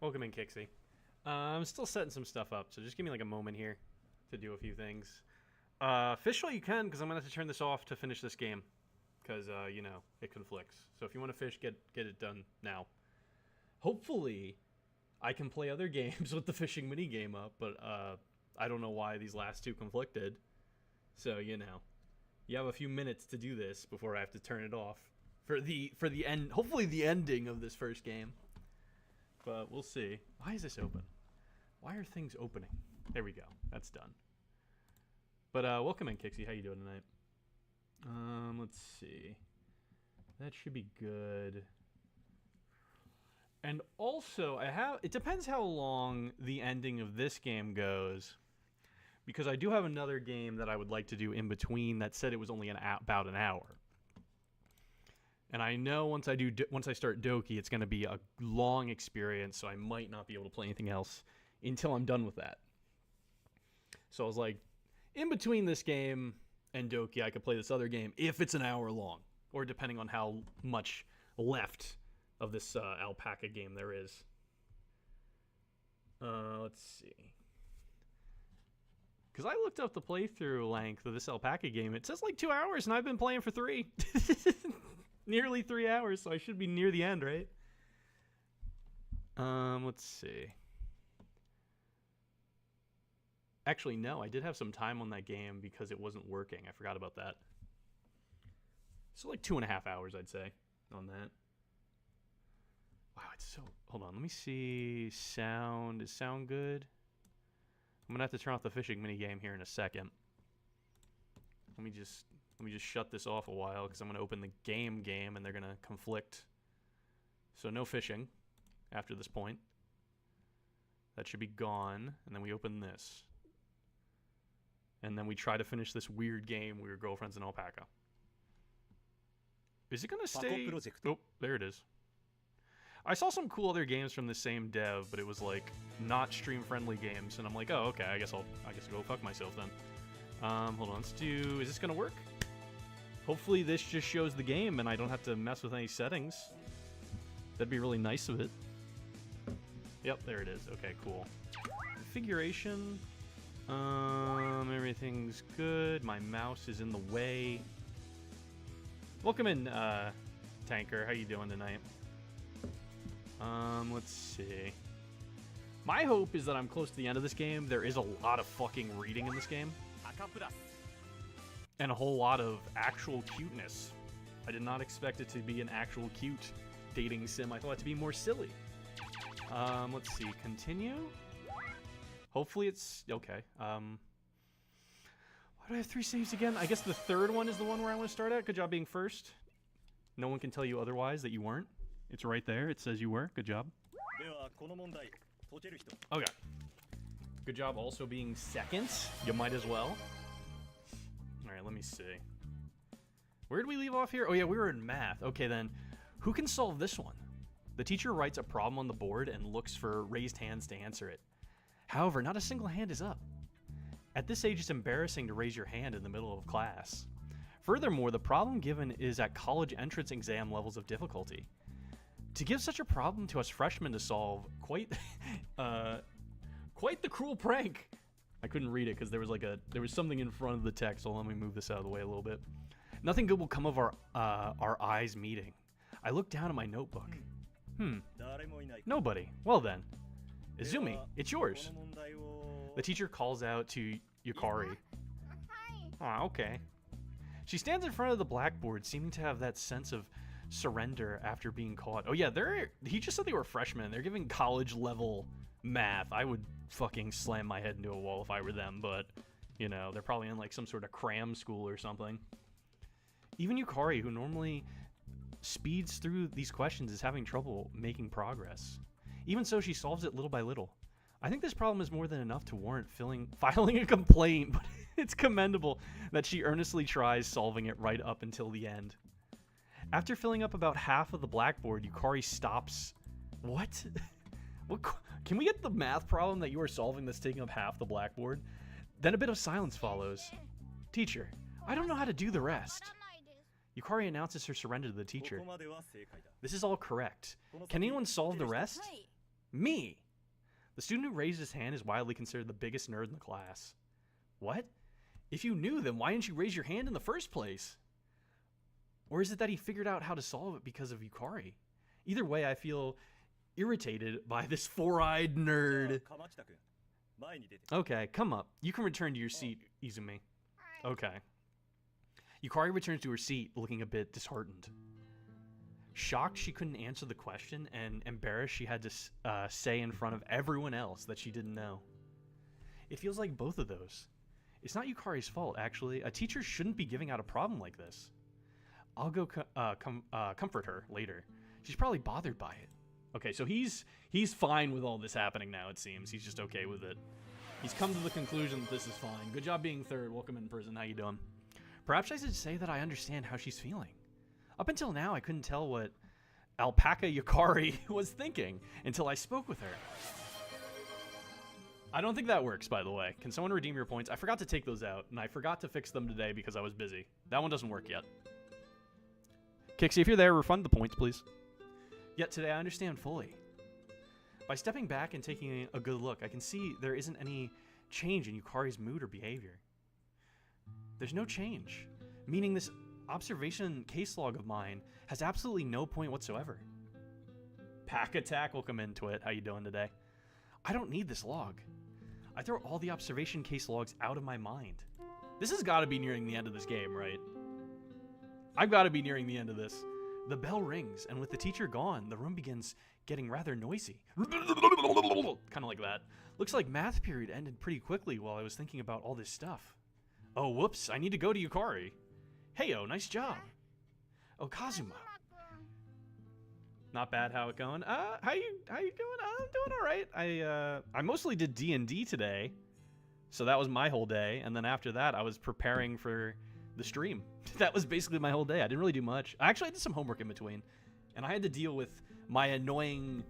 Welcome in, Kixie. I'm still setting some stuff up, so just give me like a moment here to do a few things. Fish while you can, because I'm going to have to turn this off to finish this game. Because, you know, it conflicts. So if you want to fish, get it done now. Hopefully, I can play other games with the fishing minigame up, but I don't know why these last two conflicted. So, you know, you have a few minutes to do this before I have to turn it off for the end, hopefully the ending of this first game. But we'll see. Why is this open? Why are things opening? There we go. That's done. But welcome in, Kixie. How you doing tonight? Let's see. That should be good. And also, it depends how long the ending of this game goes, because I do have another game that I would like to do in between that said it was only about an hour. And I know once I start Doki, it's going to be a long experience, so I might not be able to play anything else until I'm done with that. So I was like, in between this game and Doki, I could play this other game if it's an hour long, or depending on how much left of this alpaca game there is. Let's see. Because I looked up the playthrough length of this alpaca game. It says like 2 hours, and I've been playing for 3. Nearly 3 hours, so I should be near the end, right? Let's see. Actually, no, I did have some time on that game because it wasn't working. I forgot about that. So like 2.5 hours, I'd say, on that. Wow, it's so... Hold on, let me see. Sound. Is sound good? I'm going to have to turn off the fishing minigame here in a second. Let me just shut this off a while because I'm going to open the game and they're going to conflict. So no fishing after this point. That should be gone. And then we open this. And then we try to finish this weird game, We Were Girlfriends in Alpaca. Is it going to stay? Oh, there it is. I saw some cool other games from the same dev, but it was like not stream-friendly games. And I'm like, oh, okay, I guess I'll go fuck myself then. Hold on, let's do... Is this going to work? Hopefully this just shows the game and I don't have to mess with any settings. That'd be really nice of it. Yep, there it is. Okay, cool. Configuration. Everything's good. My mouse is in the way. Welcome in, Tanker. How you doing tonight? Let's see. My hope is that I'm close to the end of this game. There is a lot of fucking reading in this game. And a whole lot of actual cuteness. I did not expect it to be an actual cute dating sim. I thought it to be more silly. Let's see. Continue. Hopefully it's... Okay. Why do I have 3 saves again? I guess the third one is the one where I want to start at. Good job being first. No one can tell you otherwise that you weren't. It's right there. It says you were. Good job. Okay. Good job also being second. You might as well. Alright, let me see. Where did we leave off here? Oh yeah, we were in math. Okay then, who can solve this one? The teacher writes a problem on the board and looks for raised hands to answer it. However, not a single hand is up. At this age, it's embarrassing to raise your hand in the middle of class. Furthermore, the problem given is at college entrance exam levels of difficulty. To give such a problem to us freshmen to solve, quite the cruel prank. I couldn't read it because there was something in front of the text, so let me move this out of the way a little bit. Nothing good will come of our eyes meeting. I look down at my notebook. Nobody. Well then. Izumi, it's yours. The teacher calls out to Yukari. Ah, okay. She stands in front of the blackboard, seeming to have that sense of surrender after being caught. Oh yeah, he just said they were freshmen. They're giving college level math. I would fucking slam my head into a wall if I were them, but you know, they're probably in like some sort of cram school or something. Even Yukari, who normally speeds through these questions, is having trouble making progress. Even so, she solves it little by little. I think this problem is more than enough to warrant filing a complaint, but it's commendable that she earnestly tries solving it right up until the end. After filling up about half of the blackboard, Yukari stops. What? What? Can we get the math problem that you are solving that's taking up half the blackboard? Then a bit of silence follows. Teacher, I don't know how to do the rest. Yukari announces her surrender to the teacher. This is all correct. Can anyone solve the rest? Me! The student who raised his hand is widely considered the biggest nerd in the class. What? If you knew, then why didn't you raise your hand in the first place? Or is it that he figured out how to solve it because of Yukari? Either way, I feel irritated by this four-eyed nerd. Okay, come up. You can return to your seat, Izumi. Okay. Yukari returns to her seat, looking a bit disheartened. Shocked she couldn't answer the question, and embarrassed she had to say in front of everyone else that she didn't know. It feels like both of those. It's not Yukari's fault, actually. A teacher shouldn't be giving out a problem like this. I'll go comfort her later. She's probably bothered by it. Okay, so he's fine with all this happening now, it seems. He's just okay with it. He's come to the conclusion that this is fine. Good job being third. Welcome in prison. How you doing? Perhaps I should say that I understand how she's feeling. Up until now, I couldn't tell what alpaca Yukari was thinking until I spoke with her. I don't think that works, by the way. Can someone redeem your points? I forgot to take those out, and I forgot to fix them today because I was busy. That one doesn't work yet. Kixie, if you're there, refund the points, please. Yet today, I understand fully. By stepping back and taking a good look, I can see there isn't any change in Yukari's mood or behavior. There's no change, meaning this observation case log of mine has absolutely no point whatsoever. Pack Attack, welcome into it. How you doing today? I don't need this log. I throw all the observation case logs out of my mind. This has got to be nearing the end of this game, right? I've got to be nearing the end of this. The bell rings, and with the teacher gone, the room begins getting rather noisy. Kind of like that. Looks like math period ended pretty quickly while I was thinking about all this stuff. Oh, whoops, I need to go to Yukari. Heyo, nice job. Oh, Kazuma. Not bad, how it going? How you doing? I'm doing all right. I mostly did D&D today, so that was my whole day, and then after that, I was preparing for the stream. That was basically my whole day. I didn't really do much. Actually, I did some homework in between, and I had to deal with my annoying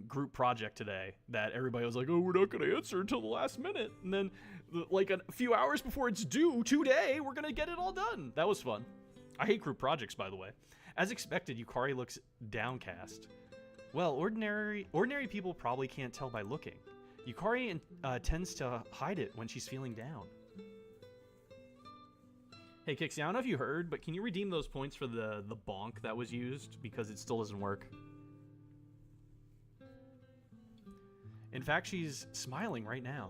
group project today that everybody was like, oh, we're not going to answer until the last minute, and then like a few hours before it's due today, we're going to get it all done. That was fun. I hate group projects, by the way. As expected, Yukari looks downcast. Well, ordinary people probably can't tell by looking. Yukari tends to hide it when she's feeling down. Hey, Kixie, I don't know if you heard, but can you redeem those points for the bonk that was used? Because it still doesn't work. In fact, she's smiling right now.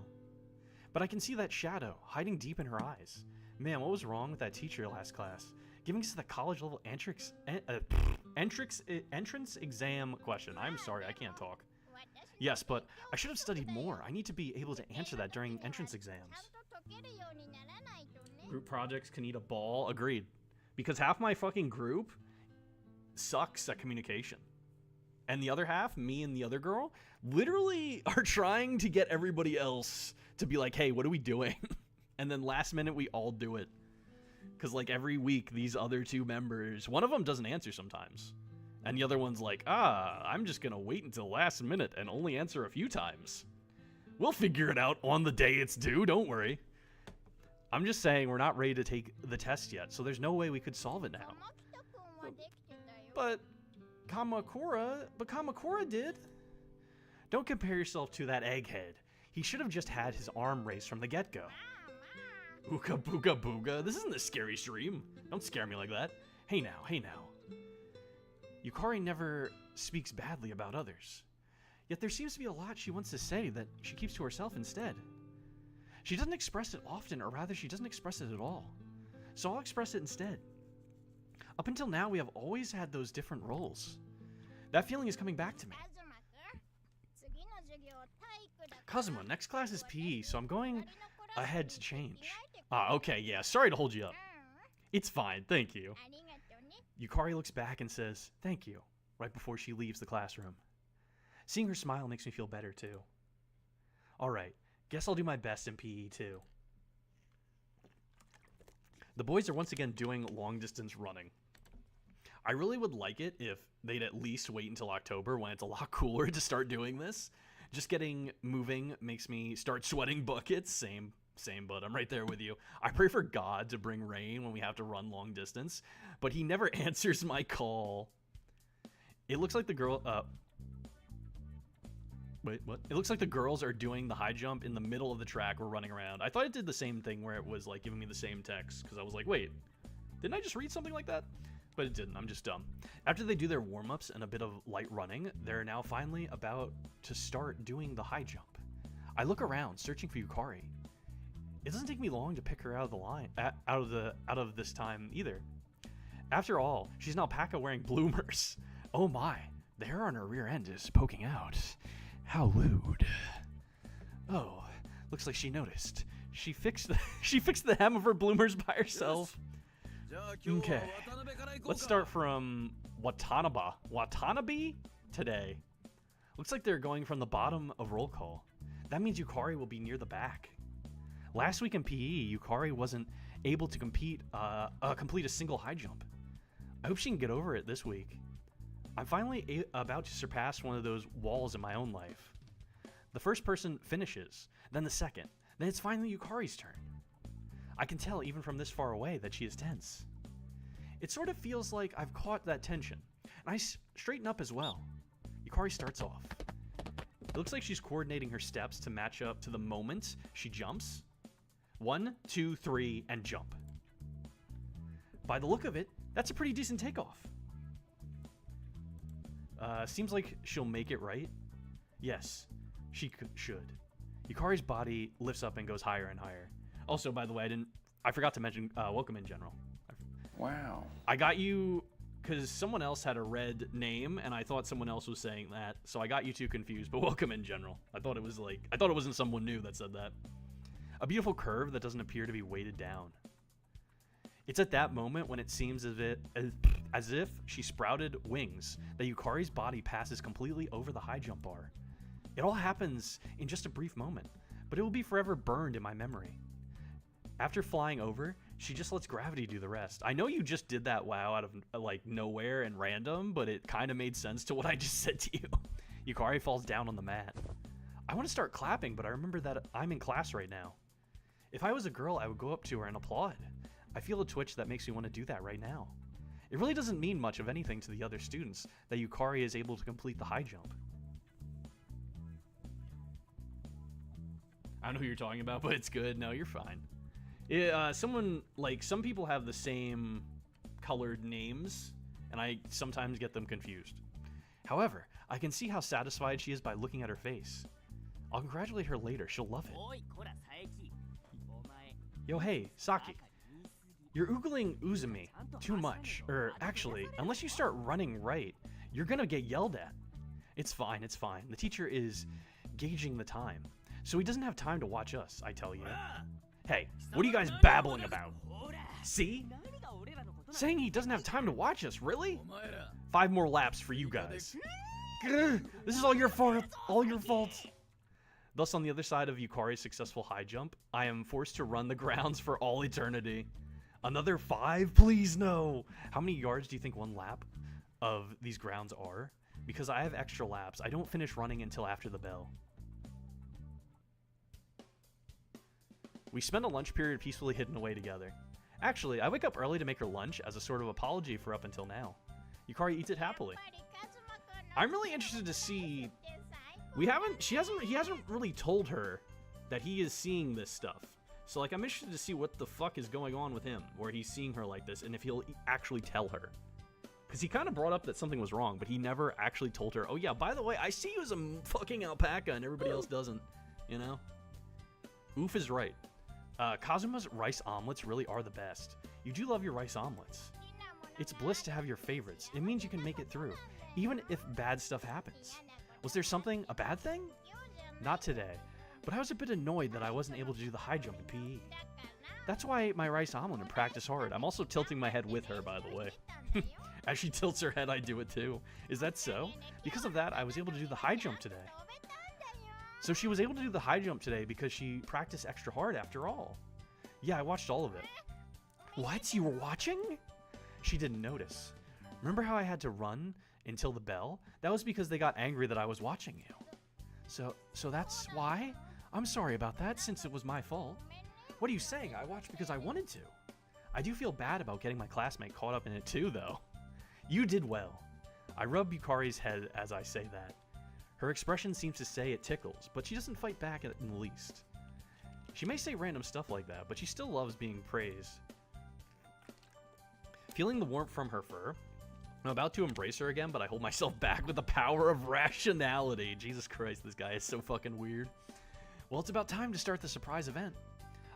But I can see that shadow hiding deep in her eyes. Man, what was wrong with that teacher last class? Giving us the college-level entrance exam question. I'm sorry, I can't talk. Yes, but I should have studied more. I need to be able to answer that during entrance exams. Group projects can eat a ball. Agreed. Because half my fucking group sucks at communication. And the other half, me and the other girl, literally are trying to get everybody else to be like, hey, what are we doing? And then last minute, we all do it. Because, like, every week, these other two members, one of them doesn't answer sometimes. And the other one's like, I'm just going to wait until last minute and only answer a few times. We'll figure it out on the day it's due, don't worry. I'm just saying we're not ready to take the test yet, so there's no way we could solve it now. But Kamakura did. Don't compare yourself to that egghead. He should have just had his arm raised from the get-go. Ooga booga booga. This isn't a scary stream. Don't scare me like that. Hey now, hey now. Yukari never speaks badly about others. Yet there seems to be a lot she wants to say that she keeps to herself instead. She doesn't express it often, or rather she doesn't express it at all. So I'll express it instead. Up until now, we have always had those different roles. That feeling is coming back to me. Kazuma, next class is PE, so I'm going ahead to change. Okay, yeah, sorry to hold you up. It's fine, thank you. Yukari looks back and says, thank you, right before she leaves the classroom. Seeing her smile makes me feel better, too. Alright, guess I'll do my best in PE, too. The boys are once again doing long-distance running. I really would like it if they'd at least wait until October when it's a lot cooler to start doing this. Just getting moving makes me start sweating buckets. Same, bud. I'm right there with you. I pray for God to bring rain when we have to run long distance, but he never answers my call. It looks like the girl... Wait, what? It looks like the girls are doing the high jump in the middle of the track. We're running around. I thought it did the same thing where it was like giving me the same text because I was like, wait, didn't I just read something like that? But it didn't. I'm just dumb. After they do their warm-ups and a bit of light running, they're now finally about to start doing the high jump. I look around, searching for Yukari. It doesn't take me long to pick her out of the line, out of this time either. After all, she's an alpaca wearing bloomers. Oh my, the hair on her rear end is poking out. How lewd. Oh, looks like she noticed. She fixed the hem of her bloomers by herself. Okay, let's start from Watanabe today. Looks like they're going from the bottom of roll call. That means Yukari will be near the back. Last week in PE, Yukari wasn't able to complete a single high jump. I hope she can get over it this week. I'm finally about to surpass one of those walls in my own life. The first person finishes, then the second, then it's finally Yukari's turn. I can tell even from this far away that she is tense. It sort of feels like I've caught that tension, and I straighten up as well. Yukari starts off. It looks like she's coordinating her steps to match up to the moment she jumps. 1, 2, 3, and jump. By the look of it, that's a pretty decent takeoff. Seems like she'll make it, right? Yes, she should. Yukari's body lifts up and goes higher and higher. Also, by the way, I forgot to mention welcome in general. Wow. I got you because someone else had a red name and I thought someone else was saying that, so I got you two confused, but welcome in general. I thought it wasn't someone new that said that. A beautiful curve that doesn't appear to be weighted down. It's at that moment when it seems as if she sprouted wings that Yukari's body passes completely over the high jump bar. It all happens in just a brief moment, but it will be forever burned in my memory. After flying over, she just lets gravity do the rest. I know you just did that wow out of like nowhere and random, but it kind of made sense to what I just said to you. Yukari falls down on the mat. I want to start clapping, but I remember that I'm in class right now. If I was a girl, I would go up to her and applaud. I feel a twitch that makes me want to do that right now. It really doesn't mean much of anything to the other students that Yukari is able to complete the high jump. I don't know who you're talking about, but it's good. No, you're fine. Some people have the same colored names, and I sometimes get them confused. However, I can see how satisfied she is by looking at her face. I'll congratulate her later. She'll love it. Yo, hey, Saki. You're oogling Uzumi too much. Actually, unless you start running right, you're gonna get yelled at. It's fine, it's fine. The teacher is gauging the time, so he doesn't have time to watch us, I tell you. Hey, what are you guys babbling about? See? Saying he doesn't have time to watch us, really? 5 more laps for you guys. This is all your fault, all your fault. Thus, on the other side of Yukari's successful high jump, I am forced to run the grounds for all eternity. Another 5? Please, no. How many yards do you think one lap of these grounds are? Because I have extra laps, I don't finish running until after the bell. We spend a lunch period peacefully hidden away together. Actually, I wake up early to make her lunch as a sort of apology for up until now. Yukari eats it happily. I'm really interested to see... He hasn't really told her that he is seeing this stuff. So, like, I'm interested to see what the fuck is going on with him, where he's seeing her like this, and if he'll actually tell her. Because he kind of brought up that something was wrong, but he never actually told her, oh yeah, by the way, I see you as a fucking alpaca and everybody else doesn't, you know? Oof is right. Kazuma's rice omelets really are the best. You do love your rice omelets. It's bliss to have your favorites. It means you can make it through, even if bad stuff happens. Was there something, a bad thing? Not today, but I was a bit annoyed that I wasn't able to do the high jump in PE. That's why I ate my rice omelet and practice hard. I'm also tilting my head with her, by the way. As she tilts her head, I do it too. Is that so? Because of that, I was able to do the high jump today. So she was able to do the high jump today because she practiced extra hard after all. Yeah, I watched all of it. What? You were watching? She didn't notice. Remember how I had to run until the bell? That was because they got angry that I was watching you. So that's why? I'm sorry about that, since it was my fault. What are you saying? I watched because I wanted to. I do feel bad about getting my classmate caught up in it too, though. You did well. I rub Yukari's head as I say that. Her expression seems to say it tickles, but she doesn't fight back in the least. She may say random stuff like that, but she still loves being praised. Feeling the warmth from her fur, I'm about to embrace her again, but I hold myself back with the power of rationality. Jesus Christ, this guy is so fucking weird. Well, it's about time to start the surprise event.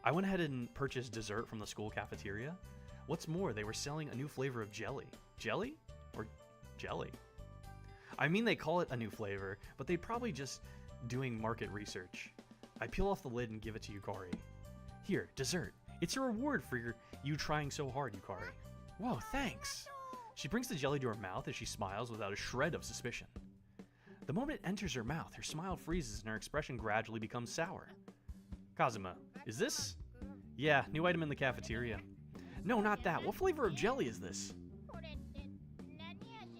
I went ahead and purchased dessert from the school cafeteria. What's more, they were selling a new flavor of jelly. Jelly? Or jelly? I mean, they call it a new flavor, but they're probably just doing market research. I peel off the lid and give it to Yukari. Here, dessert. It's a reward for you trying so hard, Yukari. Whoa, thanks. She brings the jelly to her mouth as she smiles without a shred of suspicion. The moment it enters her mouth, her smile freezes and her expression gradually becomes sour. Kazuma, is this? Yeah, new item in the cafeteria. No, not that. What flavor of jelly is this?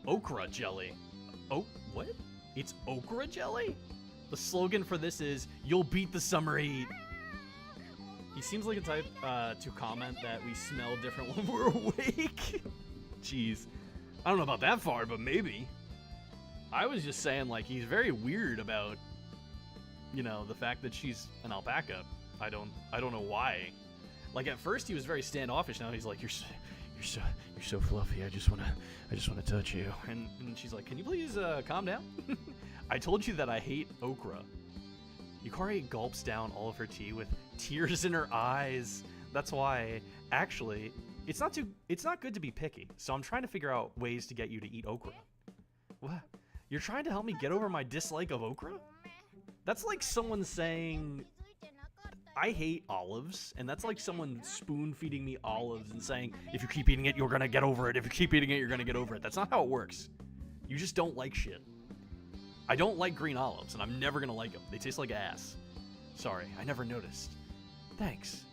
Okra jelly. Oh, what? It's okra jelly? The slogan for this is, you'll beat the summer heat. He seems like a type to comment that we smell different when we're awake. Jeez. I don't know about that far, but maybe. I was just saying, like, he's very weird about, you know, the fact that she's an alpaca. I don't know why. Like, at first he was very standoffish. Now he's like, you're so fluffy. I just wanna touch you. And she's like, can you please calm down? I told you that I hate okra. Yukari gulps down all of her tea with tears in her eyes. That's why, actually, it's not good to be picky. So I'm trying to figure out ways to get you to eat okra. What? You're trying to help me get over my dislike of okra? That's like someone saying, I hate olives, and that's like someone spoon-feeding me olives and saying, if you keep eating it, you're gonna get over it. If you keep eating it, you're gonna get over it. That's not how it works. You just don't like shit. I don't like green olives, and I'm never gonna like them. They taste like ass. Sorry, I never noticed. Thanks.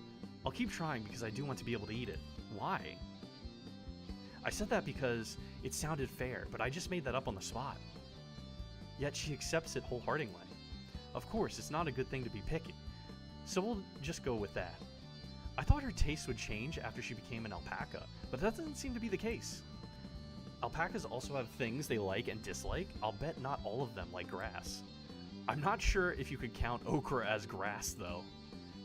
I'll keep trying because I do want to be able to eat it. Why? I said that because it sounded fair, but I just made that up on the spot. Yet she accepts it wholeheartedly. Of course, it's not a good thing to be picky. So we'll just go with that. I thought her taste would change after she became an alpaca, but that doesn't seem to be the case. Alpacas also have things they like and dislike. I'll bet not all of them like grass. I'm not sure if you could count okra as grass, though.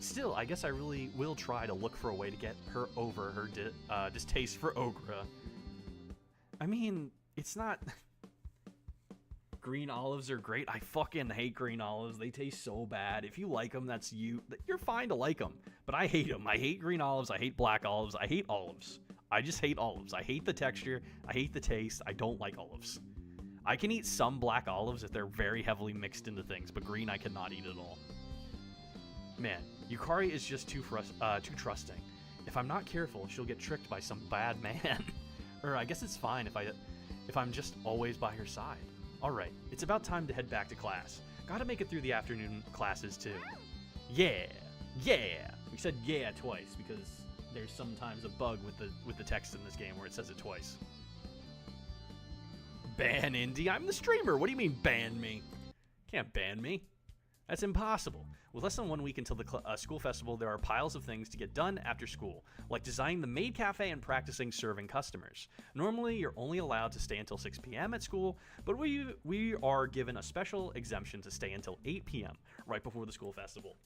Still, I guess I really will try to look for a way to get her over her distaste for okra. I mean, it's not... Green olives are great. I fucking hate green olives. They taste so bad. If you like them, that's you. You're fine to like them. But I hate them. I hate green olives. I hate black olives. I hate olives. I just hate olives. I hate the texture. I hate the taste. I don't like olives. I can eat some black olives if they're very heavily mixed into things, but green I cannot eat at all. Man, Yukari is just too trusting. If I'm not careful, she'll get tricked by some bad man. Or I guess it's fine if I'm just always by her side. Alright, it's about time to head back to class. Gotta make it through the afternoon classes too. Yeah! Yeah! We said yeah twice because there's sometimes a bug with the text in this game where it says it twice. Ban Indy? I'm the streamer! What do you mean ban me? Can't ban me. That's impossible. With less than 1 week until the school festival, there are piles of things to get done after school, like designing the maid cafe and practicing serving customers. Normally, you're only allowed to stay until 6 p.m. at school, but we are given a special exemption to stay until 8 p.m., right before the school festival.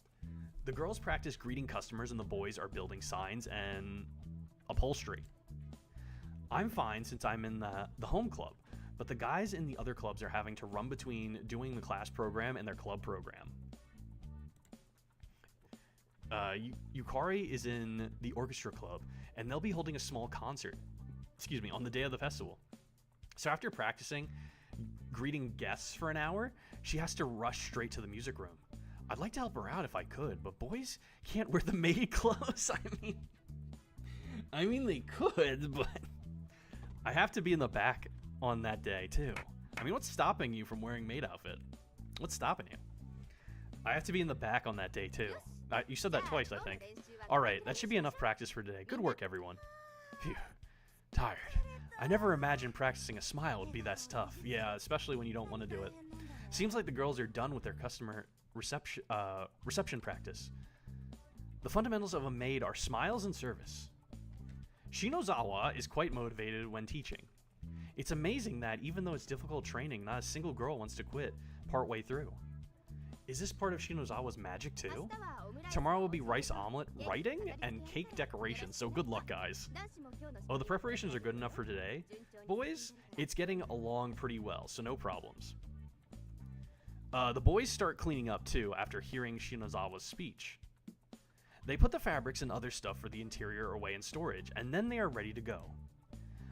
The girls practice greeting customers and the boys are building signs and upholstery. I'm fine since I'm in the home club, but the guys in the other clubs are having to run between doing the class program and their club program. Yukari is in the orchestra club, and they'll be holding a small concert, on the day of the festival. So after practicing greeting guests for an hour, she has to rush straight to the music room. I'd like to help her out if I could, but boys can't wear the maid clothes. I mean they could, but I have to be in the back on that day too. I mean, what's stopping you from wearing maid outfit? What's stopping you? I have to be in the back on that day too. You said that twice, I think. Alright, that should be enough practice for today. Good work, everyone. Phew. Tired. I never imagined practicing a smile would be that tough. Yeah, especially when you don't want to do it. Seems like the girls are done with their customer reception practice. The fundamentals of a maid are smiles and service. Shinozawa is quite motivated when teaching. It's amazing that even though it's difficult training, not a single girl wants to quit. partway through. Is this part of Shinozawa's magic too? Tomorrow will be rice omelet, writing, and cake decorations, so good luck, guys. Oh, the preparations are good enough for today? Boys, it's getting along pretty well, so no problems. The boys start cleaning up too after hearing Shinozawa's speech. They put the fabrics and other stuff for the interior away in storage, and then they are ready to go.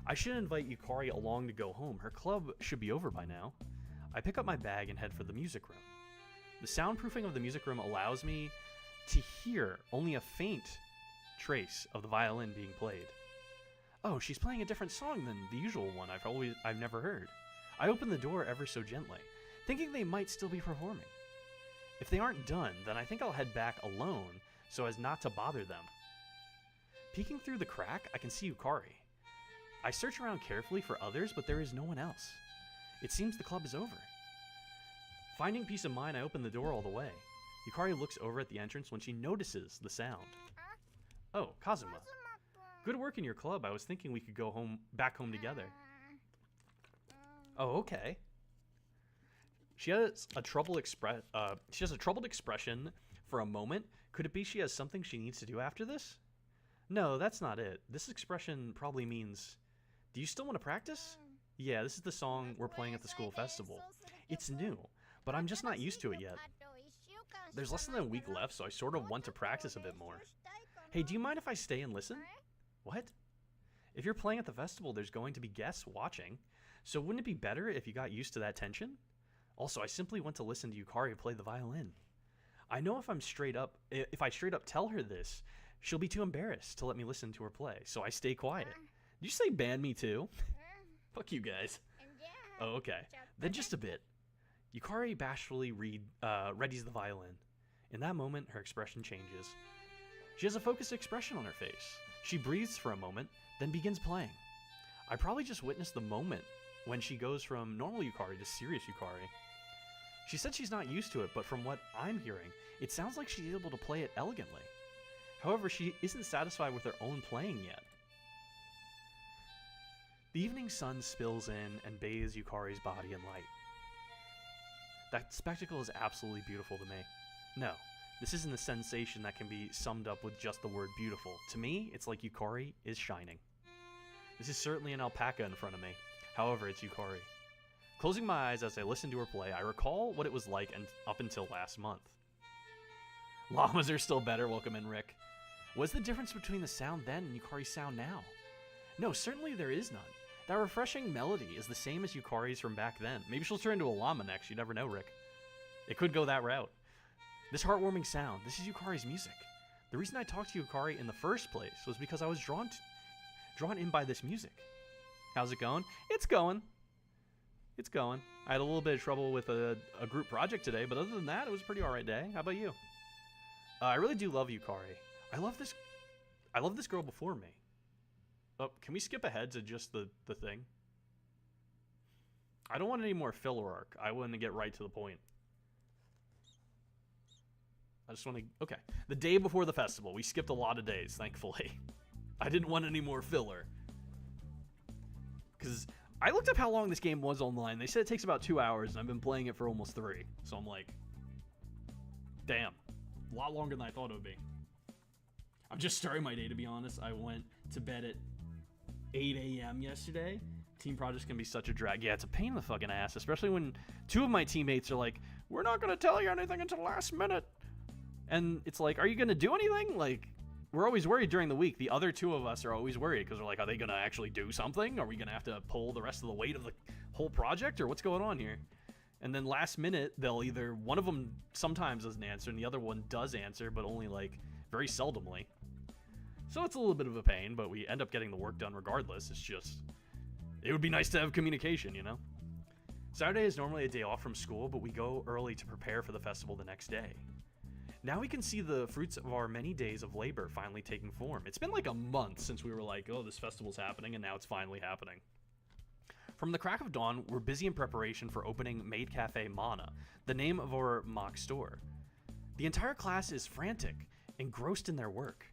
I should invite Yukari along to go home. Her club should be over by now. I pick up my bag and head for the music room. The soundproofing of the music room allows me to hear only a faint trace of the violin being played. Oh, she's playing a different song than the usual one I've never heard. I open the door ever so gently, thinking they might still be performing. If they aren't done, then I think I'll head back alone so as not to bother them. Peeking through the crack, I can see Yukari. I search around carefully for others, but there is no one else. It seems the club is over. Finding peace of mind, I open the door all the way. Yukari looks over at the entrance when she notices the sound. Oh, Kazuma. Good work in your club. I was thinking we could go back home together. Oh, okay. She has a troubled expression for a moment. Could it be she has something she needs to do after this? No, that's not it. This expression probably means, do you still want to practice? Yeah, this is the song we're playing at the school festival. It's new, but I'm just not used to it yet. There's less than a week left, so I sort of want to practice a bit more. Hey, do you mind if I stay and listen? What? If you're playing at the festival, there's going to be guests watching, so wouldn't it be better if you got used to that tension? Also, I simply want to listen to Yukari play the violin. I know if I straight up tell her this, she'll be too embarrassed to let me listen to her play, so I stay quiet. Did you say ban me too? Fuck you guys. Oh, okay. Then just a bit. Yukari bashfully readies the violin. In that moment, her expression changes. She has a focused expression on her face. She breathes for a moment, then begins playing. I probably just witnessed the moment when she goes from normal Yukari to serious Yukari. She said she's not used to it, but from what I'm hearing, it sounds like she's able to play it elegantly. However, she isn't satisfied with her own playing yet. The evening sun spills in and bathes Yukari's body in light. That spectacle is absolutely beautiful to me. No, this isn't a sensation that can be summed up with just the word beautiful. To me, it's like Yukari is shining. This is certainly an alpaca in front of me. However, it's Yukari. Closing my eyes as I listen to her play, I recall what it was like up until last month. Llamas are still better, welcome in, Rick. What's the difference between the sound then and Yukari's sound now? No, certainly there is none. That refreshing melody is the same as Yukari's from back then. Maybe she'll turn into a llama next, you never know, Rick. It could go that route. This heartwarming sound, this is Yukari's music. The reason I talked to Yukari in the first place was because I was drawn in by this music. How's it going? It's going. It's going. I had a little bit of trouble with a group project today, but other than that, it was a pretty alright day. How about you? I really do love Yukari. I love this girl before me. Oh, can we skip ahead to just the thing? I don't want any more filler arc. I want to get right to the point. I just want to... Okay. The day before the festival. We skipped a lot of days, thankfully. I didn't want any more filler. Because I looked up how long this game was online. They said it takes about 2 hours, and I've been playing it for almost 3. So I'm like... Damn. A lot longer than I thought it would be. I'm just starting my day, to be honest. I went to bed at 8 a.m. yesterday. Team projects can be such a drag. Yeah, it's a pain in the fucking ass, especially when 2 of my teammates are like, we're not going to tell you anything until the last minute. And it's like, are you going to do anything? Like, we're always worried during the week. The other 2 of us are always worried because we're like, are they going to actually do something? Are we going to have to pull the rest of the weight of the whole project, or what's going on here? And then last minute, they'll either, one of them sometimes doesn't answer and the other one does answer, but only like very seldomly. So it's a little bit of a pain, but we end up getting the work done regardless. It's just, it would be nice to have communication, you know? Saturday is normally a day off from school, but we go early to prepare for the festival the next day. Now we can see the fruits of our many days of labor finally taking form. It's been like a month since we were like, oh, this festival's happening, and now it's finally happening. From the crack of dawn, we're busy in preparation for opening Maid Cafe Mana, the name of our mock store. The entire class is frantic, engrossed in their work.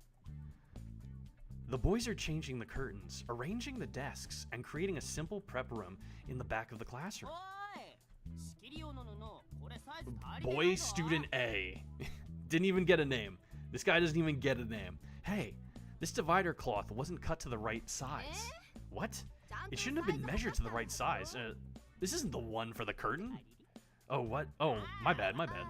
The boys are changing the curtains, arranging the desks, and creating a simple prep room in the back of the classroom. Boy Student A. Didn't even get a name. This guy doesn't even get a name. Hey, this divider cloth wasn't cut to the right size. What? It shouldn't have been measured to the right size. This isn't the one for the curtain. Oh, what? Oh, my bad, my bad.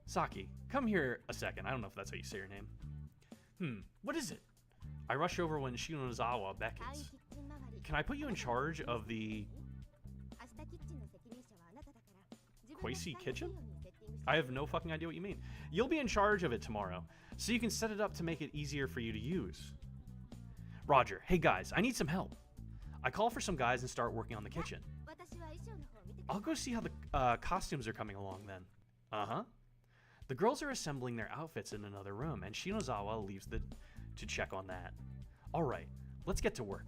Saki, come here a second. I don't know if that's how you say your name. What is it? I rush over when Shinozawa beckons. Can I put you in charge of the Quasi kitchen? I have no fucking idea what you mean. You'll be in charge of it tomorrow, so you can set it up to make it easier for you to use. Roger, hey guys, I need some help. I call for some guys and start working on the kitchen. I'll go see how the costumes are coming along then. Uh-huh. The girls are assembling their outfits in another room, and Shinozawa leaves to check on that. Alright, let's get to work.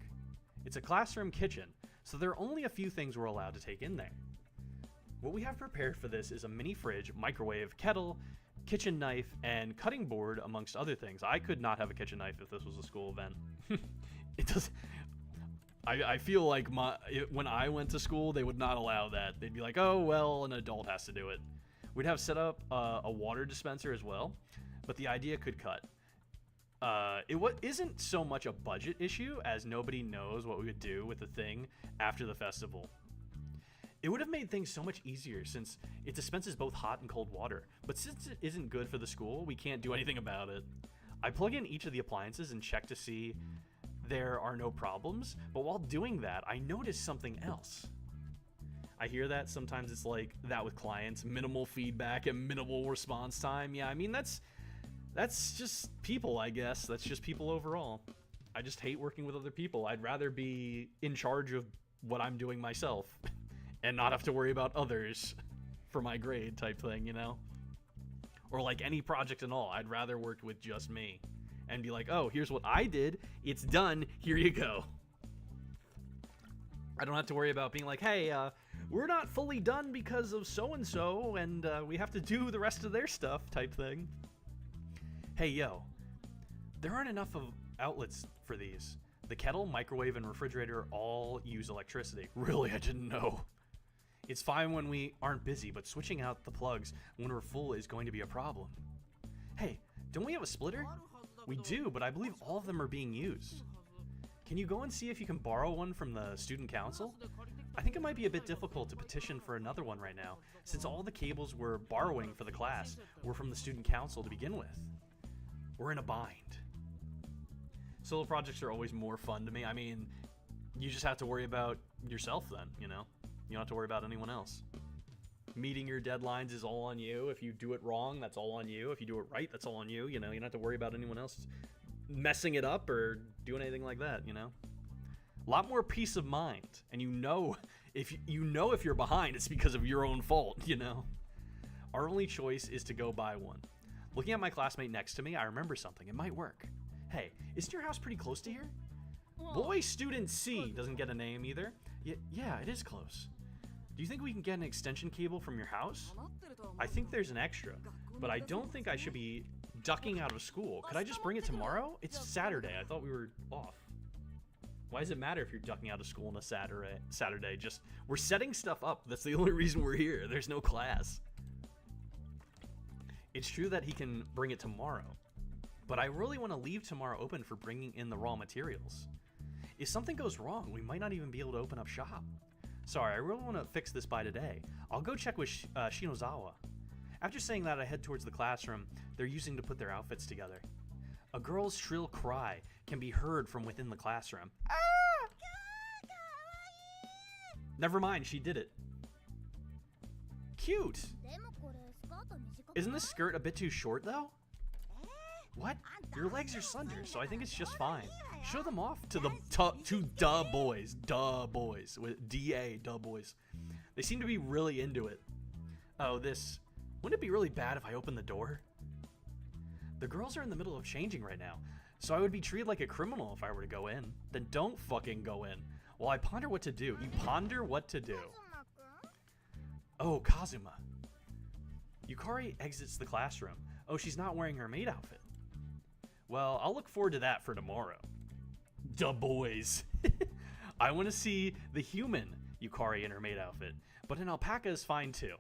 It's a classroom kitchen, so there are only a few things we're allowed to take in there. What we have prepared for this is a mini fridge, microwave, kettle, kitchen knife, and cutting board, amongst other things. I could not have a kitchen knife if this was a school event. It does. I feel like when I went to school, they would not allow that. They'd be like, oh, well, an adult has to do it. We'd have set up a water dispenser as well, but the idea could cut. It isn't so much a budget issue as nobody knows what we would do with the thing after the festival. It would have made things so much easier since it dispenses both hot and cold water, but since it isn't good for the school, we can't do anything about it. I plug in each of the appliances and check to see there are no problems, but while doing that, I notice something else. I hear that sometimes it's like that with clients, minimal feedback and minimal response time. Yeah, I mean, that's just people, I guess. That's just people overall. I just hate working with other people. I'd rather be in charge of what I'm doing myself and not have to worry about others for my grade type thing, you know? Or like any project and all, I'd rather work with just me and be like, oh, here's what I did. It's done. Here you go. I don't have to worry about being like, hey, we're not fully done because of so-and-so, and we have to do the rest of their stuff type thing. Hey, yo, there aren't enough of outlets for these. The kettle, microwave, and refrigerator all use electricity. Really, I didn't know. It's fine when we aren't busy, but switching out the plugs when we're full is going to be a problem. Hey, don't we have a splitter? We do, but I believe all of them are being used. Can you go and see if you can borrow one from the student council? I think it might be a bit difficult to petition for another one right now, since all the cables we're borrowing for the class were from the student council to begin with. We're in a bind. Solo projects are always more fun to me. I mean, you just have to worry about yourself then, you know? You don't have to worry about anyone else. Meeting your deadlines is all on you. If you do it wrong, that's all on you. If you do it right, that's all on you. You know, you don't have to worry about anyone else messing it up or doing anything like that, you know? A lot more peace of mind. And you know if you're behind, it's because of your own fault, you know? Our only choice is to go buy one. Looking at my classmate next to me, I remember something. It might work. Hey, isn't your house pretty close to here? Boy Student C doesn't get a name either. Yeah, it is close. Do you think we can get an extension cable from your house? I think there's an extra, but I don't think I should be ducking out of school. Could I just bring it tomorrow? It's Saturday. I thought we were off. Why does it matter if you're ducking out of school on a Saturday? Just, we're setting stuff up. That's the only reason we're here. There's no class. It's true that he can bring it tomorrow, but I really want to leave tomorrow open for bringing in the raw materials. If something goes wrong, we might not even be able to open up shop. Sorry, I really want to fix this by today. I'll go check with Shinozawa. After saying that, I head towards the classroom they're using to put their outfits together. A girl's shrill cry can be heard from within the classroom. Ah! Never mind, she did it. Cute! Isn't this skirt a bit too short, though? What? Your legs are slender, so I think it's just fine. Show them off to the boys. Duh boys. With D-A, duh boys. They seem to be really into it. Oh, this. Wouldn't it be really bad if I opened the door? The girls are in the middle of changing right now, so I would be treated like a criminal if I were to go in. Then don't fucking go in. While I ponder what to do. You ponder what to do. Oh, Kazuma. Yukari exits the classroom. Oh, she's not wearing her maid outfit. Well, I'll look forward to that for tomorrow. Duh boys. I want to see the human Yukari in her maid outfit. But an alpaca is fine too.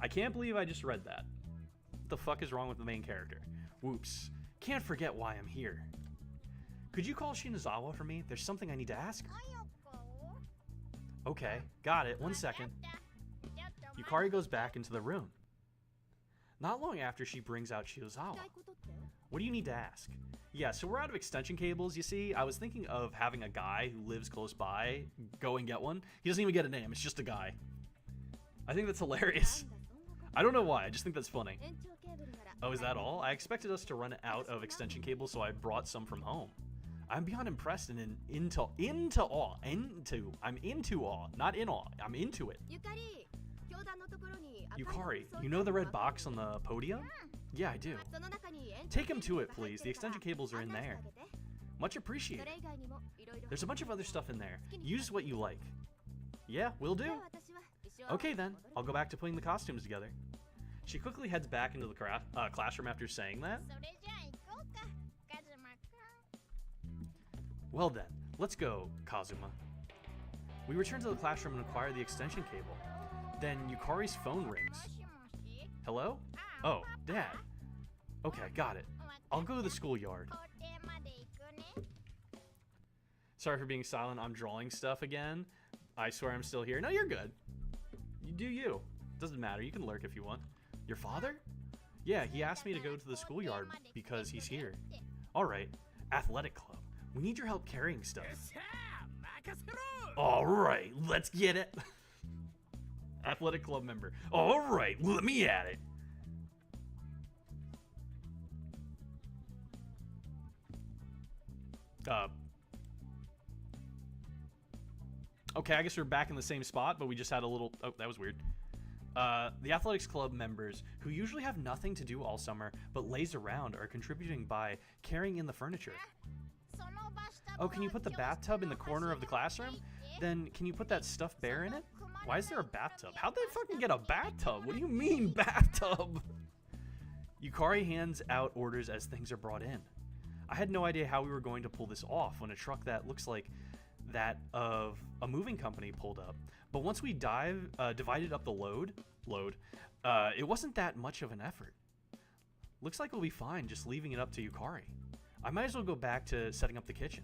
I can't believe I just read that. What the fuck is wrong with the main character? Whoops. Can't forget why I'm here. Could you call Shinazawa for me? There's something I need to ask her. Okay, got it. 1 second. Yukari goes back into the room. Not long after, she brings out Shiozawa. What do you need to ask? Yeah, so we're out of extension cables, you see. I was thinking of having a guy who lives close by go and get one. He doesn't even get a name, it's just a guy. I think that's hilarious. I don't know why, I just think that's funny. Oh, is that all? I expected us to run out of extension cables, so I brought some from home. I'm beyond impressed and into awe. I'm into awe, not in awe. I'm into it. Yukari, you know the red box on the podium? Yeah, I do. Take him to it, please. The extension cables are in there. Much appreciated. There's a bunch of other stuff in there. Use what you like. Yeah, will do. Okay then, I'll go back to putting the costumes together. She quickly heads back into the classroom after saying that. Well then, let's go, Kazuma. We return to the classroom and acquire the extension cable. Then Yukari's phone rings. Hello? Oh, Dad. Okay, got it. I'll go to the schoolyard. Sorry for being silent. I'm drawing stuff again. I swear I'm still here. No, you're good. You do you. Doesn't matter. You can lurk if you want. Your father? Yeah, he asked me to go to the schoolyard because he's here. All right. Athletic club. We need your help carrying stuff. All right, let's get it. Athletic club member. All right, let me at it. Okay, I guess we're back in the same spot, but we just had a little... Oh, that was weird. The athletics club members, who usually have nothing to do all summer, but laze around, are contributing by carrying in the furniture. Oh, can you put the bathtub in the corner of the classroom? Then can you put that stuffed bear in it? Why is there a bathtub? How'd they fucking get a bathtub? What do you mean, bathtub? Yukari hands out orders as things are brought in. I had no idea how we were going to pull this off when a truck that looks like that of a moving company pulled up. But once we divided up the load, it wasn't that much of an effort. Looks like we'll be fine just leaving it up to Yukari. I might as well go back to setting up the kitchen.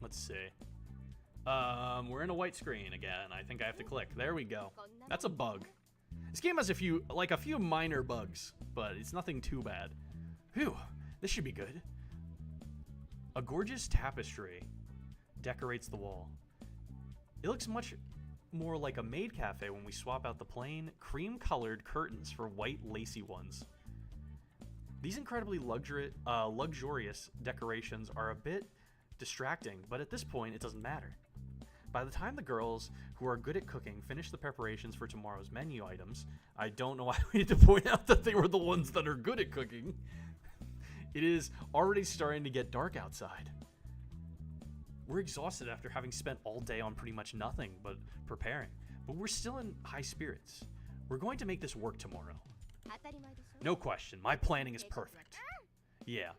Let's see. We're in a white screen again. I think I have to click. There we go. That's a bug. This game has a few minor bugs, but it's nothing too bad. Phew, this should be good. A gorgeous tapestry decorates the wall. It looks much more like a maid cafe when we swap out the plain cream-colored curtains for white lacy ones. These incredibly luxurious decorations are a bit distracting, but at this point it doesn't matter. By the time the girls, who are good at cooking, finish the preparations for tomorrow's menu items, I don't know why we need to point out that they were the ones that are good at cooking, it is already starting to get dark outside. We're exhausted after having spent all day on pretty much nothing but preparing, but we're still in high spirits. We're going to make this work tomorrow. No question, my planning is perfect. Yeah,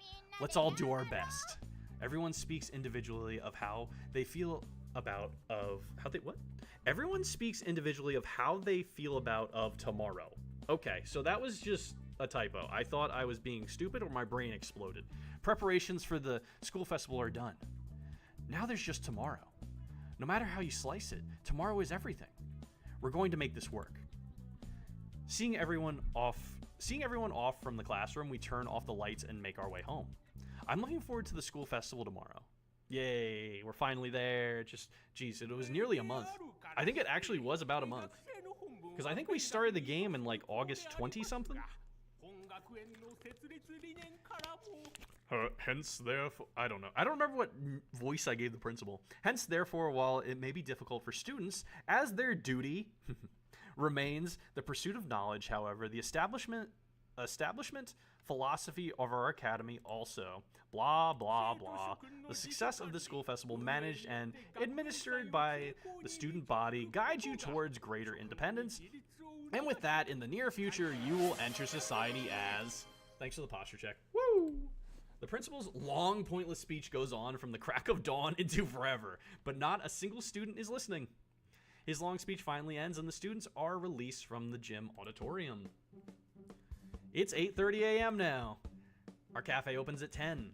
let's all do our best. Everyone speaks individually of how they feel about Everyone speaks individually of how they feel about tomorrow. Okay, so that was just a typo. I thought I was being stupid or my brain exploded. Preparations for the school festival are done. Now there's just tomorrow. No matter how you slice it, tomorrow is everything. We're going to make this work. Seeing everyone off from the classroom, we turn off the lights and make our way home. I'm looking forward to the school festival tomorrow. Yay, we're finally there. Geez, it was nearly a month. I think it actually was about a month. Because I think we started the game in like August 20-something. Hence, therefore, I don't know. I don't remember what voice I gave the principal. Hence, therefore, while it may be difficult for students, as their duty remains the pursuit of knowledge, however, the establishment philosophy of our academy also, blah, blah, blah. The success of the school festival managed and administered by the student body guides you towards greater independence. And with that, in the near future, you will enter society as... Thanks for the posture check. Woo! The principal's long, pointless speech goes on from the crack of dawn into forever, but not a single student is listening. His long speech finally ends, and the students are released from the gym auditorium. It's 8:30 a.m. now. Our cafe opens at 10.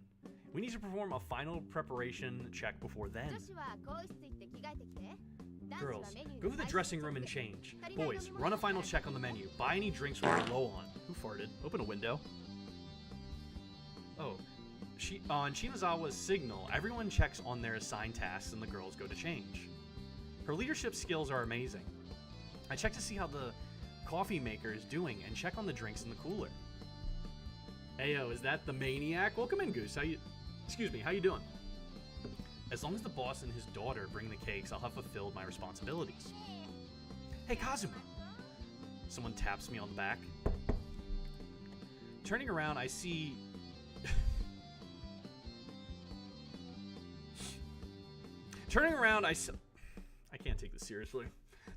We need to perform a final preparation check before then. Girls, go to the dressing room and change. Boys, run a final check on the menu. Buy any drinks we're low on. Who farted? Open a window. Oh. On Shinazawa's signal, everyone checks on their assigned tasks and the girls go to change. Her leadership skills are amazing. I check to see how the coffee maker is doing and check on the drinks in the cooler. Heyo, is that the maniac? Welcome in, Goose. How you doing? As long as the boss and his daughter bring the cakes, I'll have fulfilled my responsibilities. Hey, Kazuma! Someone taps me on the back. Turning around, I see... I can't take this seriously.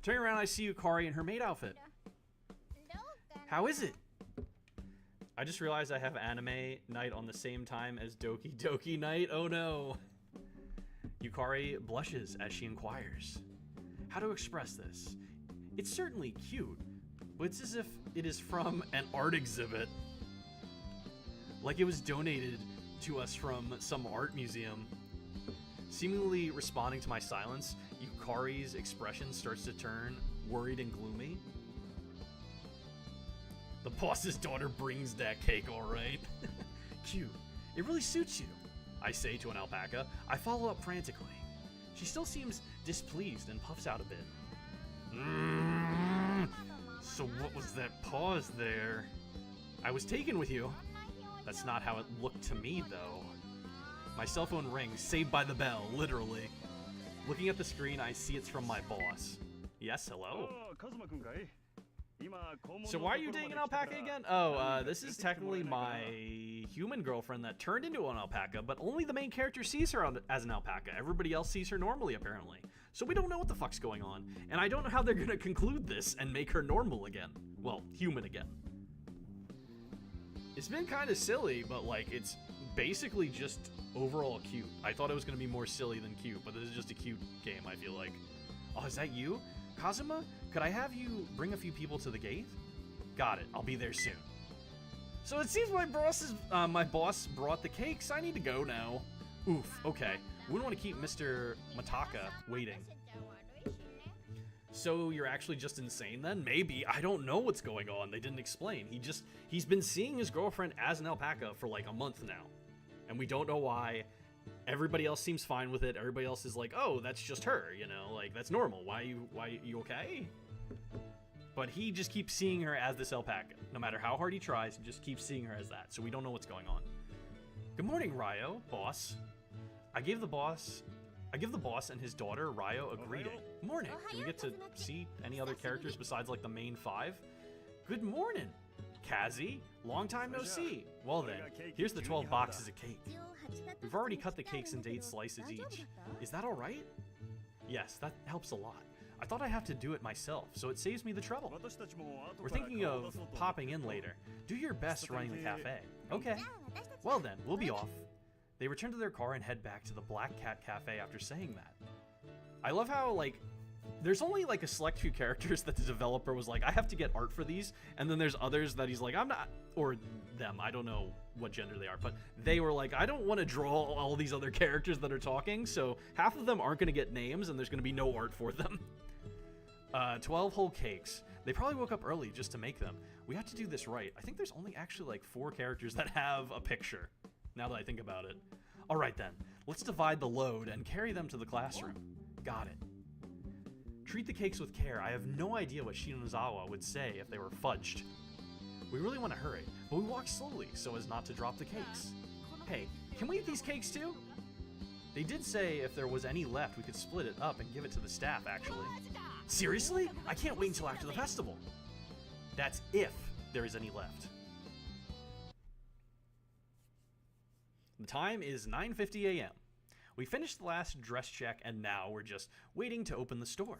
Turning around, I see Yukari in her maid outfit. How is it? I just realized I have anime night on the same time as Doki Doki night. Oh no. Yukari blushes as she inquires. How to express this? It's certainly cute, but it's as if it is from an art exhibit. Like it was donated to us from some art museum. Seemingly responding to my silence, Yukari's expression starts to turn worried and gloomy. The boss's daughter brings that cake, all right. Cute. It really suits you, I say to an alpaca. I follow up frantically. She still seems displeased and puffs out a bit. So what was that pause there? I was taken with you. That's not how it looked to me, though. My cell phone rings, saved by the bell, literally. Looking at the screen, I see it's from my boss. Yes, hello? So why are you dating an alpaca again? Oh, this is technically my human girlfriend that turned into an alpaca, but only the main character sees her as an alpaca. Everybody else sees her normally, apparently. So we don't know what the fuck's going on. And I don't know how they're gonna conclude this and make her normal again. Well, human again. It's been kind of silly, but like, it's basically just overall cute. I thought it was going to be more silly than cute, but this is just a cute game, I feel like. Oh, is that you? Kazuma, could I have you bring a few people to the gate? Got it, I'll be there soon. So it seems my boss brought the cakes. I need to go now. Oof, okay. Wouldn't want to keep Mr. Mataka waiting. So you're actually just insane then? Maybe. I don't know what's going on. They didn't explain. He's been seeing his girlfriend as an alpaca for like a month now. And we don't know why. Everybody else seems fine with it. Everybody else is like, oh, that's just her, you know, like that's normal. Why you okay? But he just keeps seeing her as this alpaca. No matter how hard he tries, he just keeps seeing her as that. So we don't know what's going on. Good morning, Ryo, boss. I give the boss and his daughter, Ryo, a greeting. Morning. Do we get to see any other characters besides like the main five? Good morning, Kazi. Long time no see. Well then, here's the 12 boxes of cake. We've already cut the cakes into 8 slices each. Is that all right? Yes, that helps a lot. I thought I'd have to do it myself, so it saves me the trouble. We're thinking of popping in later. Do your best running the cafe. Okay. Well then, we'll be off. They return to their car and head back to the Black Cat Cafe after saying that. I love how, like, there's only, like, a select few characters that the developer was like, I have to get art for these, and then there's others that he's like, I'm not, or them, I don't know what gender they are, but they were like, I don't want to draw all these other characters that are talking, so half of them aren't going to get names, and there's going to be no art for them. 12 whole cakes. They probably woke up early just to make them. We have to do this right. I think there's only actually, like, 4 characters that have a picture. Now that I think about it. Alright then, let's divide the load and carry them to the classroom. Got it. Treat the cakes with care. I have no idea what Shinazawa would say if they were fudged. We really want to hurry, but we walk slowly so as not to drop the cakes. Hey, can we eat these cakes too? They did say if there was any left we could split it up and give it to the staff actually. Seriously? I can't wait until after the festival. That's if there is any left. The time is 9:50 a.m. We finished the last dress check and now we're just waiting to open the store.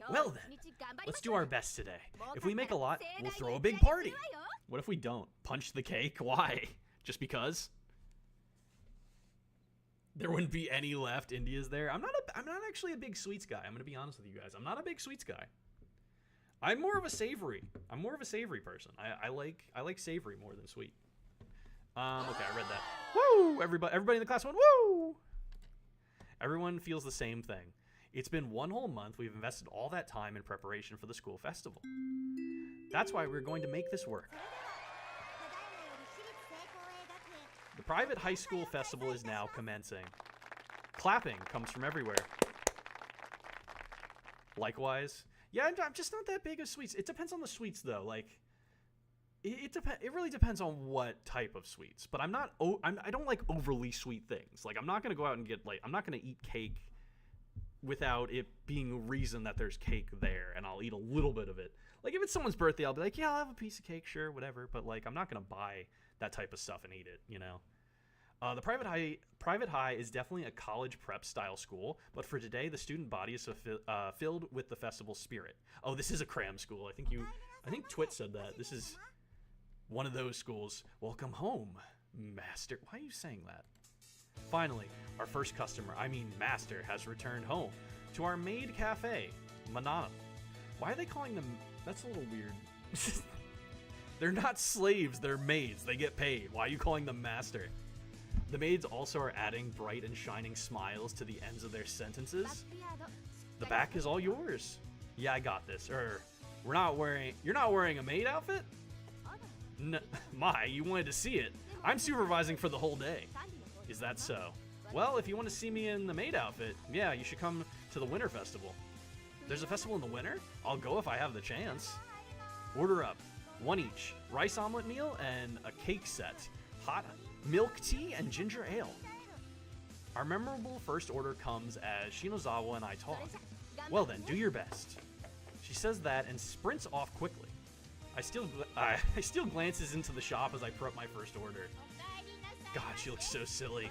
Well then, let's do our best today. If we make a lot, we'll throw a big party. What if we don't? Punch the cake? Why? Just because? There wouldn't be any left. India's there. I'm not actually a big sweets guy. I'm gonna be honest with you guys. I'm not a big sweets guy. I'm more of a savory. I'm more of a savory person. I like savory more than sweet. Okay, I read that. Woo! Everybody in the class went woo! Everyone feels the same thing. It's been 1 whole month. We've invested all that time in preparation for the school festival. That's why we're going to make this work. The private high school festival is now commencing. Clapping comes from everywhere. Likewise. Yeah, I'm just not that big of sweets. It depends on the sweets, though. Like, it really depends on what type of sweets. But I don't like overly sweet things. Like, I'm not gonna go out and get I'm not gonna eat cake without it being a reason that there's cake there, and I'll eat a little bit of it. Like, if it's someone's birthday, I'll be like, yeah, I'll have a piece of cake, sure, whatever. But like, I'm not gonna buy that type of stuff and eat it, you know. The private high is definitely a college prep style school, but for today, the student body is filled with the festival spirit. Oh, this is a cram school. I think Twit said that. This is one of those schools. Welcome home, master. Why are you saying that? Finally, our first customer, master, has returned home to our maid cafe, Manana. Why are they calling them? That's a little weird. They're not slaves, they're maids. They get paid. Why are you calling them master? The maids also are adding bright and shining smiles to the ends of their sentences. The back is all yours. Yeah, I got this. You're not wearing a maid outfit? You wanted to see it. I'm supervising for the whole day. Is that so? Well, if you want to see me in the maid outfit, yeah, you should come to the winter festival. There's a festival in the winter? I'll go if I have the chance. Order up. 1 each. Rice omelet meal and a cake set. Hot milk tea and ginger ale. Our memorable first order comes as Shinozawa and I talk. Well then, do your best. She says that and sprints off quickly. I still glances into the shop as I put up my first order. God, she looks so silly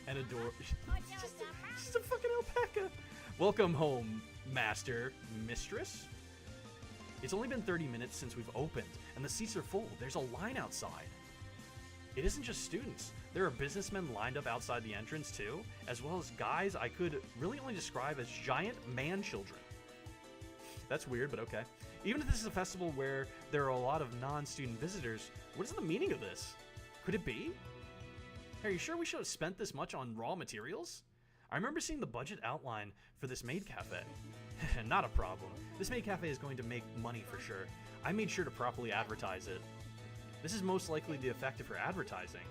and adorable. She's a fucking alpaca. Welcome home, master, mistress. It's only been 30 minutes since we've opened, and the seats are full. There's a line outside. It isn't just students. There are businessmen lined up outside the entrance too, as well as guys I could really only describe as giant man-children. That's weird, but okay. Even if this is a festival where there are a lot of non-student visitors, what is the meaning of this? Could it be? Are you sure we should have spent this much on raw materials? I remember seeing the budget outline for this maid cafe. Not a problem. This maid cafe is going to make money for sure. I made sure to properly advertise it. This is most likely the effective for advertising.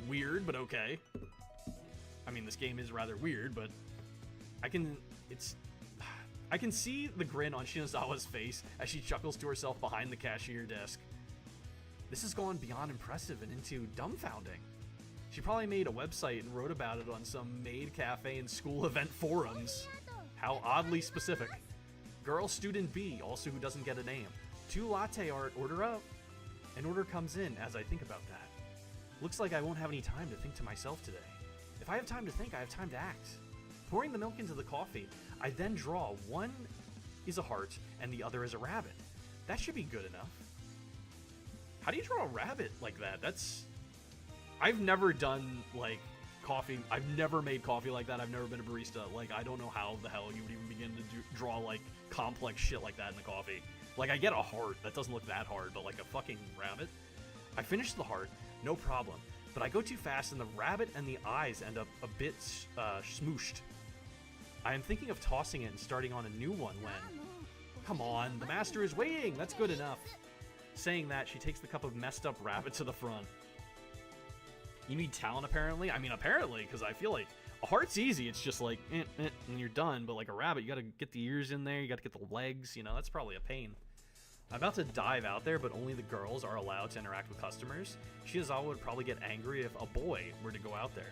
Weird, but okay. This game is rather weird, but I can see the grin on Shinozawa's face as she chuckles to herself behind the cashier desk. This has gone beyond impressive and into dumbfounding. She probably made a website and wrote about it on some maid cafe and school event forums. How oddly specific. Girl student B, also who doesn't get a name. 2 latte art, order up. An order comes in as I think about that. Looks like I won't have any time to think to myself today. If I have time to think, I have time to act. Pouring the milk into the coffee, I then draw. One is a heart and the other is a rabbit. That should be good enough. How do you draw a rabbit like that? I've never done, coffee. I've never made coffee like that. I've never been a barista. I don't know how the hell you would even begin to draw, complex shit like that in the coffee. I get a heart. That doesn't look that hard, but, a fucking rabbit? I finish the heart, no problem. But I go too fast, and the rabbit and the eyes end up a bit smooshed. I am thinking of tossing it and starting on a new one when... Come on, the master is waiting. That's good enough. Saying that, she takes the cup of messed up rabbit to the front. You need talent, apparently? Apparently, because I feel like a heart's easy. It's just and you're done. But a rabbit, you gotta get the ears in there. You gotta get the legs. That's probably a pain. I'm about to dive out there, but only the girls are allowed to interact with customers. Shizawa would probably get angry if a boy were to go out there.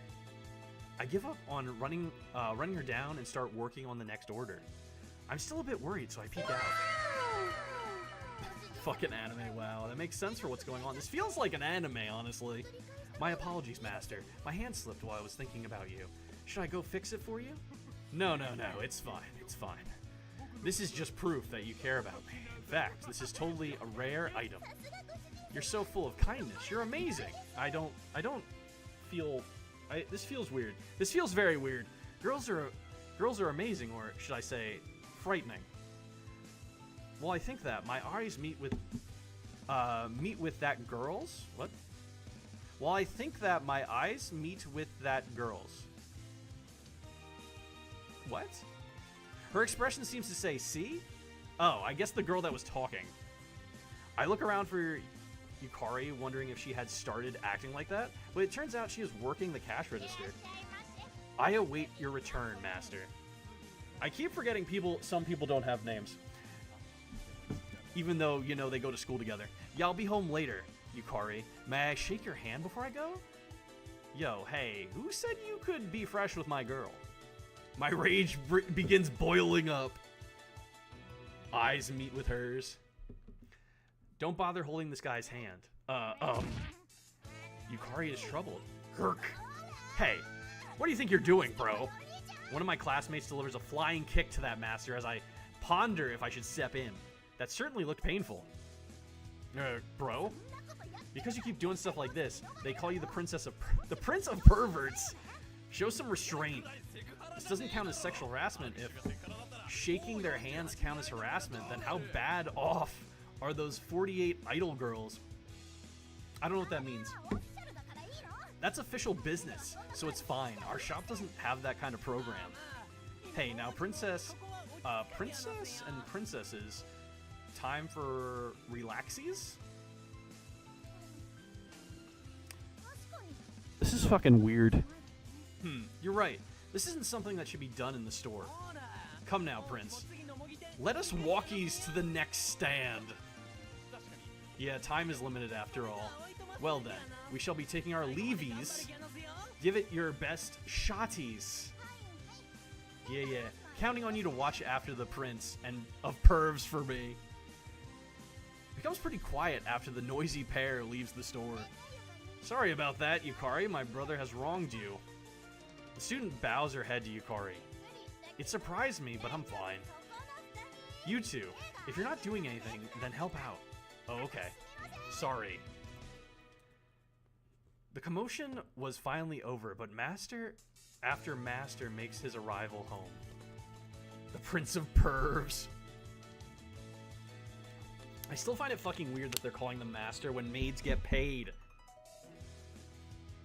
I give up on running her down and start working on the next order. I'm still a bit worried, so I peek out. Fucking anime, wow. That makes sense for what's going on. This feels like an anime, honestly. My apologies, master. My hand slipped while I was thinking about you. Should I go fix it for you? No, it's fine. It's fine. This is just proof that you care about me. In fact, this is totally a rare item. You're so full of kindness. You're amazing. I don't feel This feels weird. This feels very weird. Girls are amazing, or should I say, frightening. Well, I think that my eyes meet with that girl's. What? Well, I think that my eyes meet with that girl's. What? Her expression seems to say, see? Oh, I guess the girl that was talking. I look around for Yukari, wondering if she had started acting like that, but it turns out she is working the cash register. I await your return, master. I keep forgetting some people don't have names. Even though, you know, they go to school together. Yeah, I'll be home later, Yukari. May I shake your hand before I go? Yo, hey, who said you could be fresh with my girl? My rage begins boiling up. Eyes meet with hers. Don't bother holding this guy's hand. Yukari is troubled. Kirk. Hey, what do you think you're doing, bro? One of my classmates delivers a flying kick to that master as I ponder if I should step in. That certainly looked painful. Bro? Because you keep doing stuff like this, they call you the Prince of Perverts. Show some restraint. This doesn't count as sexual harassment. If shaking their hands count as harassment, then how bad off are those 48 idol girls? I don't know what that means. That's official business, so it's fine. Our shop doesn't have that kind of program. Hey, now princess and princesses, time for relaxies? This is fucking weird. You're right. This isn't something that should be done in the store. Come now, Prince. Let us walkies to the next stand. Yeah, time is limited after all. Well then, we shall be taking our leavies. Give it your best shotties. Yeah. Counting on you to watch after the prince and of pervs for me. It becomes pretty quiet after the noisy pair leaves the store. Sorry about that, Yukari. My brother has wronged you. The student bows her head to Yukari. It surprised me, but I'm fine. You two, if you're not doing anything, then help out. Oh, okay. Sorry. The commotion was finally over, but Master after Master makes his arrival home. The Prince of Pervs. I still find it fucking weird that they're calling them Master when maids get paid.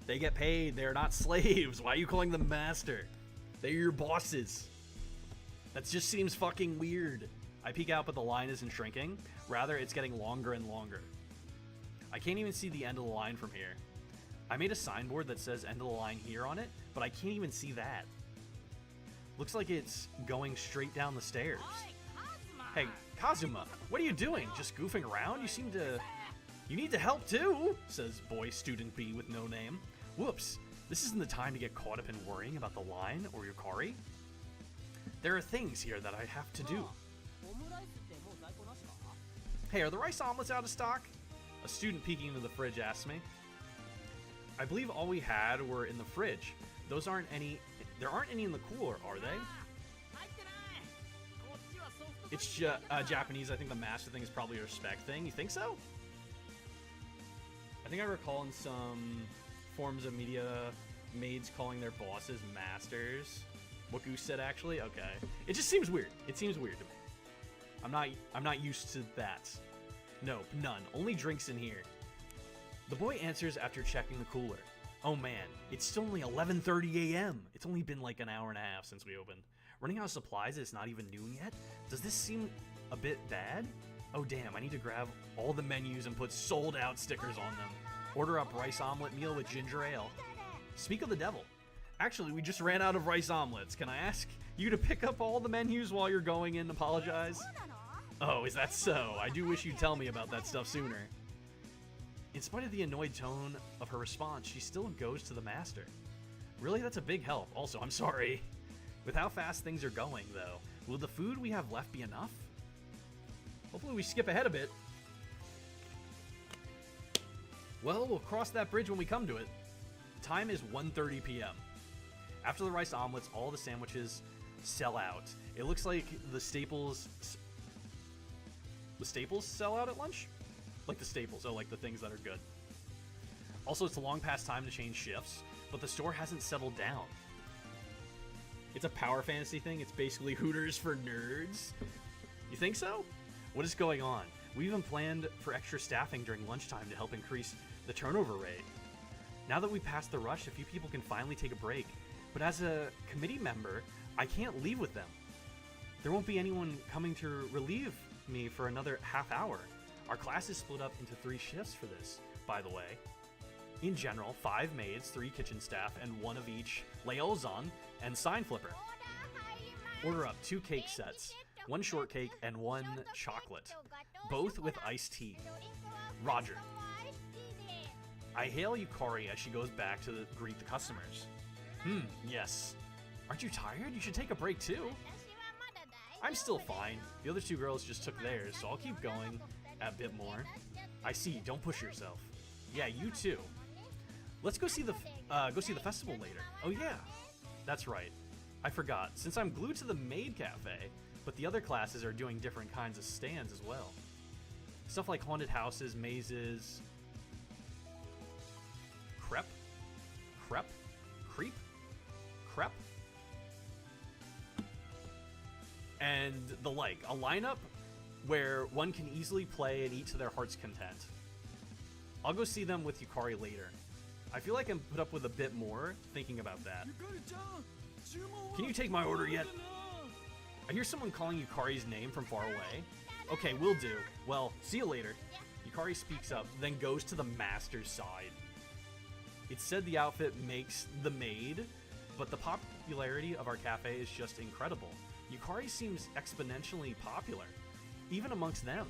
They get paid. They're not slaves. Why are you calling them Master? They're your bosses. That just seems fucking weird. I peek out, but the line isn't shrinking. Rather, it's getting longer and longer. I can't even see the end of the line from here. I made a signboard that says end of the line here on it, but I can't even see that. Looks like it's going straight down the stairs. Hey, Kazuma, what are you doing? Just goofing around? You need to help too, says boy student B with no name. Whoops, this isn't the time to get caught up in worrying about the line or Yukari. There are things here that I have to do. Hey, are the rice omelets out of stock? A student peeking into the fridge asks me. I believe all we had were in the fridge. There aren't any in the cooler, are they? It's Japanese. I think the master thing is probably a respect thing. You think so? I think I recall in some forms of media, maids calling their bosses masters. What Goose said, actually? Okay. It just seems weird. It seems weird to me. I'm not used to that. Nope, none. Only drinks in here. The boy answers after checking the cooler. Oh man, it's still only 11:30 a.m. It's only been like an hour and a half since we opened. Running out of supplies, it's not even noon yet? Does this seem a bit bad? Oh damn, I need to grab all the menus and put sold out stickers on them. Order up rice omelet meal with ginger ale. Speak of the devil. Actually, we just ran out of rice omelets. Can I ask you to pick up all the menus while you're going in and apologize? Oh, is that so? I do wish you'd tell me about that stuff sooner. In spite of the annoyed tone of her response, she still goes to the master. Really, that's a big help. Also, I'm sorry. With how fast things are going, though, will the food we have left be enough? Hopefully we skip ahead a bit. Well, we'll cross that bridge when we come to it. Time is 1:30 p.m. After the rice omelets, all the sandwiches sell out. It looks like the staples sell out at lunch? Like the staples, like the things that are good. Also, it's long past time to change shifts. but the store hasn't settled down. It's a power fantasy thing. It's basically Hooters for nerds. You think so? What is going on? We even planned for extra staffing during lunchtime to help increase the turnover rate. Now that we passed the rush, a few people can finally take a break. But as a committee member, I can't leave with them. There won't be anyone coming to relieve me for another half hour. Our class is split up into 3 shifts for this, by the way. In general, 5 maids, 3 kitchen staff, and 1 of each liaison and sign flipper. Order up 2 cake sets, 1 shortcake and 1 chocolate, both with iced tea. Roger. I hail Yukari as she goes back to greet the customers. Yes. Aren't you tired? You should take a break too. I'm still fine. The other 2 girls just took theirs, so I'll keep going a bit more. I see. Don't push yourself. Yeah, you too. Let's go see the festival later. Oh yeah, that's right. I forgot. Since I'm glued to the maid cafe, but the other classes are doing different kinds of stands as well. Stuff like haunted houses, mazes, crepe, and the like. A lineup where one can easily play and eat to their heart's content. I'll go see them with Yukari later. I feel like I'm put up with a bit more thinking about that. Can you take my order yet? I hear someone calling Yukari's name from far away. Okay, will do. Well, see you later. Yukari speaks up, then goes to the master's side. It's said the outfit makes the maid, but the popularity of our cafe is just incredible. Yukari seems exponentially popular, even amongst them.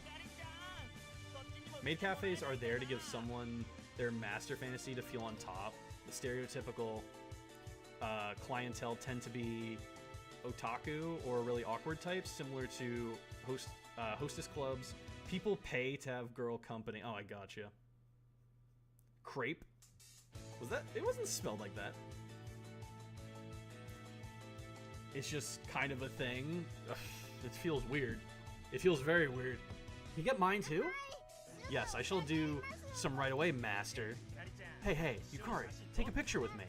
Maid cafes are there to give someone their master fantasy to feel on top. The stereotypical clientele tend to be otaku or really awkward types, similar to hostess clubs. People pay to have girl company. Oh, I gotcha. Crepe? Was that? It wasn't spelled like that. It's just kind of a thing. Ugh, it feels weird. It feels very weird. Can you get mine too? Yes, I shall do some right away, master. Hey, Yukari, take a picture with me.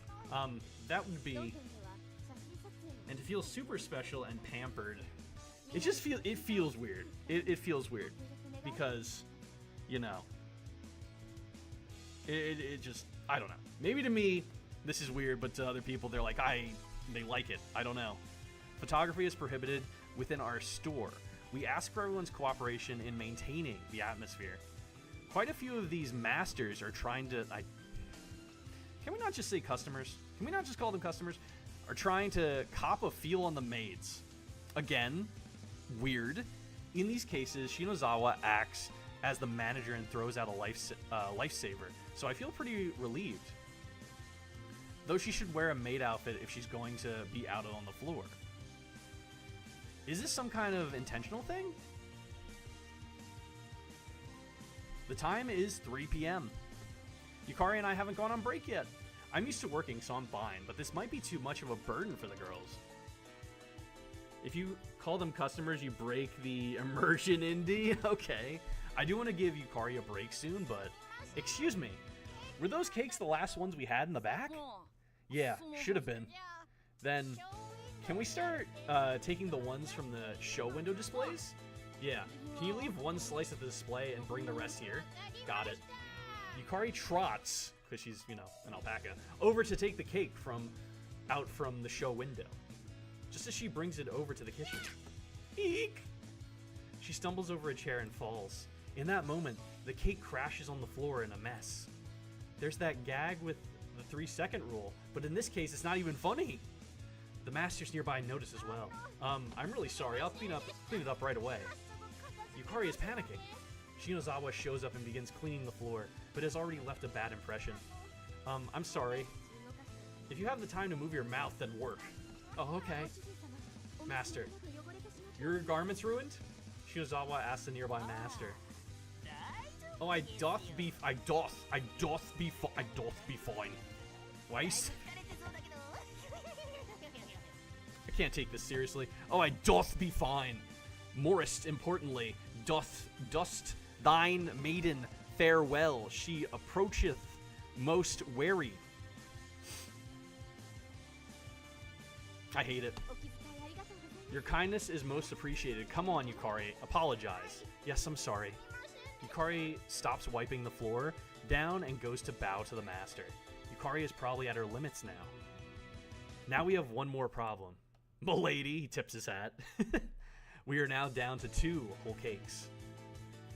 That would be... And to feel super special and pampered. It feels weird. It feels weird. Because, you know... It just... I don't know. Maybe to me, this is weird, but to other people, they're like, they like it. I don't know. Photography is prohibited within our store. We ask for everyone's cooperation in maintaining the atmosphere. Quite a few of these masters are trying to... Can we not just say customers? Can we not just call them customers? Are trying to cop a feel on the maids. Again, weird. In these cases, Shinozawa acts as the manager and throws out a lifesaver, so I feel pretty relieved. Though she should wear a maid outfit if she's going to be out on the floor. Is this some kind of intentional thing? The time is 3 p.m. Yukari and I haven't gone on break yet. I'm used to working, so I'm fine, but this might be too much of a burden for the girls. If you call them customers, you break the immersion indie. Okay. I do want to give Yukari a break soon, but... Excuse me. Were those cakes the last ones we had in the back? Yeah, should have been. Then, can we start taking the ones from the show window displays? Yeah. Can you leave 1 slice at the display and bring the rest here? Got it. Yukari trots, because she's, you know, an alpaca, over to take the cake out from the show window. Just as she brings it over to the kitchen. Eek! She stumbles over a chair and falls. In that moment, the cake crashes on the floor in a mess. There's that gag with the 3-second rule, but in this case, it's not even funny. The masters nearby notice as well. I'm really sorry. I'll clean it up right away. Yukari is panicking. Shinozawa shows up and begins cleaning the floor, but has already left a bad impression. I'm sorry. If you have the time to move your mouth, then work. Oh, okay. Master, your garment's ruined? Shinozawa asks the nearby master. Oh, I doth be fine. Why you I can't take this seriously. Oh, I doth be fine. Morest, importantly, dost thine maiden farewell. She approacheth most wary. I hate it. Your kindness is most appreciated. Come on, Yukari. Apologize. Yes, I'm sorry. Yukari stops wiping the floor down and goes to bow to the master. Yukari is probably at her limits now. Now we have one more problem. Milady, he tips his hat. We are now down to 2 whole cakes.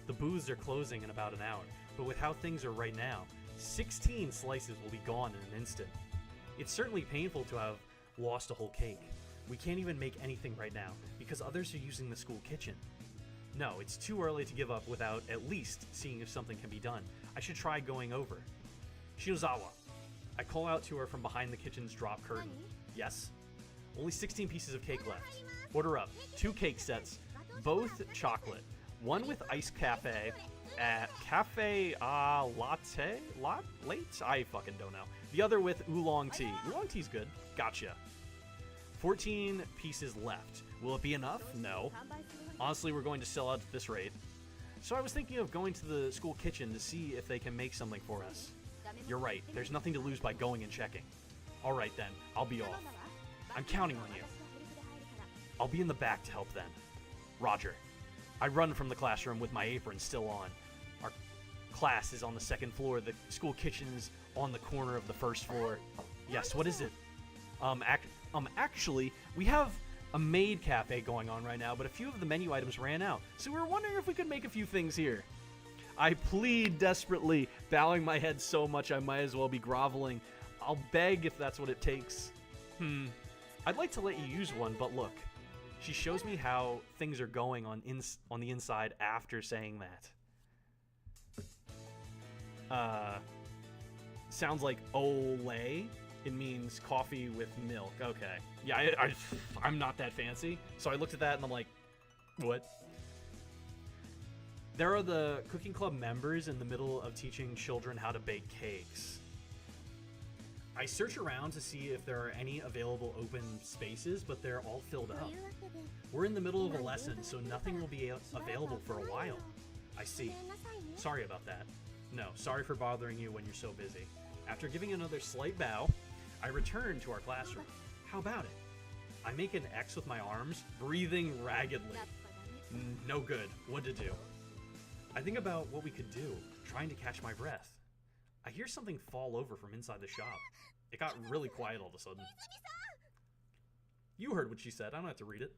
The booths are closing in about an hour, but with how things are right now, 16 slices will be gone in an instant. It's certainly painful to have lost a whole cake. We can't even make anything right now, because others are using the school kitchen. No, it's too early to give up without at least seeing if something can be done. I should try going over. Shinozawa. I call out to her from behind the kitchen's drop curtain. Yes? Only 16 pieces of cake left. Order up. 2 cake sets, both chocolate. One with iced cafe at cafe latte? Late? I fucking don't know. The other with oolong tea. Oolong tea's good. Gotcha. 14 pieces left. Will it be enough? No. Honestly, we're going to sell out at this rate. So I was thinking of going to the school kitchen to see if they can make something for us. You're right. There's nothing to lose by going and checking. All right then. I'll be off. I'm counting on you. I'll be in the back to help then. Roger. I run from the classroom with my apron still on. Our class is on the 2nd floor. The school kitchen's on the corner of the 1st floor. Yes, what is it? Actually, we have a maid cafe going on right now, but a few of the menu items ran out, so we were wondering if we could make a few things here. I plead desperately, bowing my head so much I might as well be groveling. I'll beg if that's what it takes. I'd like to let you use one, but look. She shows me how things are going on the inside after saying that. Sounds like ole. It means coffee with milk. Okay. Yeah, I'm not that fancy. So I looked at that and I'm like, what? There are the cooking club members in the middle of teaching children how to bake cakes. I search around to see if there are any available open spaces, but they're all filled up. We're in the middle of a lesson, so nothing will be available for a while. I see. Sorry about that. No, sorry for bothering you when you're so busy. After giving another slight bow, I return to our classroom. How about it? I make an X with my arms, breathing raggedly. No good. What to do? I think about what we could do, trying to catch my breath. I hear something fall over from inside the shop. It got really quiet all of a sudden. You heard what she said. I don't have to read it.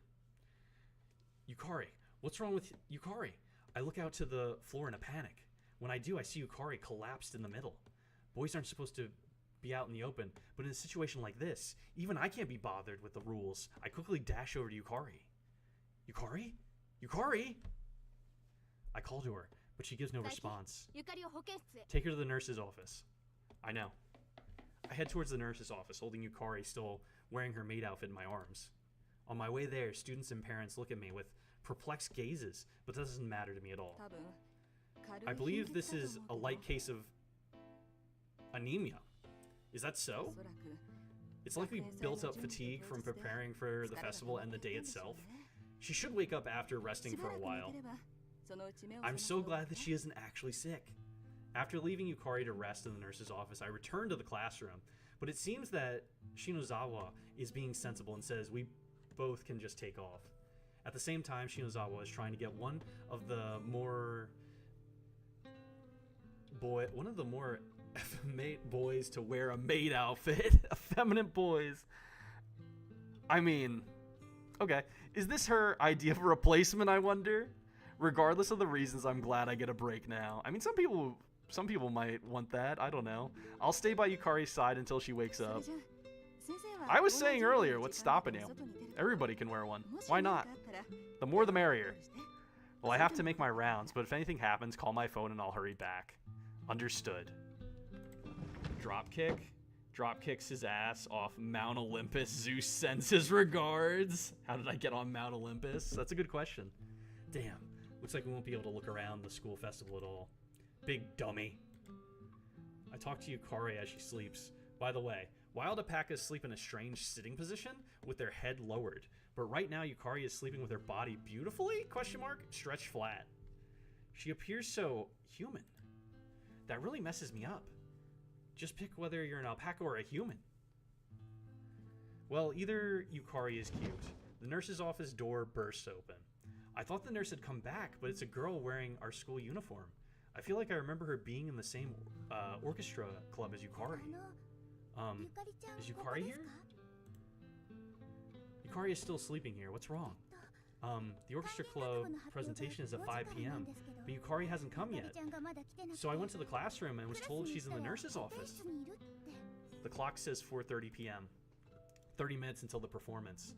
Yukari. What's wrong with Yukari? I look out to the floor in a panic. When I do, I see Yukari collapsed in the middle. Boys aren't supposed to be out in the open, but in a situation like this, even I can't be bothered with the rules. I quickly dash over to Yukari. Yukari? Yukari? I call to her, but she gives no response. Take her to the nurse's office. I know. I head towards the nurse's office, holding Yukari still wearing her maid outfit in my arms. On my way there, students and parents look at me with perplexed gazes, but that doesn't matter to me at all. I believe this is a light case of anemia. Is that so? It's likely built up fatigue from preparing for the festival and the day itself. She should wake up after resting for a while. I'm so glad that she isn't actually sick. After leaving Yukari to rest in the nurse's office, I return to the classroom, but it seems that Shinozawa is being sensible and says we both can just take off. At the same time, Shinozawa is trying to get one of the more effeminate boys to wear a maid outfit. Effeminate boys. I mean, okay. Is this her idea of a replacement, I wonder? Regardless of the reasons, I'm glad I get a break now. I mean, some people might want that. I don't know. I'll stay by Yukari's side until she wakes up. I was saying earlier, what's stopping you? Everybody can wear one. Why not? The more the merrier. Well, I have to make my rounds, but if anything happens, call my phone and I'll hurry back. Understood. Dropkick. Dropkicks his ass off Mount Olympus. Zeus sends his regards. How did I get on Mount Olympus? That's a good question. Damn. Looks like we won't be able to look around the school festival at all. Big dummy. I talk to Yukari as she sleeps. By the way, wild alpacas sleep in a strange sitting position with their head lowered. But right now Yukari is sleeping with her body beautifully, stretched flat. She appears so human. That really messes me up. Just pick whether you're an alpaca or a human. Well, either Yukari is cute. The nurse's office door bursts open. I thought the nurse had come back, but it's a girl wearing our school uniform. I feel like I remember her being in the same orchestra club as Yukari. Is Yukari here? Yukari is still sleeping here. What's wrong? The orchestra club presentation is at 5 p.m., but Yukari hasn't come yet. So I went to the classroom and was told she's in the nurse's office. The clock says 4:30 p.m. 30 minutes until the performance.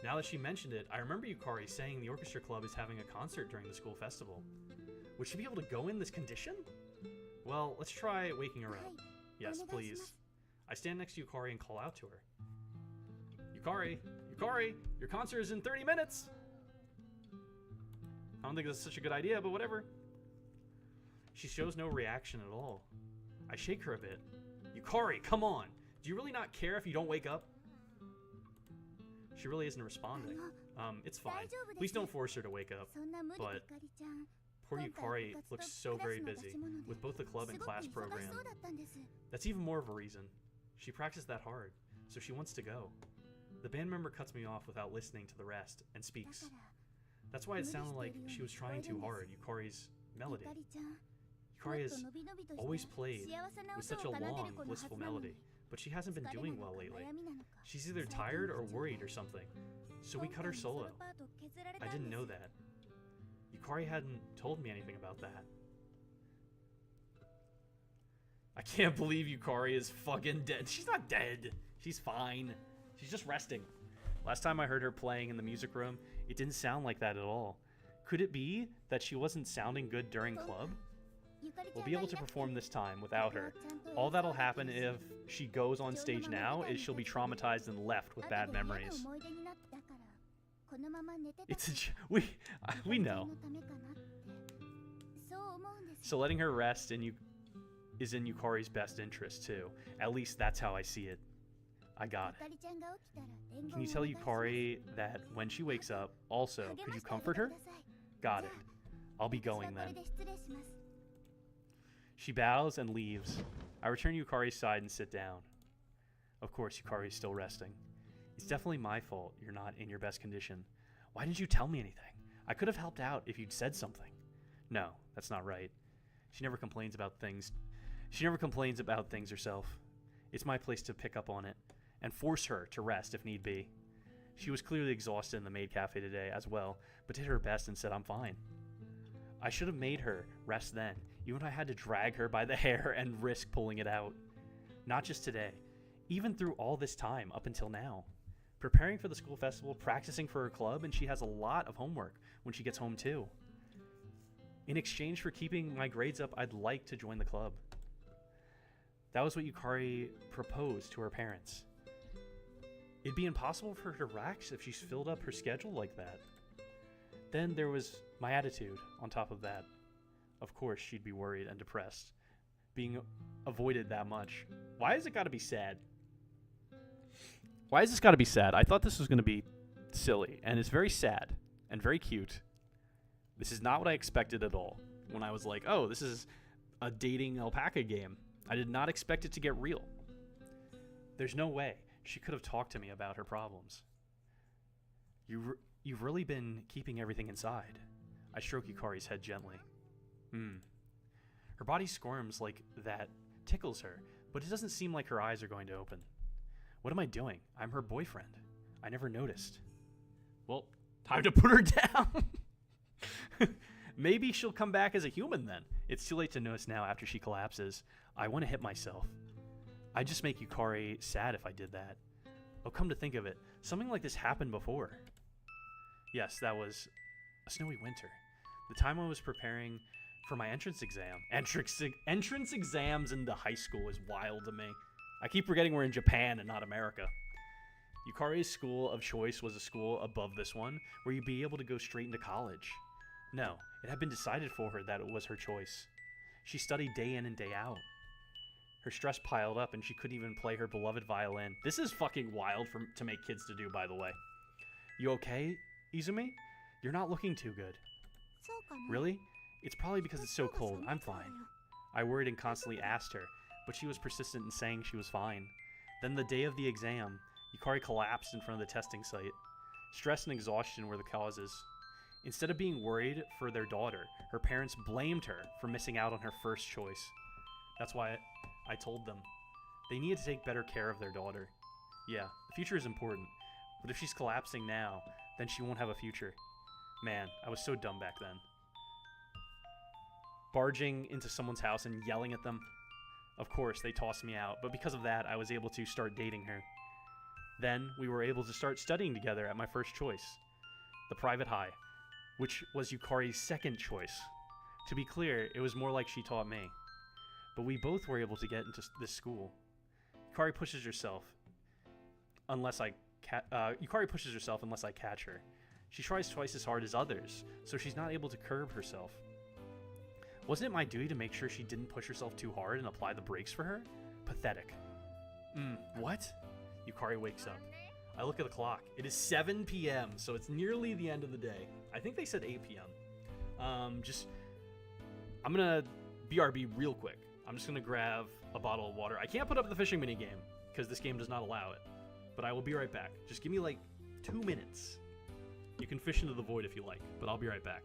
Now that she mentioned it, I remember Yukari saying the orchestra club is having a concert during the school festival. Would she be able to go in this condition? Well, let's try waking her up. Yes, please. I stand next to Yukari and call out to her. Yukari! Yukari! Your concert is in 30 minutes! I don't think that's such a good idea, but whatever. She shows no reaction at all. I shake her a bit. Yukari, come on! Do you really not care if you don't wake up? She really isn't responding. It's fine. Please don't force her to wake up. But poor Yukari looks so very busy with both the club and class program. That's even more of a reason. She practiced that hard, so she wants to go. The band member cuts me off without listening to the rest and speaks. That's why it sounded like she was trying too hard, Yukari's melody. Yukari has always played with such a long, blissful melody, but she hasn't been doing well lately. She's either tired or worried or something, so we cut her solo. I didn't know that. Yukari hadn't told me anything about that. I can't believe Yukari is fucking dead. She's not dead. She's fine. She's just resting. Last time I heard her playing in the music room, it didn't sound like that at all. Could it be that she wasn't sounding good during club? We'll be able to perform this time without her. All that'll happen if she goes on stage now is she'll be traumatized and left with bad memories. We know. So letting her rest is in Yukari's best interest too. At least that's how I see it. I got it. Can you tell Yukari that when she wakes up, also, could you comfort her? Got it. I'll be going then. She bows and leaves. I return to Yukari's side and sit down. Of course, Yukari is still resting. It's definitely my fault you're not in your best condition. Why didn't you tell me anything? I could have helped out if you'd said something. No, that's not right. She never complains about things. She never complains about things herself. It's my place to pick up on it and force her to rest if need be. She was clearly exhausted in the maid cafe today as well, but did her best and said I'm fine. I should have made her rest then, even if I had to drag her by the hair and risk pulling it out. Not just today, even through all this time up until now. Preparing for the school festival, practicing for her club, and she has a lot of homework when she gets home too. In exchange for keeping my grades up, I'd like to join the club. That was what Yukari proposed to her parents. It'd be impossible for her to relax if she's filled up her schedule like that. Then there was my attitude on top of that. Of course, she'd be worried and depressed, being avoided that much. Why has it got to be sad? Why has this got to be sad? I thought this was going to be silly, and it's very sad and very cute. This is not what I expected at all. When I was like, oh, this is a dating alpaca game. I did not expect it to get real. There's no way she could have talked to me about her problems. You've really been keeping everything inside. I stroke Yukari's head gently. Her body squirms like that tickles her, but it doesn't seem like her eyes are going to open. What am I doing? I'm her boyfriend. I never noticed. Well, time to put her down. Maybe she'll come back as a human then. It's too late to notice now after she collapses. I want to hit myself. I'd just make Yukari sad if I did that. Oh, come to think of it, something like this happened before. Yes, that was a snowy winter. The time I was preparing for my entrance exam. Entrance exams into high school is wild to me. I keep forgetting we're in Japan and not America. Yukari's school of choice was a school above this one, where you'd be able to go straight into college. No, it had been decided for her that it was her choice. She studied day in and day out. Her stress piled up and she couldn't even play her beloved violin. This is fucking wild to make kids to do, by the way. You okay, Izumi? You're not looking too good. Really? It's probably because it's so cold. I'm fine. I worried and constantly asked her, but she was persistent in saying she was fine. Then the day of the exam, Yukari collapsed in front of the testing site. Stress and exhaustion were the causes. Instead of being worried for their daughter, her parents blamed her for missing out on her first choice. That's why I told them. They needed to take better care of their daughter. Yeah, the future is important, but if she's collapsing now, then she won't have a future. Man, I was so dumb back then. Barging into someone's house and yelling at them. Of course, they tossed me out, but because of that, I was able to start dating her. Then, we were able to start studying together at my first choice, the private high, which was Yukari's second choice. To be clear, it was more like she taught me. But we both were able to get into this school. Yukari pushes herself unless I catch her. She tries twice as hard as others, so she's not able to curb herself. Wasn't it my duty to make sure she didn't push herself too hard and apply the brakes for her? Pathetic. What? Yukari wakes up. I look at the clock. It is 7 p.m., so it's nearly the end of the day. I think they said 8 p.m. I'm gonna BRB real quick. I'm just gonna grab a bottle of water. I can't put up the fishing minigame because this game does not allow it. But I will be right back. Just give me like 2 minutes. You can fish into the void if you like, but I'll be right back.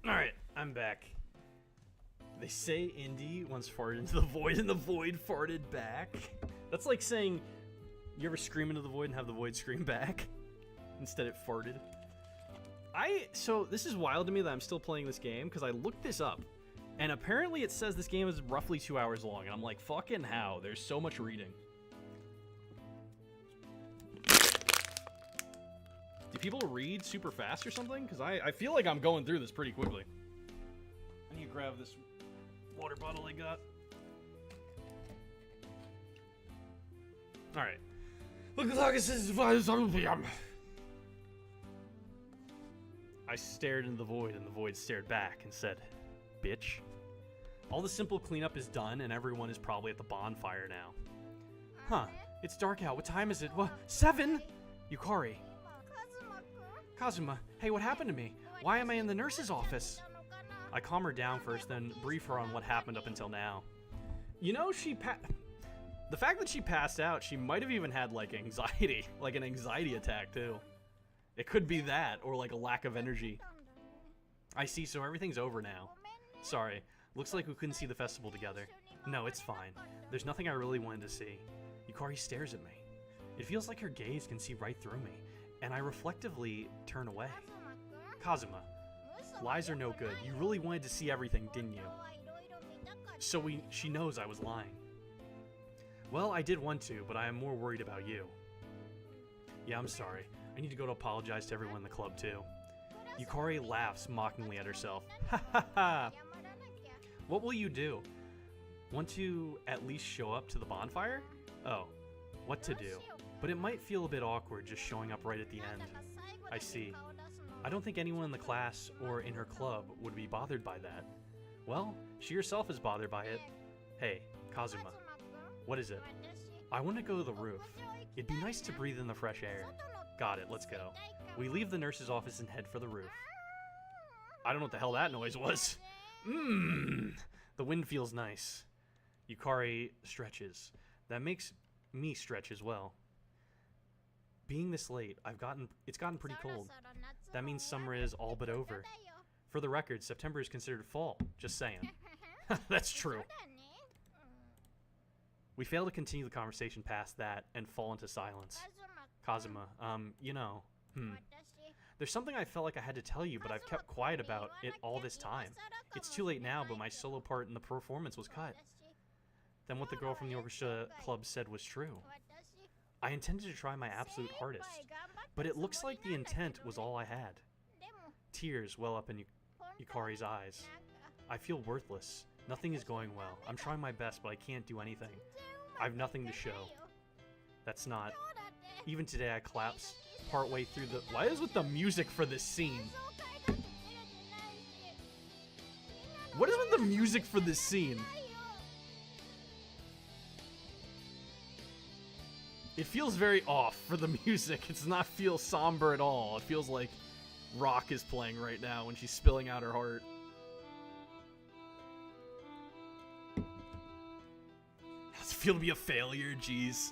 Alright, I'm back. They say Indy once farted into the void and the void farted back. That's like saying you ever scream into the void and have the void scream back. Instead it farted. So this is wild to me that I'm still playing this game because I looked this up. And apparently it says this game is roughly 2 hours long. And I'm like, fucking how? There's so much reading. Do people read super fast or something? Because I feel like I'm going through this pretty quickly. I need to grab this water bottle I got. Alright. Look at the clock, it says 5 p.m. I stared into the void and the void stared back and said, bitch. All the simple cleanup is done and everyone is probably at the bonfire now. Huh, it's dark out. What time is it? What? 7? Yukari. Kazuma, hey, what happened to me? Why am I in the nurse's office? I calm her down first, then brief her on what happened up until now. You know, the fact that she passed out, she might have even had, like, anxiety. Like, an anxiety attack, too. It could be that, or, like, a lack of energy. I see, so everything's over now. Sorry, looks like we couldn't see the festival together. No, it's fine. There's nothing I really wanted to see. Yukari stares at me. It feels like her gaze can see right through me, and I reflectively turn away. Kazuma, lies are no good. You really wanted to see everything, didn't you? So she knows I was lying. Well, I did want to, but I am more worried about you. Yeah, I'm sorry. I need to go to apologize to everyone in the club, too. Yukari laughs mockingly at herself. Ha ha ha! What will you do? Want to at least show up to the bonfire? Oh, what to do? But it might feel a bit awkward just showing up right at the end. I see. I don't think anyone in the class or in her club would be bothered by that. Well, she herself is bothered by it. Hey, Kazuma. What is it? I want to go to the roof. It'd be nice to breathe in the fresh air. Got it, let's go. We leave the nurse's office and head for the roof. I don't know what the hell that noise was. The wind feels nice. Yukari stretches. That makes me stretch as well. Being this late, it's gotten pretty cold. That means summer is all but over. For the record, September is considered fall. Just saying. That's true. We fail to continue the conversation past that and fall into silence. Kazuma, you know, There's something I felt like I had to tell you, but I've kept quiet about it all this time. It's too late now, but my solo part in the performance was cut. Then what the girl from the orchestra club said was true. I intended to try my absolute hardest, but it looks like the intent was all I had. Tears well up in Yukari's eyes. I feel worthless. Nothing is going well. I'm trying my best, but I can't do anything. I have nothing to show. That's not... Even today I collapse partway through the... Why is with the music for this scene? What is with the music for this scene? It feels very off for the music. It does not feel somber at all. It feels like rock is playing right now when she's spilling out her heart. Does it feel to be a failure? Jeez.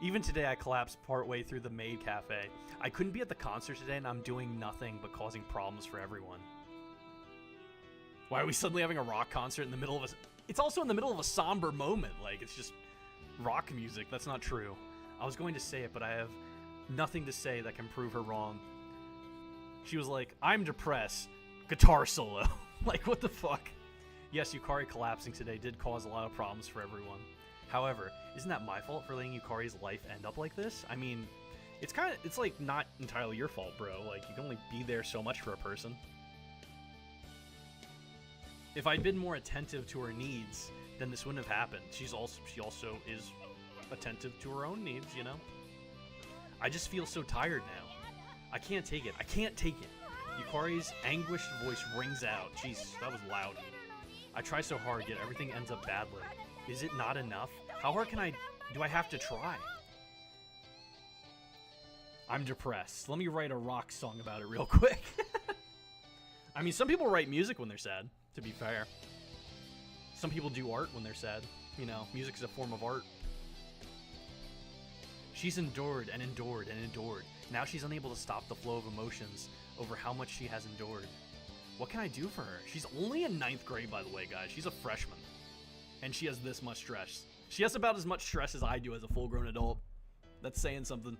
Even today, I collapsed partway through the maid cafe. I couldn't be at the concert today, and I'm doing nothing but causing problems for everyone. Why are we suddenly having a rock concert in the middle of a... It's also in the middle of a somber moment. Like, it's just rock music. That's not true. I was going to say it, but I have nothing to say that can prove her wrong. She was like, I'm depressed. Guitar solo. Like, what the fuck? Yes, Yukari collapsing today did cause a lot of problems for everyone. However, isn't that my fault for letting Yukari's life end up like this? I mean, it's like not entirely your fault, bro. Like, you can only be there so much for a person. If I'd been more attentive to her needs, then this wouldn't have happened. She also is attentive to her own needs, you know? I just feel so tired now. I can't take it. I can't take it. Yukari's anguished voice rings out. Jeez, that was loud. I try so hard, yet everything ends up badly. Is it not enough? How hard do I have to try? I'm depressed. Let me write a rock song about it real quick. I mean, some people write music when they're sad, to be fair. Some people do art when they're sad. You know, music is a form of art. She's endured and endured and endured. Now she's unable to stop the flow of emotions over how much she has endured. What can I do for her? She's only in 9th grade, by the way, guys. She's a freshman. And she has this much stress. She has about as much stress as I do as a full-grown adult. That's saying something.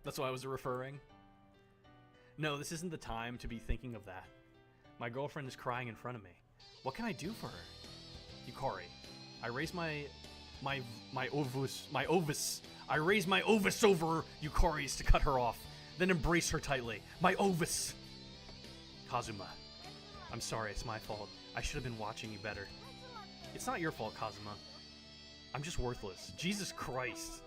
That's why I was referring. No, this isn't the time to be thinking of that. My girlfriend is crying in front of me. What can I do for her? Yukari. I raise my ovis. I raise my ovis over Yukari's to cut her off, then embrace her tightly. My ovis. Kazuma. I'm sorry, it's my fault. I should have been watching you better. It's not your fault, Kazuma. I'm just worthless. Jesus Christ.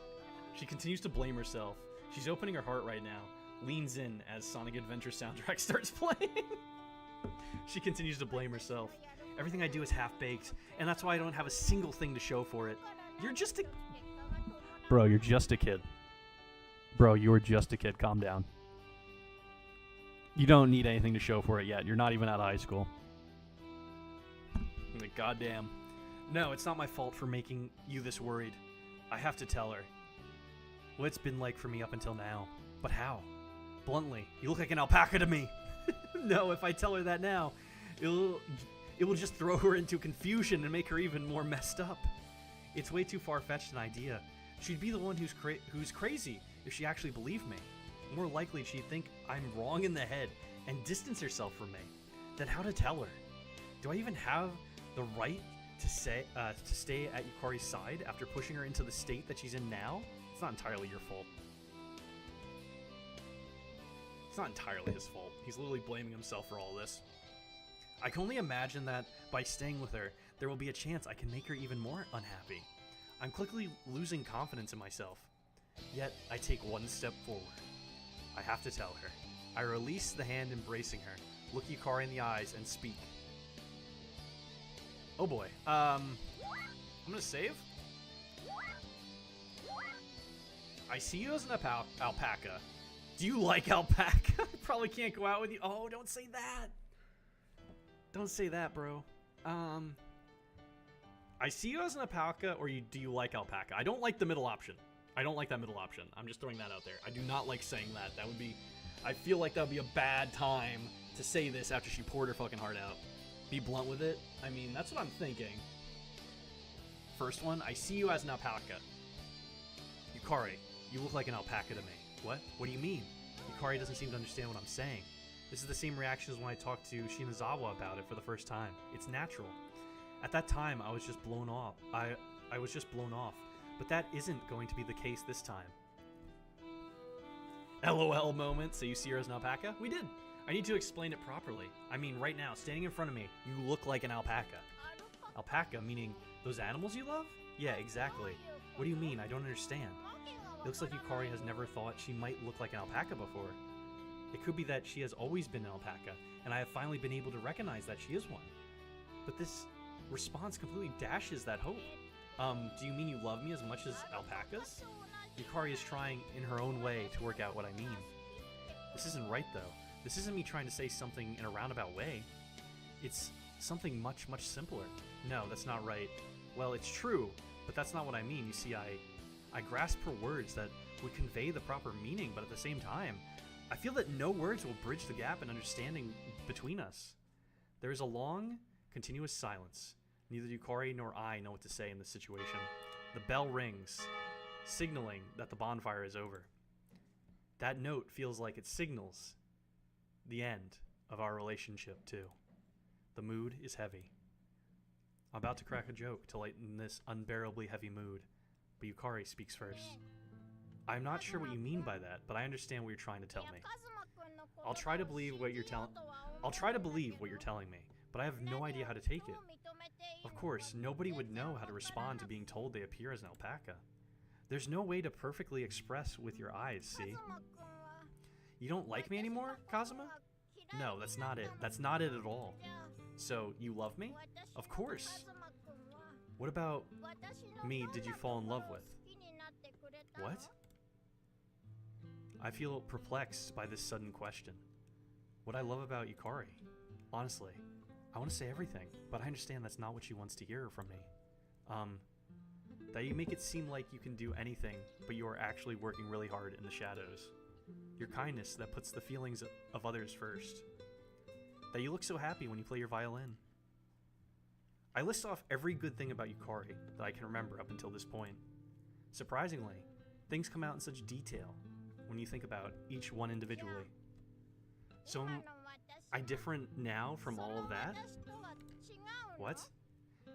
She continues to blame herself. She's opening her heart right now. Leans in as Sonic Adventure soundtrack starts playing. She continues to blame herself. Everything I do is half-baked, and that's why I don't have a single thing to show for it. You're just a... Bro, you're just a kid. Bro, you're just a kid. Calm down. You don't need anything to show for it yet. You're not even out of high school. Like, goddamn. No, it's not my fault for making you this worried. I have to tell her. What it's been like for me up until now. But how? Bluntly, you look like an alpaca to me. No, if I tell her that now, it will just throw her into confusion and make her even more messed up. It's way too far-fetched an idea. She'd be the one who's crazy if she actually believed me. More likely, she'd think I'm wrong in the head and distance herself from me. Then how to tell her? Do I even have the right to stay at Yukari's side after pushing her into the state that she's in now? It's not entirely your fault. It's not entirely his fault. He's literally blaming himself for all this. I can only imagine that by staying with her, there will be a chance I can make her even more unhappy. I'm quickly losing confidence in myself. Yet, I take one step forward. I have to tell her. I release the hand embracing her, look Yukari in the eyes, and speak. Oh boy. I'm gonna save. I see you as an alpaca. Do you like alpaca? I probably can't go out with you. Oh, don't say that. Don't say that, bro. I see you as an alpaca, or do you like alpaca? I don't like the middle option. I don't like that middle option. I'm just throwing that out there. I do not like saying that. That would be... I feel like that would be a bad time to say this after she poured her fucking heart out. Be blunt with it. I mean, that's what I'm thinking. First one, I see you as an alpaca. Yukari, you look like an alpaca to me. What? What do you mean? Yukari doesn't seem to understand what I'm saying. This is the same reaction as when I talked to Shinazawa about it for the first time. It's natural. At that time, I was just blown off. I was just blown off. But that isn't going to be the case this time. LOL moment. So you see her as an alpaca? We did. I need to explain it properly. I mean, right now, standing in front of me, you look like an alpaca. Alpaca, meaning those animals you love? Yeah, exactly. What do you mean? I don't understand. It looks like Yukari has never thought she might look like an alpaca before. It could be that she has always been an alpaca, and I have finally been able to recognize that she is one. But this response completely dashes that hope. Do you mean you love me as much as alpacas? Yukari is trying in her own way to work out what I mean. This isn't right, though. This isn't me trying to say something in a roundabout way. It's something much, much simpler. No, that's not right. Well, it's true, but that's not what I mean. You see, I grasp for words that would convey the proper meaning, but at the same time, I feel that no words will bridge the gap in understanding between us. There is a long, continuous silence. Neither Yukari nor I know what to say in this situation. The bell rings, signaling that the bonfire is over. That note feels like it signals the end of our relationship, too. The mood is heavy. I'm about to crack a joke to lighten this unbearably heavy mood, but Yukari speaks first. I'm not sure what you mean by that, but I understand what you're trying to tell me. I'll try to believe what you're telling me, but I have no idea how to take it. Of course, nobody would know how to respond to being told they appear as an alpaca. There's no way to perfectly express with your eyes, see? You don't like me anymore, Kazuma? No, that's not it. That's not it at all. So, you love me? Of course. What about me did you fall in love with? What? I feel perplexed by this sudden question. What I love about Yukari? Honestly, I want to say everything, but I understand that's not what she wants to hear from me. That you make it seem like you can do anything, but you are actually working really hard in the shadows. Your kindness that puts the feelings of others first. That you look so happy when you play your violin. I list off every good thing about Yukari that I can remember up until this point. Surprisingly, things come out in such detail when you think about each one individually. So am I different now from all of that? What?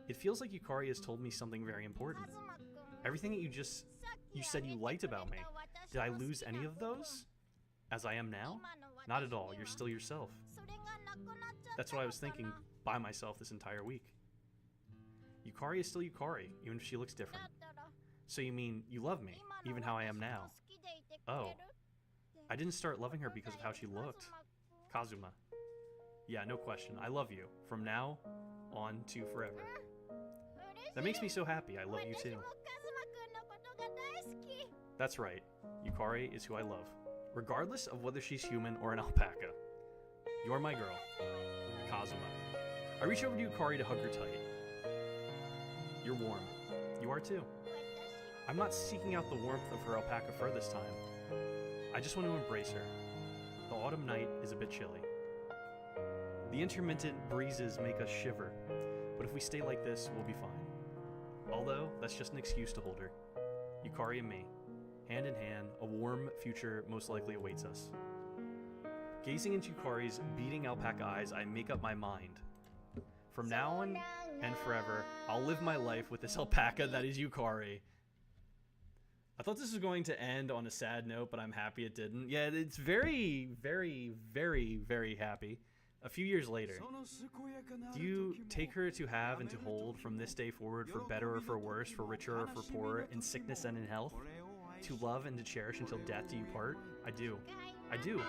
It feels like Yukari has told me something very important. Everything that you said you liked about me, did I lose any of those? As I am now? Not at all, you're still yourself. That's what I was thinking by myself this entire week. Yukari is still Yukari, even if she looks different. So you mean you love me, even how I am now? Oh. I didn't start loving her because of how she looked. Kazuma. Yeah, no question. I love you. From now on to forever. That makes me so happy. I love you too. That's right. Yukari is who I love. Regardless of whether she's human or an alpaca. You're my girl. Kazuma. I reach over to Yukari to hug her tight. You're warm. You are too. I'm not seeking out the warmth of her alpaca fur this time. I just want to embrace her. The autumn night is a bit chilly. The intermittent breezes make us shiver, but if we stay like this, we'll be fine. Although, that's just an excuse to hold her. Yukari and me, hand in hand, a warm future most likely awaits us. Gazing into Yukari's beating alpaca eyes, I make up my mind. From now on and forever, I'll live my life with this alpaca that is Yukari. I thought this was going to end on a sad note, but I'm happy it didn't. Yeah, it's very, very, very, very happy. A few years later, do you take her to have and to hold from this day forward, for better or for worse, for richer or for poorer, in sickness and in health? To love and to cherish until death do you part? I do. I do.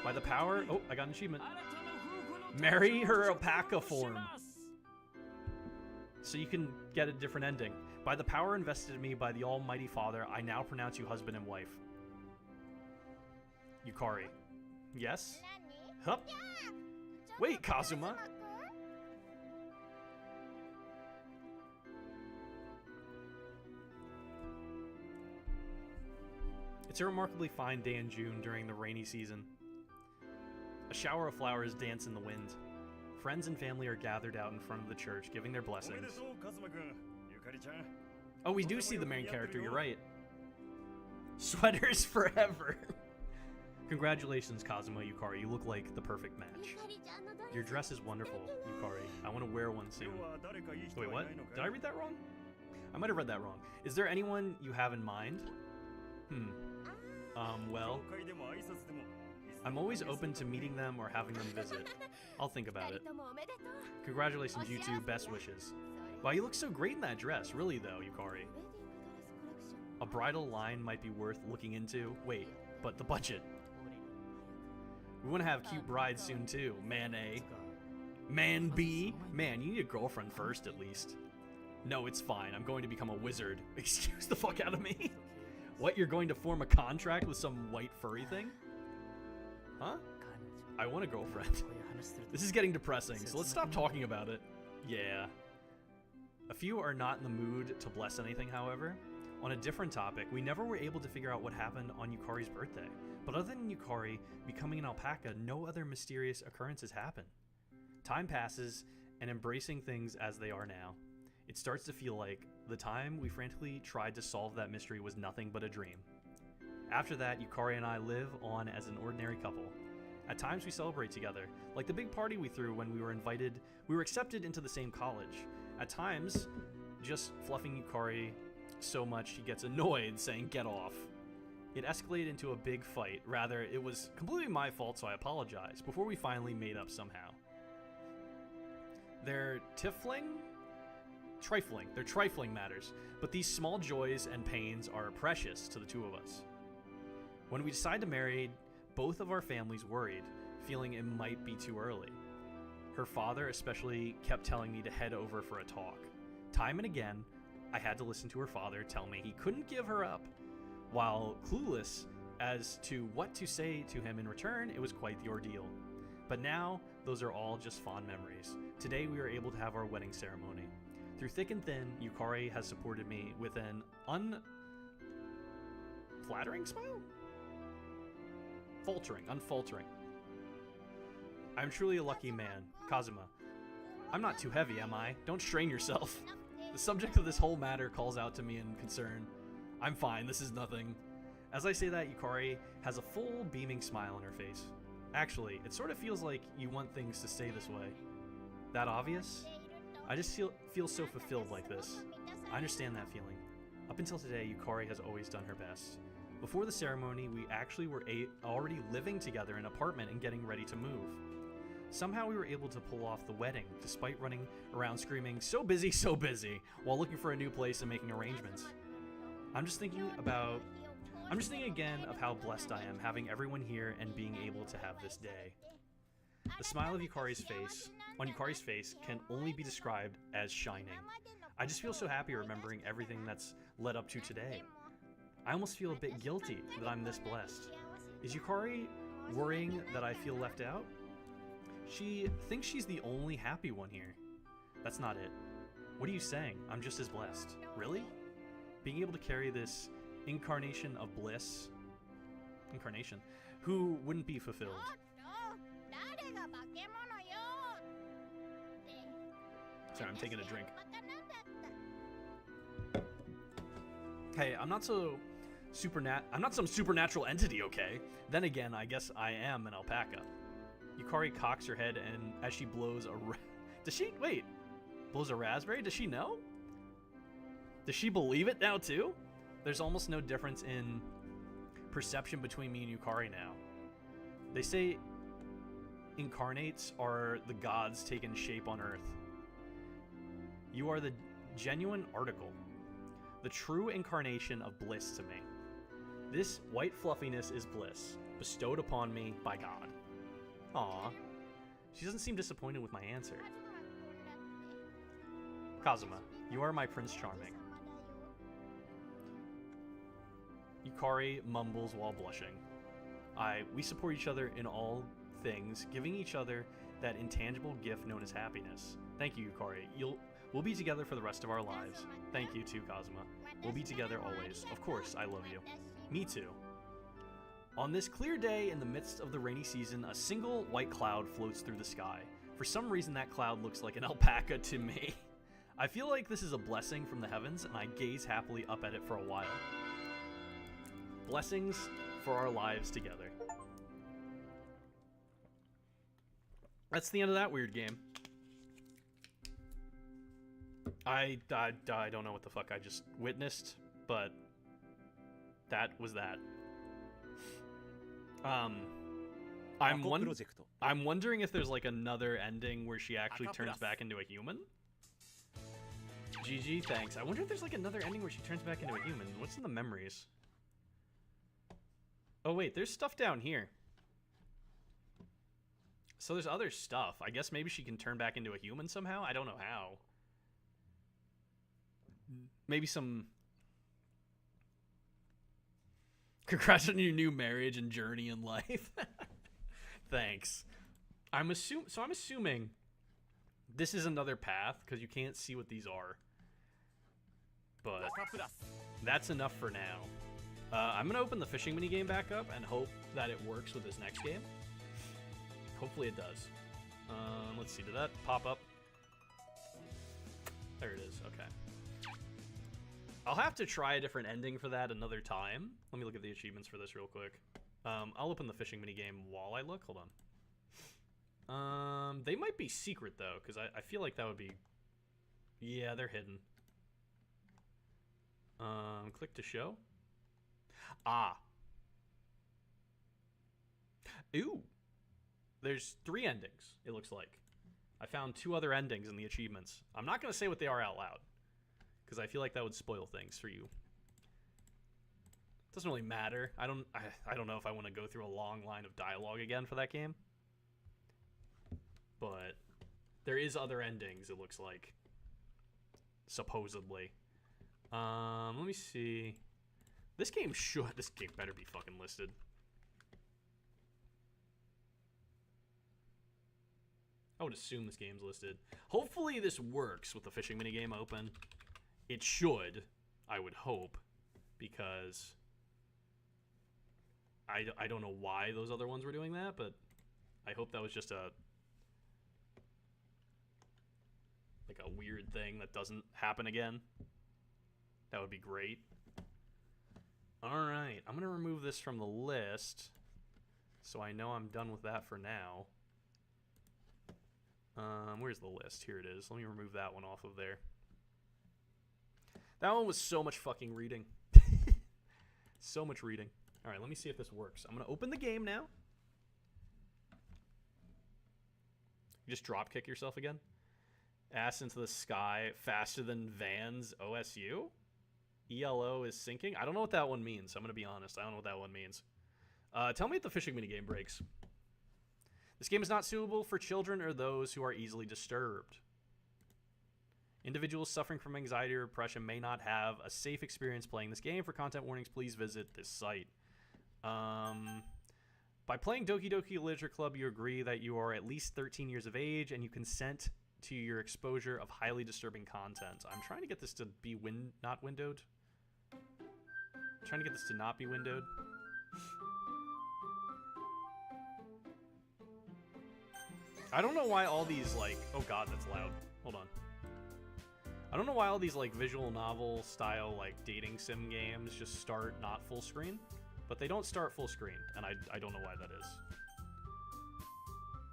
By the power... Oh, I got an achievement. Marry her alpaca form, so you can get a different ending. By the power invested in me by the Almighty Father, I now pronounce you husband and wife. Yukari. Yes? Hup. Wait, Kazuma. It's a remarkably fine day in June during the rainy season. A shower of flowers dance in the wind. Friends and family are gathered out in front of the church, giving their blessings. Oh, we do see the main character, you're right. Sweaters forever. Congratulations, Kazuma Yukari. You look like the perfect match. Your dress is wonderful, Yukari. I want to wear one soon. Wait, what? Did I read that wrong? I might have read that wrong. Is there anyone you have in mind? Well, I'm always open to meeting them or having them visit. I'll think about it. Congratulations, you two. Best wishes. Wow, you look so great in that dress. Really, though, Yukari. A bridal line might be worth looking into. Wait, but the budget. We want to have cute brides soon, too. Man A. Man B. Man, you need a girlfriend first, at least. No, it's fine. I'm going to become a wizard. Excuse the fuck out of me. What, you're going to form a contract with some white furry thing? Huh? I want a girlfriend. This is getting depressing, so let's stop talking about it. Yeah. A few are not in the mood to bless anything, however. On a different topic, we never were able to figure out what happened on Yukari's birthday. But other than Yukari becoming an alpaca, no other mysterious occurrences happen. Time passes, and embracing things as they are now, it starts to feel like the time we frantically tried to solve that mystery was nothing but a dream. After that, Yukari and I live on as an ordinary couple. At times we celebrate together, like the big party we threw when we were accepted into the same college. At times, just fluffing Yukari so much she gets annoyed, saying get off. It escalated into a big fight. Rather, it was completely my fault, so I apologize, before we finally made up somehow. They're trifling matters, but these small joys and pains are precious to the two of us. When we decided to marry, both of our families worried, feeling it might be too early. Her father especially kept telling me to head over for a talk. Time and again, I had to listen to her father tell me he couldn't give her up. While clueless as to what to say to him in return, it was quite the ordeal. But now, those are all just fond memories. Today we were able to have our wedding ceremony. Through thick and thin, Yukari has supported me with an unflattering smile? Unfaltering. I'm truly a lucky man. Kazuma. I'm not too heavy, am I? Don't strain yourself. The subject of this whole matter calls out to me in concern. I'm fine, this is nothing. As I say that, Yukari has a full beaming smile on her face. Actually, it sort of feels like you want things to stay this way. That obvious? I just feel so fulfilled like this. I understand that feeling. Up until today, Yukari has always done her best. Before the ceremony, we actually were already living together in an apartment and getting ready to move. Somehow we were able to pull off the wedding, despite running around screaming, so busy, while looking for a new place and making arrangements. I'm just thinking again of how blessed I am having everyone here and being able to have this day. The smile of Yukari's face can only be described as shining. I just feel so happy remembering everything that's led up to today. I almost feel a bit guilty that I'm this blessed. Is Yukari worrying that I feel left out? She thinks she's the only happy one here. That's not it. What are you saying? I'm just as blessed. Really? Being able to carry this incarnation of bliss, who wouldn't be fulfilled? Sorry, I'm taking a drink. Hey, I'm not some supernatural entity, okay? Then again, I guess I am an alpaca. Yukari cocks her head, and as she blows blows a raspberry? Does she know? Does she believe it now too? There's almost no difference in perception between me and Yukari now. They say incarnates are the gods taking shape on Earth. You are the genuine article, the true incarnation of bliss to me. This white fluffiness is bliss, bestowed upon me by God. Aww. She doesn't seem disappointed with my answer. Kazuma, you are my Prince Charming. Yukari mumbles while blushing. We support each other in all things, giving each other that intangible gift known as happiness. Thank you, Yukari. We'll be together for the rest of our lives. Thank you too, Kazuma. We'll be together always. Of course, I love you. Me too. On this clear day in the midst of the rainy season, a single white cloud floats through the sky. For some reason, that cloud looks like an alpaca to me. I feel like this is a blessing from the heavens, and I gaze happily up at it for a while. Blessings for our lives together. That's the end of that weird game. I don't know what the fuck I just witnessed, but that was that. I'm wondering if there's like another ending where she actually turns back into a human. GG, thanks. I wonder if there's like another ending where she turns back into a human. What's in the memories? Oh wait, there's stuff down here. So there's other stuff. I guess maybe she can turn back into a human somehow? I don't know how. Maybe some... Congrats on your new marriage and journey in life. Thanks. I'm assuming this is another path, because you can't see what these are. But that's enough for now. I'm going to open the fishing minigame back up and hope that it works with this next game. Hopefully it does. Let's see, did that pop up? There it is, okay. I'll have to try a different ending for that another time. Let me look at the achievements for this real quick. I'll open the fishing minigame while I look. Hold on. They might be secret, though, because I feel like that would be... Yeah, they're hidden. Click to show. Ah. Ooh. There's 3 endings, it looks like. I found 2 other endings in the achievements. I'm not going to say what they are out loud, because I feel like that would spoil things for you. It doesn't really matter. I don't know if I want to go through a long line of dialogue again for that game. But there is other endings, it looks like. Supposedly. Let me see. This game better be fucking listed. I would assume this game's listed. Hopefully this works with the fishing minigame open. It should, I would hope, because I don't know why those other ones were doing that, but I hope that was just a weird thing that doesn't happen again. That would be great. Alright, I'm going to remove this from the list so I know I'm done with that for now. Where's the list? Here it is. Let me remove that one off of there. That one was so much fucking reading. So much reading. Alright, let me see if this works. I'm going to open the game now. You just drop kick yourself again? Ass into the sky faster than Van's OSU? ELO is sinking? I don't know what that one means. I'm going to be honest. I don't know what that one means. Tell me if the fishing minigame breaks. This game is not suitable for children or those who are easily disturbed. Individuals suffering from anxiety or depression may not have a safe experience playing this game. For content warnings, please visit this site. By playing Doki Doki Literature Club, you agree that you are at least 13 years of age and you consent to your exposure of highly disturbing content. I'm trying to get this to be not windowed. I'm trying to get this to not be windowed. I don't know why all these, like... Oh god, that's loud. Hold on. I don't know why all these, like, visual novel style, like, dating sim games just start not full screen. But they don't start full screen, and I don't know why that is.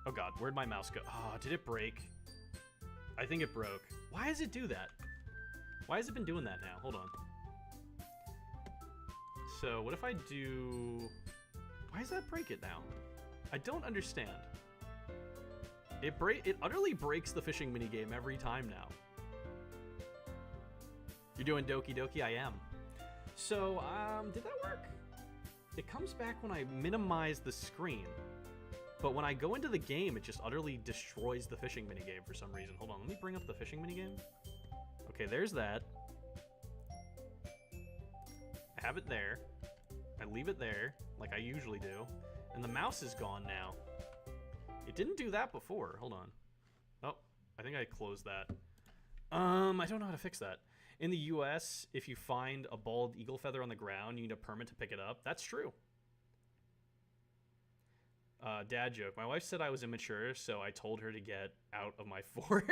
Oh god, where'd my mouse go? Oh, did it break? I think it broke. Why does it do that? Why has it been doing that now? Hold on. So what if I do... Why does that break it now? I don't understand. It utterly breaks the fishing minigame every time now. You're doing Doki Doki? I am. So, did that work? It comes back when I minimize the screen. But when I go into the game, it just utterly destroys the fishing minigame for some reason. Hold on, let me bring up the fishing minigame. Okay, there's that. I have it there. I leave it there, like I usually do. And the mouse is gone now. It didn't do that before. Hold on. Oh, I think I closed that. I don't know how to fix that. In the US, if you find a bald eagle feather on the ground, you need a permit to pick it up. That's true. Dad joke. My wife said I was immature, so I told her to get out of my fort.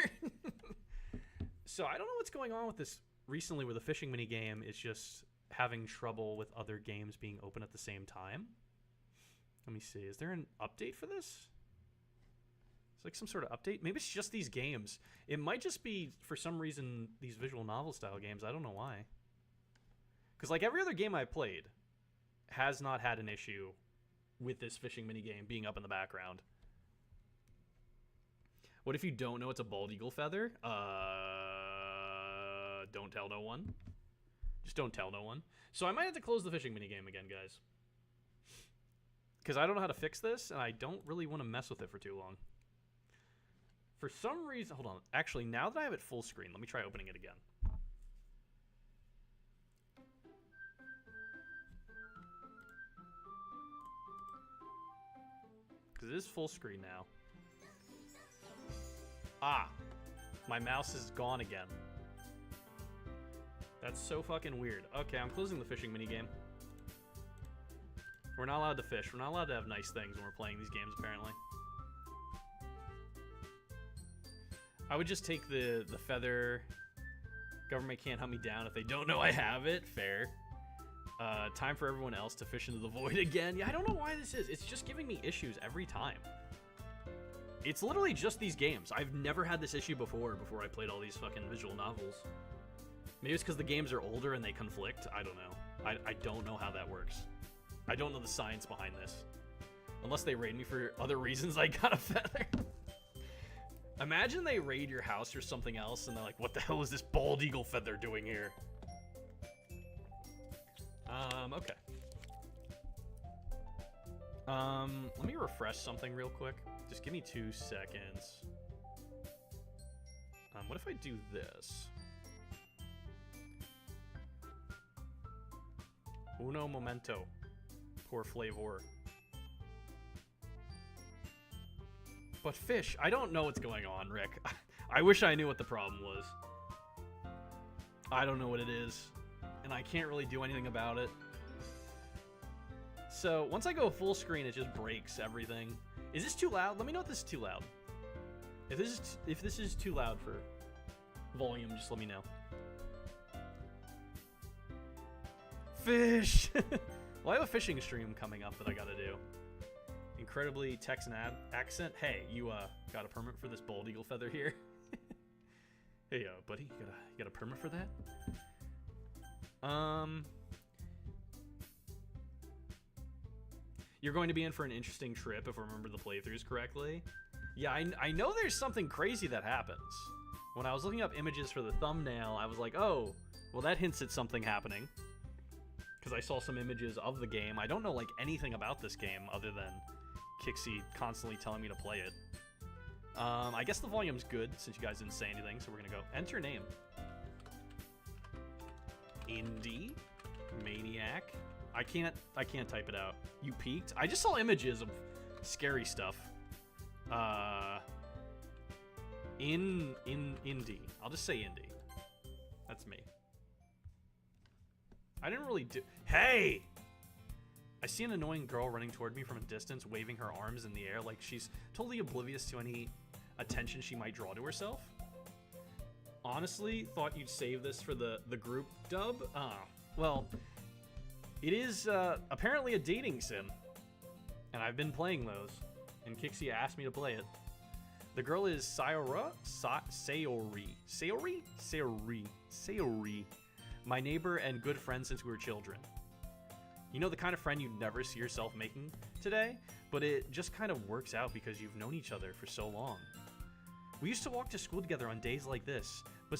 So I don't know what's going on with this recently with the fishing minigame. It's just having trouble with other games being open at the same time. Let me see. Is there an update for this? It's like some sort of update. Maybe it's just these games. It might just be, for some reason, these visual novel style games. I don't know why. Because like every other game I've played has not had an issue with this fishing minigame being up in the background. What if you don't know it's a bald eagle feather? Don't tell no one. Just don't tell no one. So I might have to close the fishing minigame again, guys. Because I don't know how to fix this, and I don't really want to mess with it for too long. For some reason... Hold on. Actually, now that I have it full screen, let me try opening it again. Because it is full screen now. Ah! My mouse is gone again. That's so fucking weird. Okay, I'm closing the fishing minigame. We're not allowed to fish. We're not allowed to have nice things when we're playing these games, apparently. I would just take the feather. Government can't hunt me down if they don't know I have it. Fair. Time for everyone else to fish into the void again. Yeah, I don't know why this is. It's just giving me issues every time. It's literally just these games. I've never had this issue before I played all these fucking visual novels. Maybe it's because the games are older and they conflict. I don't know. I don't know how that works. I don't know the science behind this. Unless they raid me for other reasons I got a feather. Imagine they raid your house or something else and they're like, what the hell is this bald eagle feather doing here? Okay. Let me refresh something real quick. Just give me 2 seconds. What if I do this? Uno momento. Por flavor. But fish, I don't know what's going on, Rick. I wish I knew what the problem was. I don't know what it is, and I can't really do anything about it. So, once I go full screen, it just breaks everything. Is this too loud? Let me know if this is too loud. If this is too loud for volume, just let me know. Fish! Well, I have a fishing stream coming up that I gotta do. Incredibly Texan accent. Hey, you got a permit for this bald eagle feather here? Hey, buddy, you got a permit for that? You're going to be in for an interesting trip if I remember the playthroughs correctly. Yeah, I know there's something crazy that happens. When I was looking up images for the thumbnail, I was like, oh, well that hints at something happening. Because I saw some images of the game. I don't know like anything about this game other than Kixie constantly telling me to play it. I guess the volume's good since you guys didn't say anything, so we're gonna go enter name. Indie Maniac. I can't type it out. You peeked? I just saw images of scary stuff. Indie. I'll just say indie. That's me. I didn't really do... Hey! I see an annoying girl running toward me from a distance, waving her arms in the air like she's totally oblivious to any attention she might draw to herself. Honestly, thought you'd save this for the group dub. Well, it is apparently a dating sim, and I've been playing those, and Kixie asked me to play it. The girl is Sayori. My neighbor and good friend since we were children. You know, the kind of friend you never see yourself making today, but it just kind of works out because you've known each other for so long. We used to walk to school together on days like this, but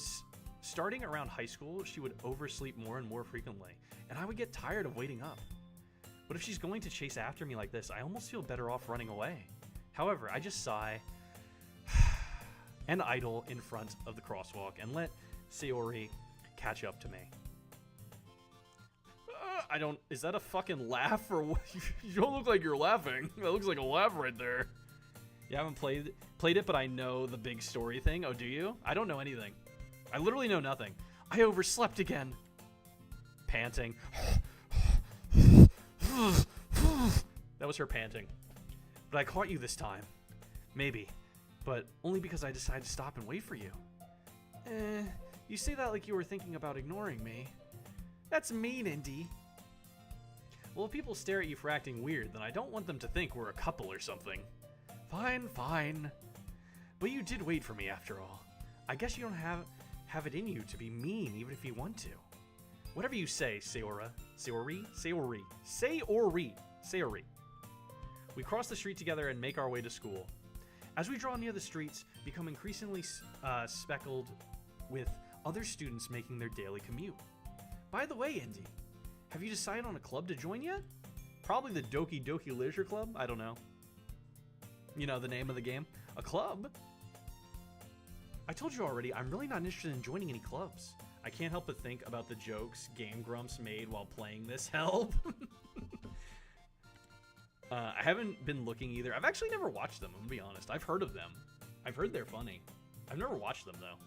starting around high school, she would oversleep more and more frequently, and I would get tired of waiting up. But if she's going to chase after me like this, I almost feel better off running away. However, I just sigh and idle in front of the crosswalk and let Sayori catch up to me. Is that a fucking laugh or what? You don't look like you're laughing. That looks like a laugh right there. You haven't played it, but I know the big story thing. Oh, do you? I don't know anything. I literally know nothing. I overslept again. Panting. That was her panting. But I caught you this time. Maybe. But only because I decided to stop and wait for you. You say that like you were thinking about ignoring me. That's mean, Indy. Well, if people stare at you for acting weird, then I don't want them to think we're a couple or something. Fine, fine. But you did wait for me after all. I guess you don't have it in you to be mean even if you want to. Whatever you say, Sayori. We cross the street together and make our way to school. As we draw near the streets, become increasingly speckled with other students making their daily commute. By the way, Indy, have you decided on a club to join yet? Probably the Doki Doki Leisure Club? I don't know. You know, the name of the game? A club? I told you already, I'm really not interested in joining any clubs. I can't help but think about the jokes Game Grumps made while playing this. Help! I haven't been looking either. I've actually never watched them, I'm gonna be honest. I've heard of them. I've heard they're funny. I've never watched them, though.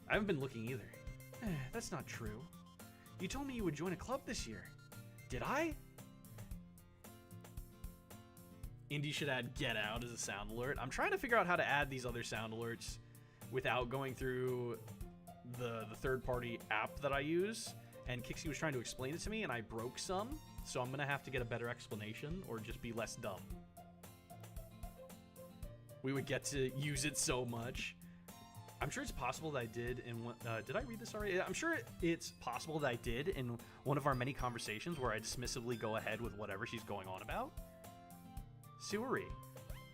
I haven't been looking either. That's not true. You told me you would join a club this year. Did I? Indy should add Get Out as a sound alert. I'm trying to figure out how to add these other sound alerts without going through the third-party app that I use. And Kixie was trying to explain it to me, and I broke some. So I'm going to have to get a better explanation or just be less dumb. We would get to use it so much. I'm sure it's possible that I did in one... did I read this already? I'm sure it's possible that I did in one of our many conversations where I dismissively go ahead with whatever she's going on about. Sayori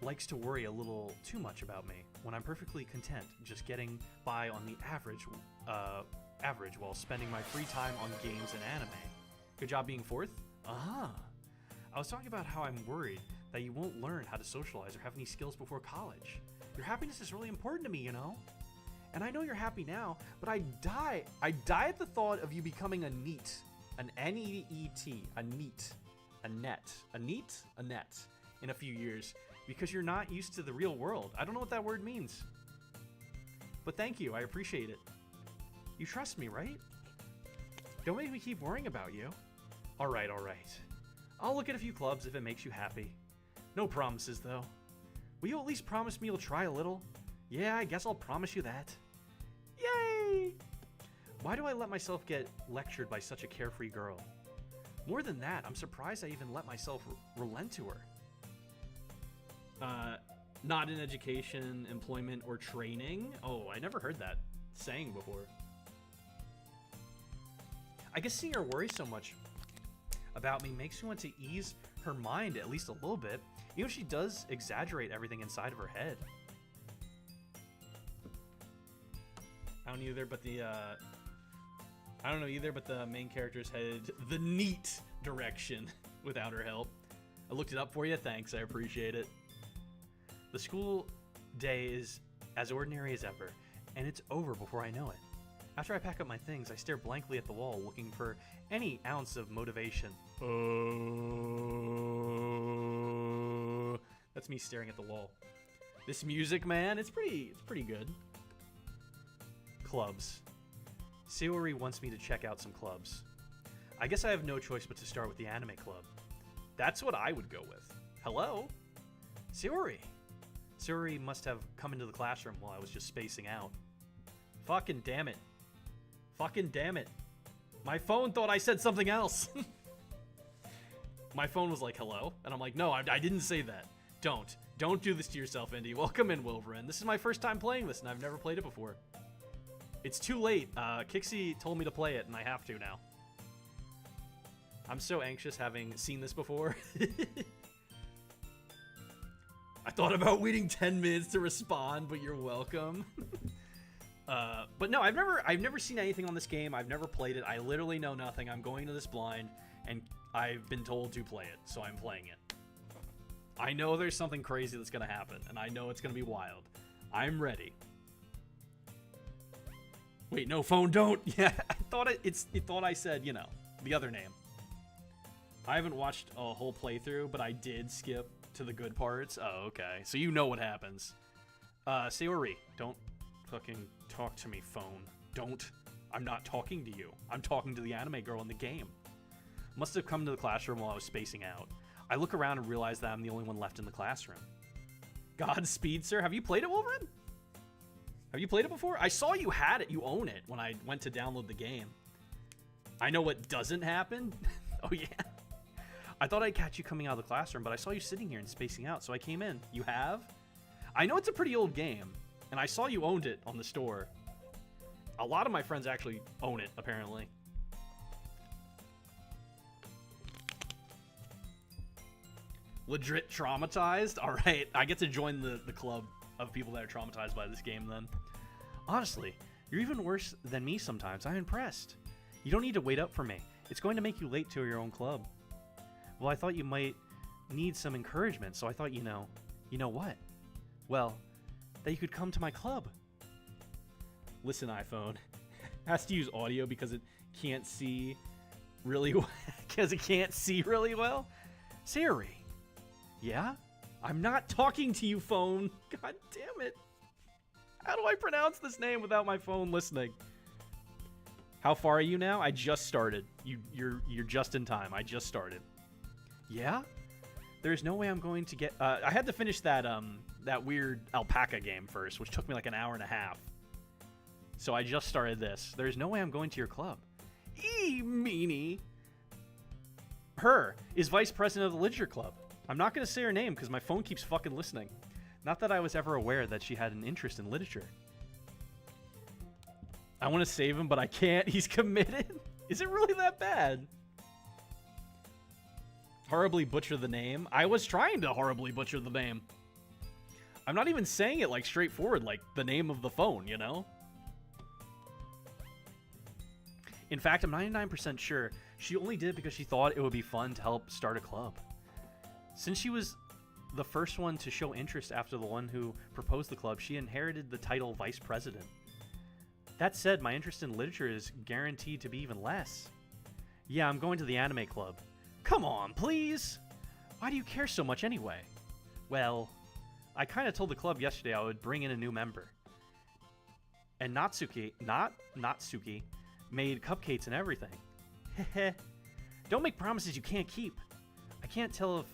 likes to worry a little too much about me when I'm perfectly content just getting by on the average while spending my free time on games and anime. Good job being fourth? I was talking about how I'm worried that you won't learn how to socialize or have any skills before college. Your happiness is really important to me, you know? And I know you're happy now, but I die at the thought of you becoming a NEET. An N-E-E-T. A NEET. A net. A NEET? A net. In a few years. Because you're not used to the real world. I don't know what that word means. But thank you, I appreciate it. You trust me, right? Don't make me keep worrying about you. Alright. I'll look at a few clubs if it makes you happy. No promises, though. Will you at least promise me you'll try a little? Yeah, I guess I'll promise you that. Yay! Why do I let myself get lectured by such a carefree girl? More than that, I'm surprised I even let myself relent to her. Not in education, employment, or training? Oh, I never heard that saying before. I guess seeing her worry so much about me makes me want to ease her mind at least a little bit. You know, she does exaggerate everything inside of her head. I don't know either, but the main character's headed the neat direction without her help. I looked it up for you. Thanks, I appreciate it. The school day is as ordinary as ever, and it's over before I know it. After I pack up my things, I stare blankly at the wall, looking for any ounce of motivation. That's me staring at the wall. This music, man, it's pretty good. Clubs. Sayori wants me to check out some clubs. I guess I have no choice but to start with the anime club. That's what I would go with. Hello? Sayori. Sayori must have come into the classroom while I was just spacing out. Fucking damn it. My phone thought I said something else. My phone was like, hello? And I'm like, no, I didn't say that. Don't do this to yourself, Indy. Welcome in, Wilverin. This is my first time playing this, and I've never played it before. It's too late. Kixie told me to play it, and I have to now. I'm so anxious having seen this before. I thought about waiting 10 minutes to respond, but you're welcome. But no, I've never seen anything on this game. I've never played it. I literally know nothing. I'm going to this blind, and I've been told to play it, so I'm playing it. I know there's something crazy that's gonna happen, and I know it's gonna be wild. I'm ready. Wait, no, phone, don't. Yeah, it thought I said, you know, the other name. I haven't watched a whole playthrough, but I did skip to the good parts. Oh, okay. So you know what happens. Sayori, don't fucking talk to me, phone. Don't. I'm not talking to you. I'm talking to the anime girl in the game. Must have come to the classroom while I was spacing out. I look around and realize that I'm the only one left in the classroom. Godspeed, sir. Have you played it, Wolverine? Have you played it before? I saw you had it. You own it when I went to download the game. I know what doesn't happen. Oh, yeah. I thought I'd catch you coming out of the classroom, but I saw you sitting here and spacing out, so I came in. You have? I know it's a pretty old game, and I saw you owned it on the store. A lot of my friends actually own it, apparently. Legit traumatized? All right, I get to join the club of people that are traumatized by this game then. Honestly, you're even worse than me sometimes. I'm impressed. You don't need to wait up for me. It's going to make you late to your own club. Well, I thought you might need some encouragement, so I thought, you know what? Well, that you could come to my club. Listen, iPhone. Has to use audio because it can't see really well. Because it can't see really well. Sayori. Yeah? I'm not talking to you, phone. God damn it. How do I pronounce this name without my phone listening? How far are you now? I just started. You're just in time. I just started. Yeah? There's no way I'm going to get... I had to finish that weird alpaca game first, which took me like an hour and a half. So I just started this. There's no way I'm going to your club. Meanie. Her is vice president of the literature club. I'm not going to say her name because my phone keeps fucking listening. Not that I was ever aware that she had an interest in literature. I want to save him, but I can't. He's committed. Is it really that bad? Horribly butcher the name. I was trying to horribly butcher the name. I'm not even saying it like straightforward, like the name of the phone, you know? In fact, I'm 99% sure she only did it because she thought it would be fun to help start a club. Since she was the first one to show interest after the one who proposed the club, she inherited the title vice president. That said, my interest in literature is guaranteed to be even less. Yeah, I'm going to the anime club. Come on, please! Why do you care so much anyway? Well, I kind of told the club yesterday I would bring in a new member. And Natsuki, Natsuki, made cupcakes and everything. Heh. Don't make promises you can't keep. I can't tell if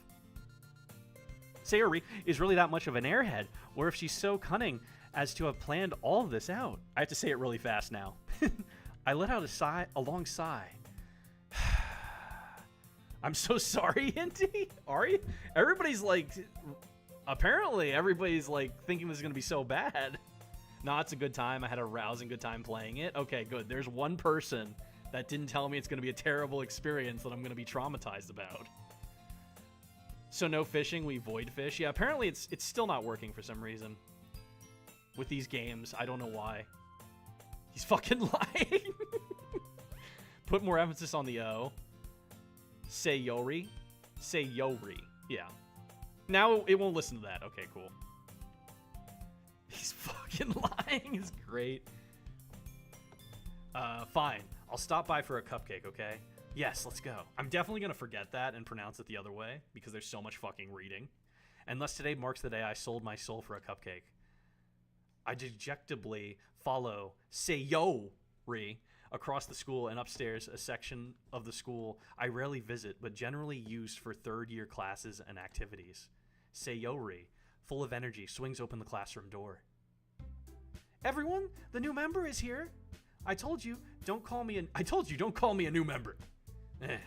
Sayori is really that much of an airhead, or if she's so cunning as to have planned all of this out. I have to say it really fast now. I let out a long sigh. I'm so sorry, Indy. Are you? Everybody's like, apparently everybody's like thinking this is going to be so bad. No, it's a good time. I had a rousing good time playing it. Okay, good. There's one person that didn't tell me it's going to be a terrible experience that I'm going to be traumatized about. So no fishing, we void fish. Yeah, apparently it's still not working for some reason. With these games, I don't know why. He's fucking lying. Put more emphasis on the O. Sayori. Sayori. Yeah. Now it won't listen to that. Okay, cool. He's fucking lying. Is great. Fine. I'll stop by for a cupcake, okay? Yes, let's go. I'm definitely going to forget that and pronounce it the other way because there's so much fucking reading. Unless today marks the day I sold my soul for a cupcake. I dejectably follow Sayori across the school and upstairs, a section of the school I rarely visit but generally used for third-year classes and activities. Sayori, full of energy, swings open the classroom door. Everyone, the new member is here. I told you, don't call me a new member.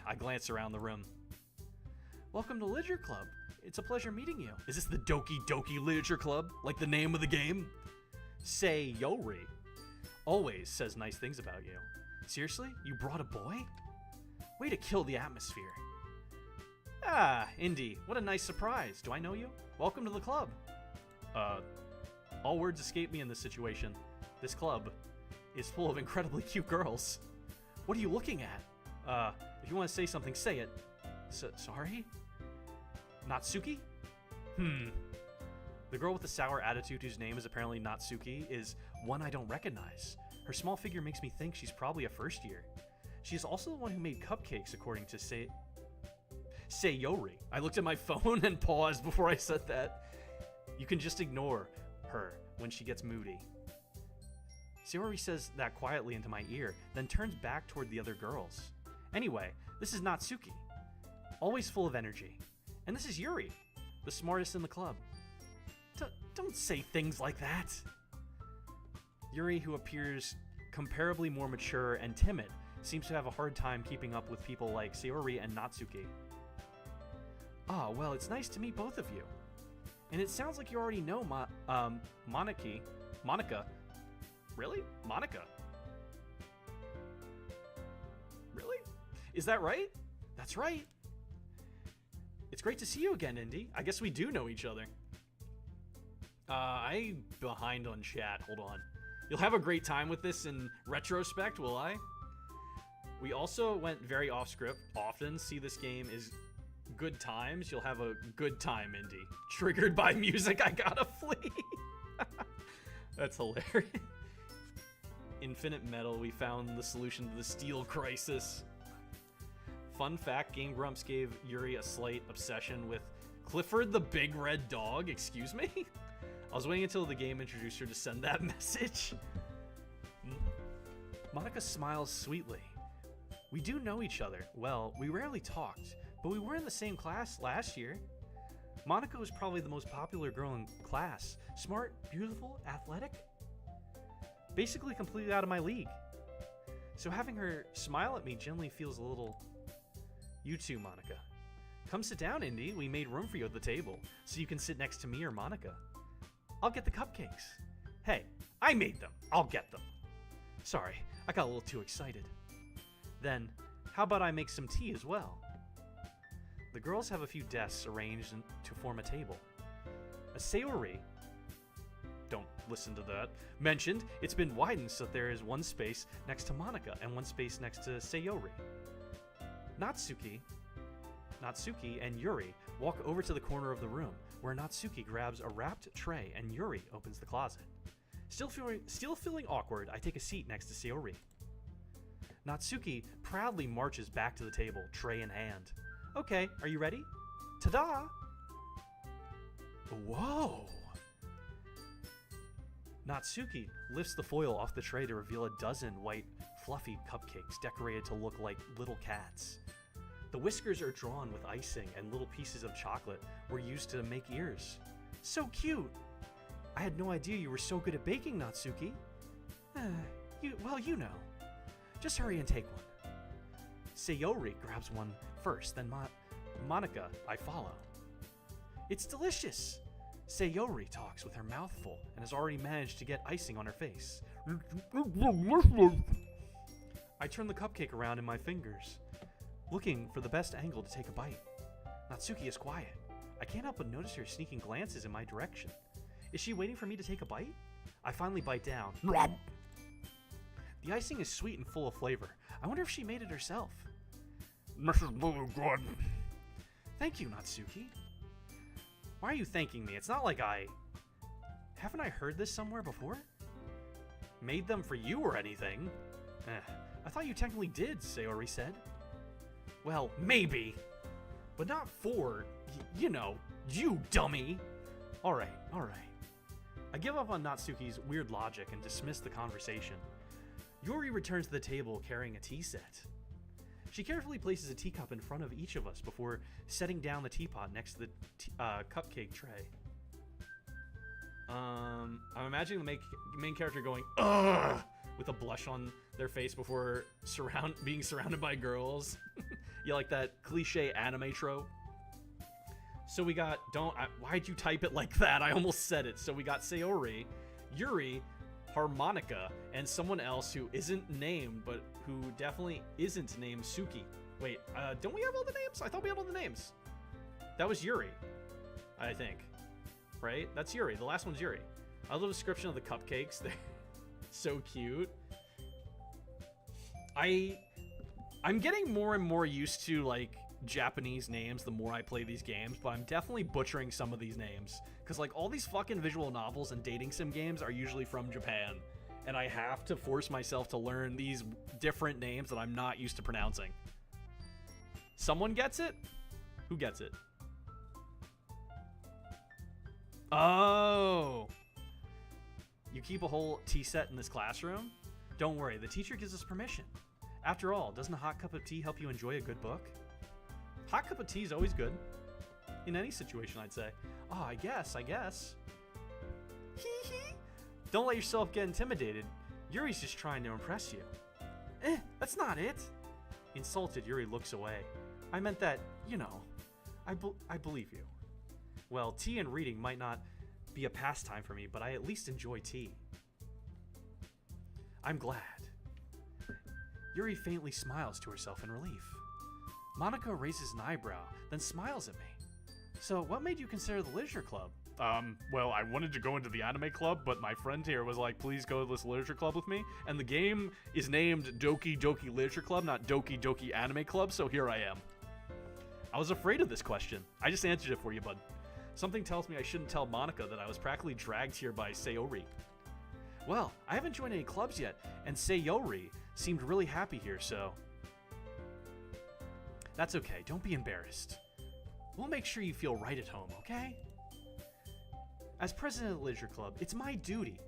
I glance around the room. Welcome to Literature Club. It's a pleasure meeting you. Is this the Doki Doki Literature Club? Like the name of the game? Sayori always says nice things about you. Seriously? You brought a boy? Way to kill the atmosphere. Ah, Indy, what a nice surprise. Do I know you? Welcome to the club. All words escape me in this situation. This club is full of incredibly cute girls. What are you looking at? If you want to say something, say it. Sorry? Natsuki? The girl with the sour attitude whose name is apparently Natsuki is one I don't recognize. Her small figure makes me think she's probably a first year. She is also the one who made cupcakes, according to Sayori. I looked at my phone and paused before I said that. You can just ignore her when she gets moody. Sayori says that quietly into my ear, then turns back toward the other girls. Anyway, this is Natsuki, always full of energy. And this is Yuri, the smartest in the club. Don't say things like that. Yuri, who appears comparably more mature and timid, seems to have a hard time keeping up with people like Sayori and Natsuki. Ah, well, it's nice to meet both of you. And it sounds like you already know Monica. Really? Monica? Really? Is that right? That's right. It's great to see you again, Indy. I guess we do know each other. I'm behind on chat. Hold on. You'll have a great time with this in retrospect, will I? We also went very off script. Often see this game is good times. You'll have a good time, Indy. Triggered by music, I gotta flee. That's hilarious. Infinite Metal, we found the solution to the steel crisis. Fun fact, Game Grumps gave Yuri a slight obsession with Clifford the Big Red Dog. Excuse me? I was waiting until the game introduced her to send that message. Monica smiles sweetly. We do know each other. Well, we rarely talked, but we were in the same class last year. Monica was probably the most popular girl in class. Smart, beautiful, athletic. Basically completely out of my league. So having her smile at me generally feels a little... You too, Monica. Come sit down, Indy. We made room for you at the table, so you can sit next to me or Monica. I'll get the cupcakes. Hey, I made them. I'll get them. Sorry, I got a little too excited. Then, how about I make some tea as well? The girls have a few desks arranged to form a table. A Sayori, don't listen to that, mentioned it's been widened so there is one space next to Monica and one space next to Sayori. Natsuki and Yuri walk over to the corner of the room, where Natsuki grabs a wrapped tray and Yuri opens the closet. Still feeling awkward, I take a seat next to Sayori. Natsuki proudly marches back to the table, tray in hand. Okay, are you ready? Ta-da! Whoa! Natsuki lifts the foil off the tray to reveal a dozen white, fluffy cupcakes decorated to look like little cats. The whiskers are drawn with icing and little pieces of chocolate were used to make ears. So cute! I had no idea you were so good at baking, Natsuki. You know. Just hurry and take one. Sayori grabs one first, then Monica, I follow. It's delicious! Sayori talks with her mouth full and has already managed to get icing on her face. I turn the cupcake around in my fingers, looking for the best angle to take a bite. Natsuki is quiet. I can't help but notice her sneaking glances in my direction. Is she waiting for me to take a bite? I finally bite down. The icing is sweet and full of flavor. I wonder if she made it herself. This is really good. Thank you, Natsuki. Why are you thanking me? It's not like Haven't I heard this somewhere before? Made them for you or anything? I thought you technically did, Sayori said. Well, maybe. But not for, you dummy. Alright. I give up on Natsuki's weird logic and dismiss the conversation. Yuri returns to the table carrying a tea set. She carefully places a teacup in front of each of us before setting down the teapot next to the cupcake tray. I'm imagining the main character going, ugh, with a blush on their face before being surrounded by girls. You like that cliche anime trope? So we got, why'd you type it like that? I almost said it. So we got Sayori, Yuri, Harmonica, and someone else who isn't named, but who definitely isn't named Suki. Wait, don't we have all the names? I thought we had all the names. That was Yuri, I think. Right? That's Yuri. The last one's Yuri. I love the description of the cupcakes. They're so cute. I'm getting more and more used to, like, Japanese names the more I play these games, but I'm definitely butchering some of these names. Because, like, all these fucking visual novels and dating sim games are usually from Japan. And I have to force myself to learn these different names that I'm not used to pronouncing. Someone gets it? Who gets it? Oh! You keep a whole tea set in this classroom? Don't worry, the teacher gives us permission. After all, doesn't a hot cup of tea help you enjoy a good book? Hot cup of tea is always good. In any situation, I'd say. Oh, I guess. Hee hee. Don't let yourself get intimidated. Yuri's just trying to impress you. That's not it. Insulted, Yuri looks away. I meant that, you know, I believe you. Well, tea and reading might not be a pastime for me, but I at least enjoy tea. I'm glad. Yuri faintly smiles to herself in relief. Monica raises an eyebrow, then smiles at me. So, what made you consider the literature club? Well, I wanted to go into the anime club, but my friend here was like, please go to this literature club with me. And the game is named Doki Doki Literature Club, not Doki Doki Anime Club, so here I am. I was afraid of this question. I just answered it for you, bud. Something tells me I shouldn't tell Monica that I was practically dragged here by Sayori. Well, I haven't joined any clubs yet, and Sayori seemed really happy here, so... That's okay, don't be embarrassed. We'll make sure you feel right at home, okay? As president of the Literature Club, it's my duty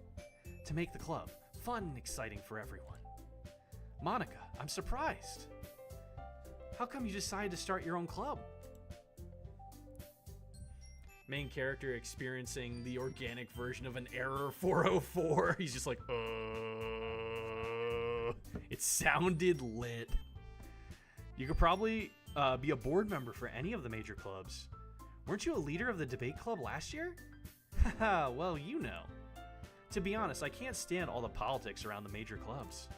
to make the club fun and exciting for everyone. Monica, I'm surprised. How come you decided to start your own club? Main character experiencing the organic version of an error 404. He's just like, It sounded lit. You could probably be a board member for any of the major clubs. Weren't you a leader of the debate club last year? Haha, well, you know. To be honest, I can't stand all the politics around the major clubs.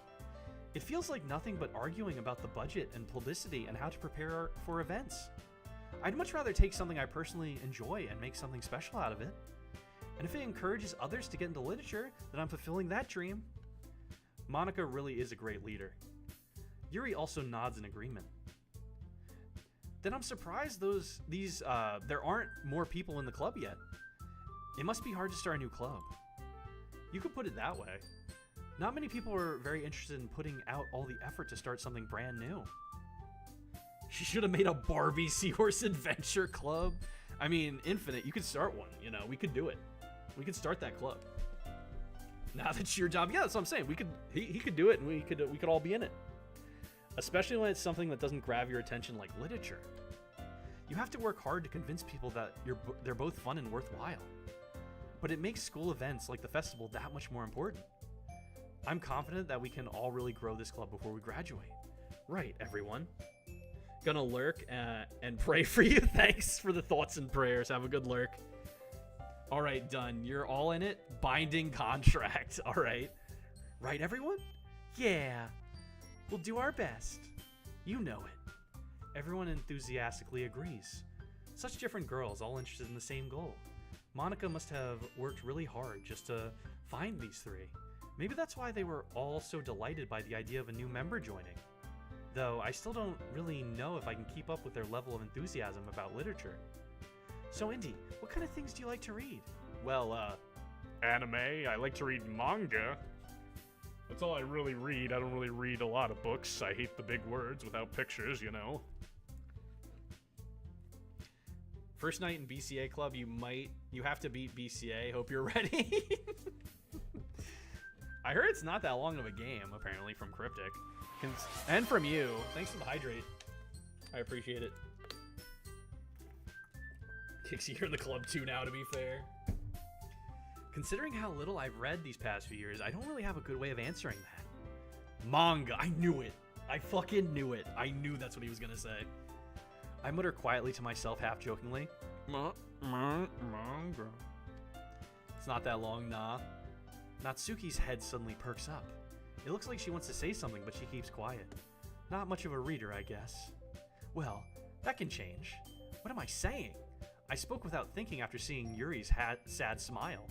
It feels like nothing but arguing about the budget and publicity and how to prepare for events. I'd much rather take something I personally enjoy and make something special out of it. And if it encourages others to get into literature, then I'm fulfilling that dream. Monica really is a great leader. Yuri also nods in agreement. Then I'm surprised there aren't more people in the club yet. It must be hard to start a new club. You could put it that way. Not many people are very interested in putting out all the effort to start something brand new. You should have made a Barbie Seahorse Adventure Club. I mean, Infinite, you could start one, you know, we could do it. We could start that club. Now that's your job. Yeah, that's what I'm saying. He could do it and we could all be in it. Especially when it's something that doesn't grab your attention like literature. You have to work hard to convince people that they're both fun and worthwhile. But it makes school events like the festival that much more important. I'm confident that we can all really grow this club before we graduate. Right, everyone. Gonna lurk and pray for you. Thanks for the thoughts and prayers. Have a good lurk. All right, done. You're all in it. Binding contract. All right. Right, everyone? Yeah. We'll do our best. You know it. Everyone enthusiastically agrees. Such different girls, all interested in the same goal. Monica must have worked really hard just to find these three. Maybe that's why they were all so delighted by the idea of a new member joining. Though I still don't really know if I can keep up with their level of enthusiasm about literature. So Indy, what kind of things do you like to read? Well, anime. I like to read manga. That's all I really read. I don't really read a lot of books. I hate the big words without pictures, you know. First night in BCA club, you have to beat BCA. Hope you're ready. I heard it's not that long of a game, apparently, from Cryptic. And from you. Thanks for the hydrate. I appreciate it. Kixie, you're in the club too now, to be fair. Considering how little I've read these past few years, I don't really have a good way of answering that. Manga. I knew it. I fucking knew it. I knew that's what he was gonna say. I mutter quietly to myself, half-jokingly. Manga. It's not that long, nah. Natsuki's head suddenly perks up. It looks like she wants to say something, but she keeps quiet. Not much of a reader, I guess. Well, that can change. What am I saying? I spoke without thinking after seeing Yuri's sad smile.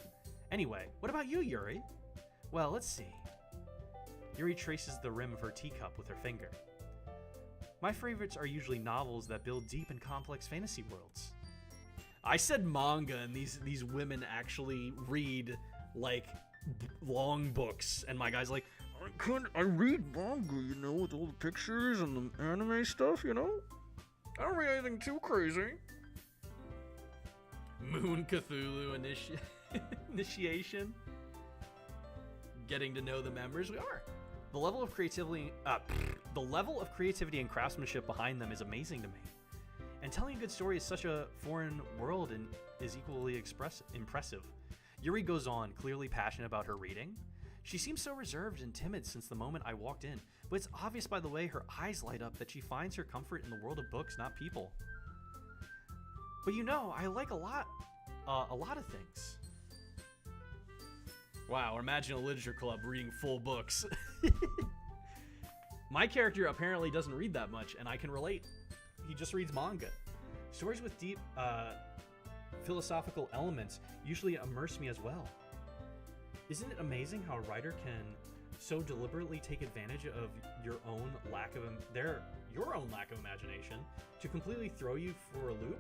Anyway, what about you, Yuri? Well, let's see. Yuri traces the rim of her teacup with her finger. My favorites are usually novels that build deep and complex fantasy worlds. I said manga, and these women actually read, like, long books, and my guy's like, I read manga, you know, with all the pictures and the anime stuff, you know? I don't read anything too crazy. Moon Cthulhu initiation. Getting to know the members, we are. The level of creativity and craftsmanship behind them is amazing to me. And telling a good story is such a foreign world and is equally impressive. Yuri goes on, clearly passionate about her reading. She seems so reserved and timid since the moment I walked in, but it's obvious by the way her eyes light up that she finds her comfort in the world of books, not people. But you know, I like a lot of things. Wow, imagine a literature club reading full books. My character apparently doesn't read that much, and I can relate. He just reads manga. Stories with deep philosophical elements usually immerse me as well. Isn't it amazing how a writer can so deliberately take advantage of your own lack of imagination to completely throw you for a loop?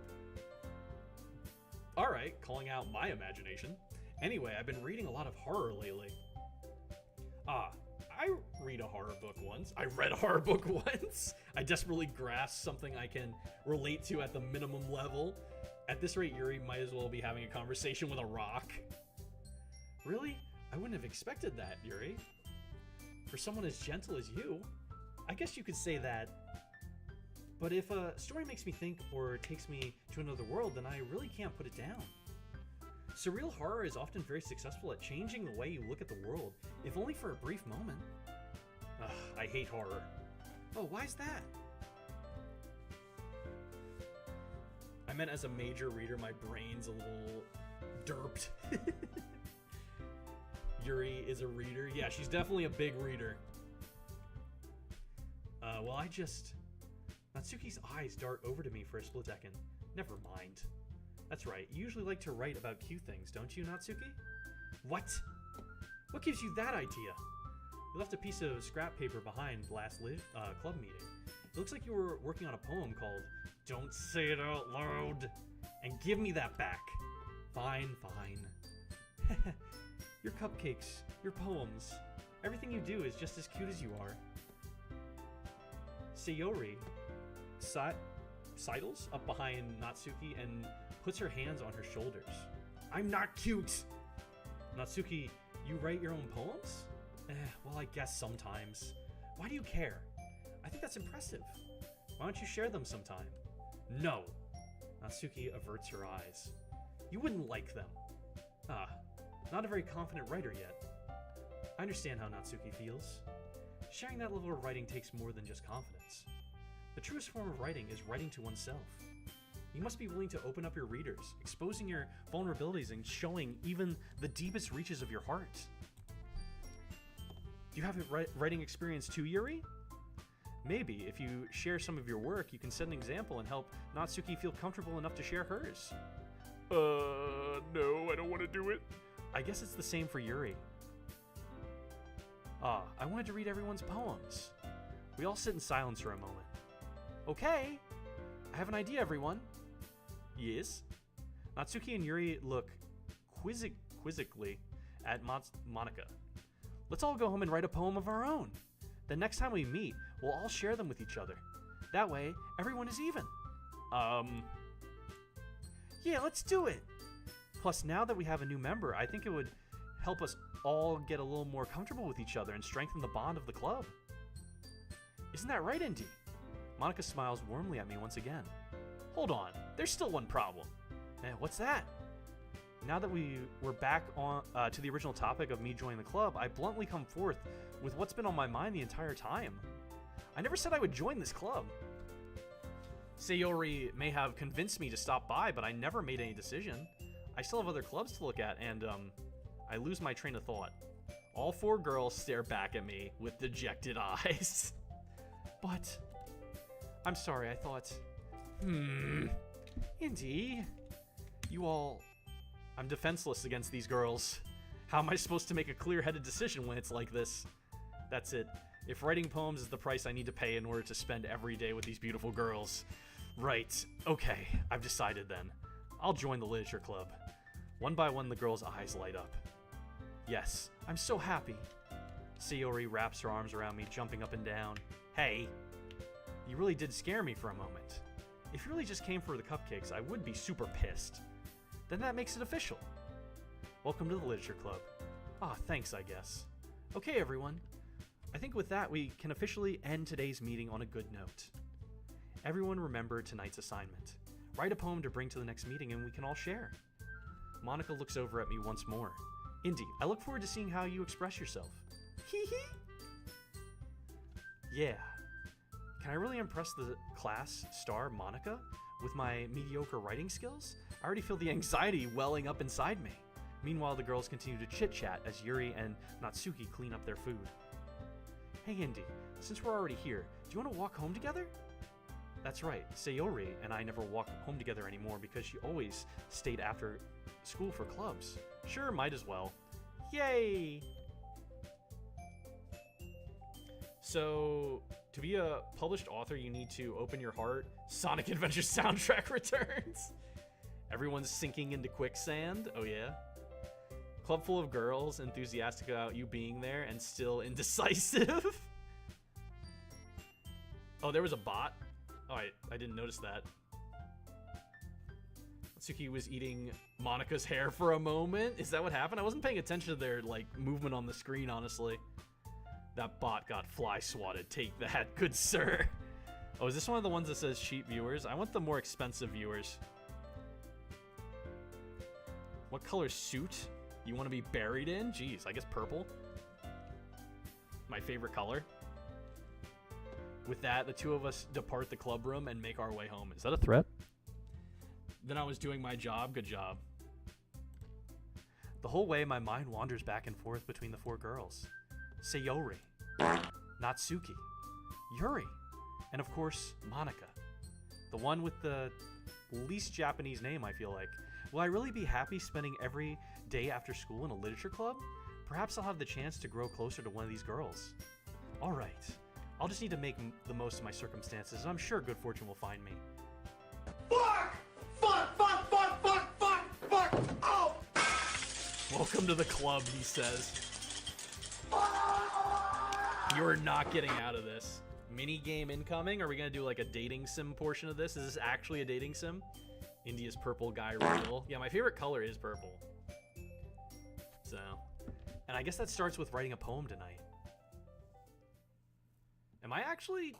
All right, calling out my imagination. Anyway, I've been reading a lot of horror lately. I read a horror book once. I read a horror book once. I desperately grasped something I can relate to at the minimum level. At this rate, Yuri might as well be having a conversation with a rock. Really? I wouldn't have expected that, Yuri. For someone as gentle as you, I guess you could say that. But if a story makes me think or takes me to another world, then I really can't put it down. Surreal horror is often very successful at changing the way you look at the world, if only for a brief moment. Ugh, I hate horror. Oh, why is that? I meant as a major reader, my brain's a little derped. Yuri is a reader. Yeah, she's definitely a big reader. Natsuki's eyes dart over to me for a split second. Never mind. That's right, you usually like to write about cute things, don't you, Natsuki? What? What gives you that idea? You left a piece of scrap paper behind last club meeting. It looks like you were working on a poem called Don't Say It Out Loud, and give me that back. Fine, fine. Your cupcakes, your poems, everything you do is just as cute as you are. Sayori sidles up behind Natsuki and puts her hands on her shoulders. I'm not cute! Natsuki, you write your own poems? Well, I guess sometimes. Why do you care? I think that's impressive. Why don't you share them sometime? No. Natsuki averts her eyes. You wouldn't like them. Not a very confident writer yet. I understand how Natsuki feels. Sharing that level of writing takes more than just confidence. The truest form of writing is writing to oneself. You must be willing to open up your readers, exposing your vulnerabilities and showing even the deepest reaches of your heart. Do you have a writing experience too, Yuri? Maybe, if you share some of your work, you can set an example and help Natsuki feel comfortable enough to share hers. No, I don't want to do it. I guess it's the same for Yuri. I wanted to read everyone's poems. We all sit in silence for a moment. Okay, I have an idea, everyone. Yes? Natsuki and Yuri look quizzically at Monica. Let's all go home and write a poem of our own. The next time we meet, we'll all share them with each other. That way, everyone is even. Yeah, let's do it. Plus, now that we have a new member, I think it would help us all get a little more comfortable with each other and strengthen the bond of the club. Isn't that right, Indy? Monica smiles warmly at me once again. Hold on, there's still one problem. What's that? Now that we're back on to the original topic of me joining the club, I bluntly come forth with what's been on my mind the entire time. I never said I would join this club. Sayori may have convinced me to stop by, but I never made any decision. I still have other clubs to look at, and I lose my train of thought. All four girls stare back at me with dejected eyes. But I'm sorry, I thought... Indy, you all... I'm defenseless against these girls. How am I supposed to make a clear-headed decision when it's like this? That's it. If writing poems is the price I need to pay in order to spend every day with these beautiful girls. Right. Okay, I've decided then. I'll join the literature club. One by one, the girls' eyes light up. Yes, I'm so happy. Sayori wraps her arms around me, jumping up and down. Hey, you really did scare me for a moment. If you really just came for the cupcakes, I would be super pissed. Then that makes it official. Welcome to the literature club. Ah, thanks, I guess. Okay, everyone. I think with that, we can officially end today's meeting on a good note. Everyone remember tonight's assignment. Write a poem to bring to the next meeting and we can all share. Monica looks over at me once more. Indy, I look forward to seeing how you express yourself. Hee hee. Yeah. Can I really impress the class star, Monica, with my mediocre writing skills? I already feel the anxiety welling up inside me. Meanwhile, the girls continue to chit-chat as Yuri and Natsuki clean up their food. Hey Indy, since we're already here, do you want to walk home together? That's right, Sayori and I never walk home together anymore because she always stayed after school for clubs. Sure, might as well. Yay! So, to be a published author, you need to open your heart. Sonic Adventure soundtrack returns. Everyone's sinking into quicksand. Oh yeah. Club full of girls enthusiastic about you being there and still indecisive. Oh, there was a bot. Oh, I didn't notice that. Natsuki was eating Monica's hair for a moment. Is that what happened? I wasn't paying attention to their like movement on the screen, honestly. That bot got fly swatted. Take that, good sir. Oh, is this one of the ones that says cheap viewers? I want the more expensive viewers. What color suit you want to be buried in? Jeez, I guess purple. My favorite color. With that, the two of us depart the club room and make our way home. Is that a threat? Then I was doing my job. Good job. The whole way, my mind wanders back and forth between the four girls. Sayori, Natsuki, Yuri, and of course, Monica. The one with the least Japanese name, I feel like. Will I really be happy spending every day after school in a literature club? Perhaps I'll have the chance to grow closer to one of these girls. All right. I'll just need to make the most of my circumstances, and I'm sure good fortune will find me. Fuck! Fuck! Fuck! Fuck! Fuck! Fuck! Fuck! Oh! Welcome to the club, he says. You're not getting out of this. Mini game incoming? Are we gonna do like a dating sim portion of this? Is this actually a dating sim? India's purple guy real. Yeah, my favorite color is purple. So, and I guess that starts with writing a poem tonight. Am I actually...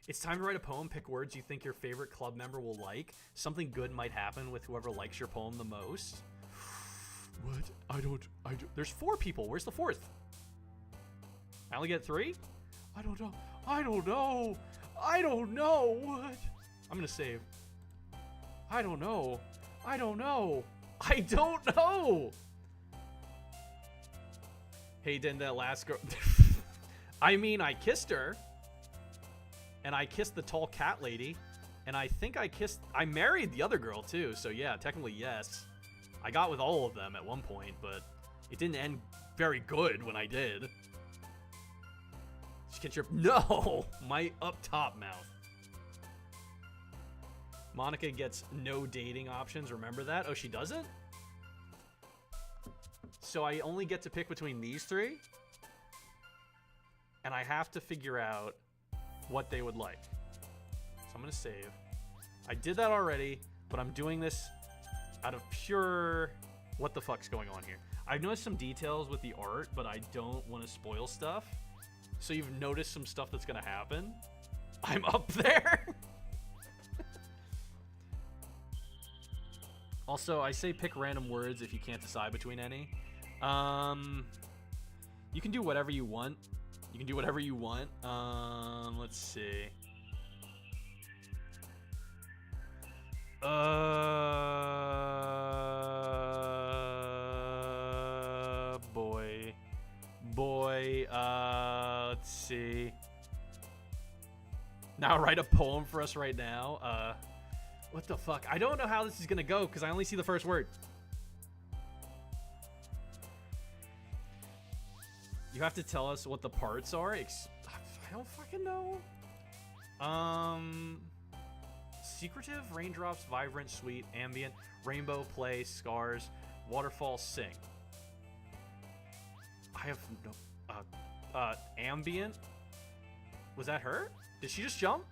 It's time to write a poem. Pick words you think your favorite club member will like. Something good might happen with whoever likes your poem the most. What? I don't... There's 4 people. Where's the 4th? I only get 3? I don't know. I don't know. I don't know. What? I'm gonna save. I don't know. I don't know. I don't know. Hey, didn't that last girl... I mean, I kissed her. And I kissed the tall cat lady. And I think I married the other girl too. So yeah, technically yes. I got with all of them at one point, but it didn't end very good when I did. Just get your... No! My up top mouth. Monica gets no dating options. Remember that? Oh, she doesn't? So I only get to pick between these 3. And I have to figure out what they would like. So I'm going to save. I did that already, but I'm doing this out of pure... What the fuck's going on here? I've noticed some details with the art, but I don't want to spoil stuff. So you've noticed some stuff that's going to happen. I'm up there. Also, I say pick random words if you can't decide between any. You can do whatever you want. You can do whatever you want. Let's see. Boy. Let's see. Now write a poem for us right now. What the fuck? I don't know how this is gonna go because I only see the first word. You have to tell us what the parts are. I don't fucking know. Secretive, raindrops, vibrant, sweet, ambient, rainbow, play, scars, waterfall, sing. I have no. Ambient. Was that her? Did she just jump?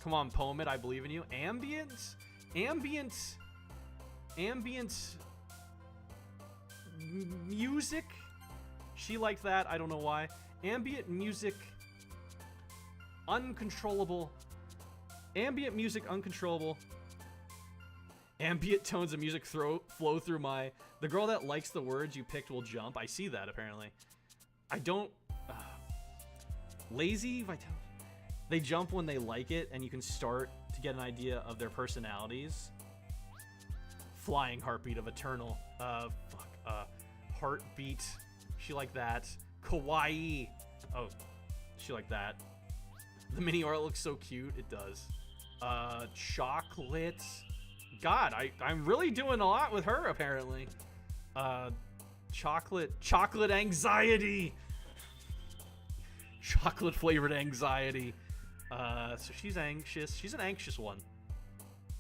Come on, Poem It, I believe in you. Ambient. Music. She liked that. I don't know why. Ambient music. Uncontrollable. Ambient music, uncontrollable. Ambient tones of music flow through my... The girl that likes the words you picked will jump. I see that, apparently. I don't... Lazy, vitality. They jump when they like it, and you can start to get an idea of their personalities. Flying heartbeat of eternal. Heartbeat. She liked that. Kawaii. Oh, she liked that. The mini art looks so cute. It does. Chocolate. God, I'm really doing a lot with her, apparently. Chocolate anxiety. Chocolate flavored anxiety. So she's anxious. She's an anxious one.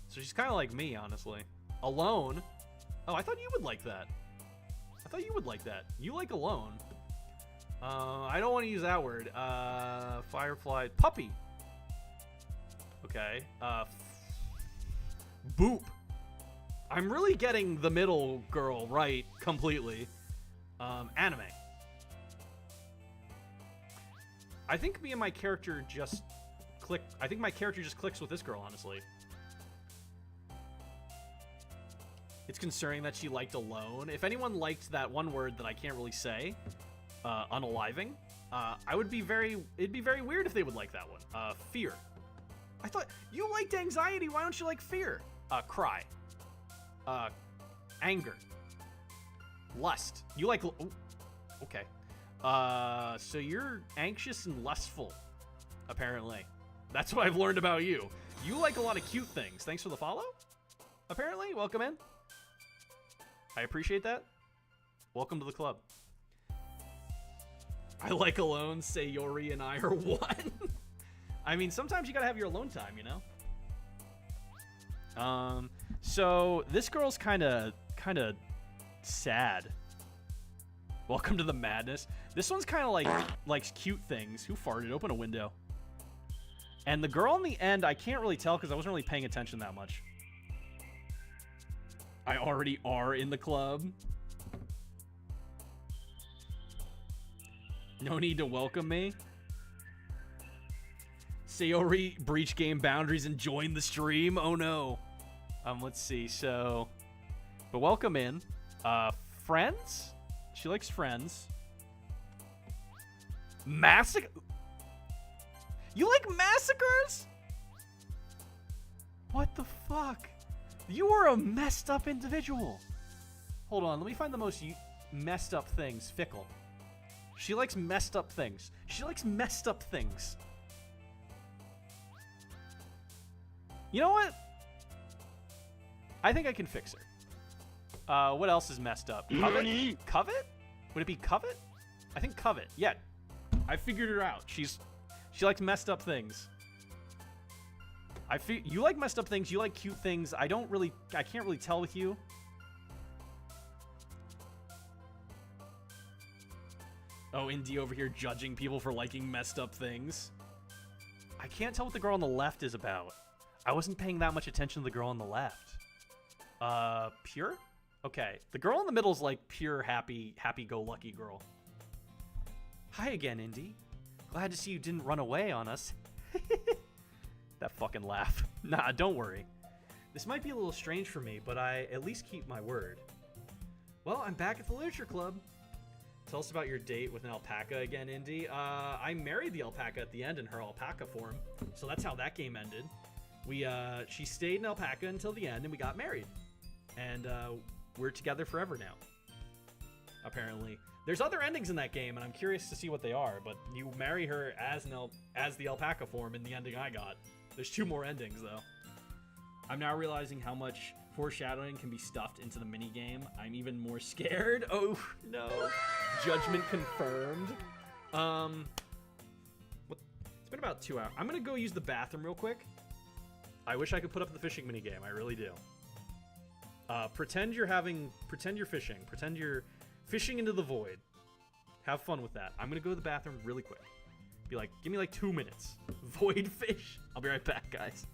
So she's kind of like me, honestly. Alone. Oh, I thought you would like that. You like alone. I don't want to use that word. Firefly. Puppy. Okay. Boop. I'm really getting the middle girl right completely. Anime. I think me and my character just click. I think my character just clicks with this girl, honestly. It's concerning that she liked alone. If anyone liked that one word that I can't really say, unaliving, it'd be very weird if they would like that one. Fear. I thought you liked anxiety. Why don't you like fear? Cry. Anger. Lust. You like... Ooh, okay. So you're anxious and lustful, apparently. That's what I've learned about you. You like a lot of cute things. Thanks for the follow, apparently. Welcome in. I appreciate that. Welcome to the club. I like alone. Sayori and I are one. I mean, sometimes you gotta have your alone time, you know? So this girl's kind of sad. Welcome to the madness. This one's kind of like likes cute things. Who farted? Open a window. And the girl in the end, I can't really tell because I wasn't really paying attention that much. I already are in the club. No need to welcome me. Sayori, breach game boundaries and join the stream. Oh no. Let's see. So, but welcome in. Friends? She likes friends. Massacre? You like massacres? What the fuck? You are a messed up individual. Hold on, let me find the most messed up things. Fickle. She likes messed up things. She likes messed up things. You know what? I think I can fix her. What else is messed up? Covet? Covet? Would it be covet? I think covet. Yeah. I figured her out. She likes messed up things. You like messed up things. You like cute things. I can't really tell with you. Oh, Indy over here judging people for liking messed up things. I can't tell what the girl on the left is about. I wasn't paying that much attention to the girl on the left. Pure? Okay. The girl in the middle is like pure happy-go-lucky girl. Hi again, Indy. Glad to see you didn't run away on us. That fucking laugh. Nah, don't worry. This might be a little strange for me, but I at least keep my word. Well, I'm back at the Literature Club. Tell us about your date with an alpaca again, Indy. I married the alpaca at the end in her alpaca form, so that's how that game ended. She stayed an alpaca until the end, and we got married. And we're together forever now, apparently. There's other endings in that game, and I'm curious to see what they are, but you marry her as the alpaca form in the ending I got. There's 2 more endings, though. I'm now realizing how much foreshadowing can be stuffed into the minigame. I'm even more scared. Oh, no. Judgment confirmed. It's been about 2 hours. I'm gonna go use the bathroom real quick. I wish I could put up the fishing minigame. I really do. Pretend you're fishing. Pretend you're fishing into the void. Have fun with that. I'm gonna go to the bathroom really quick. Be like, give me like 2 minutes. Void fish. I'll be right back, guys.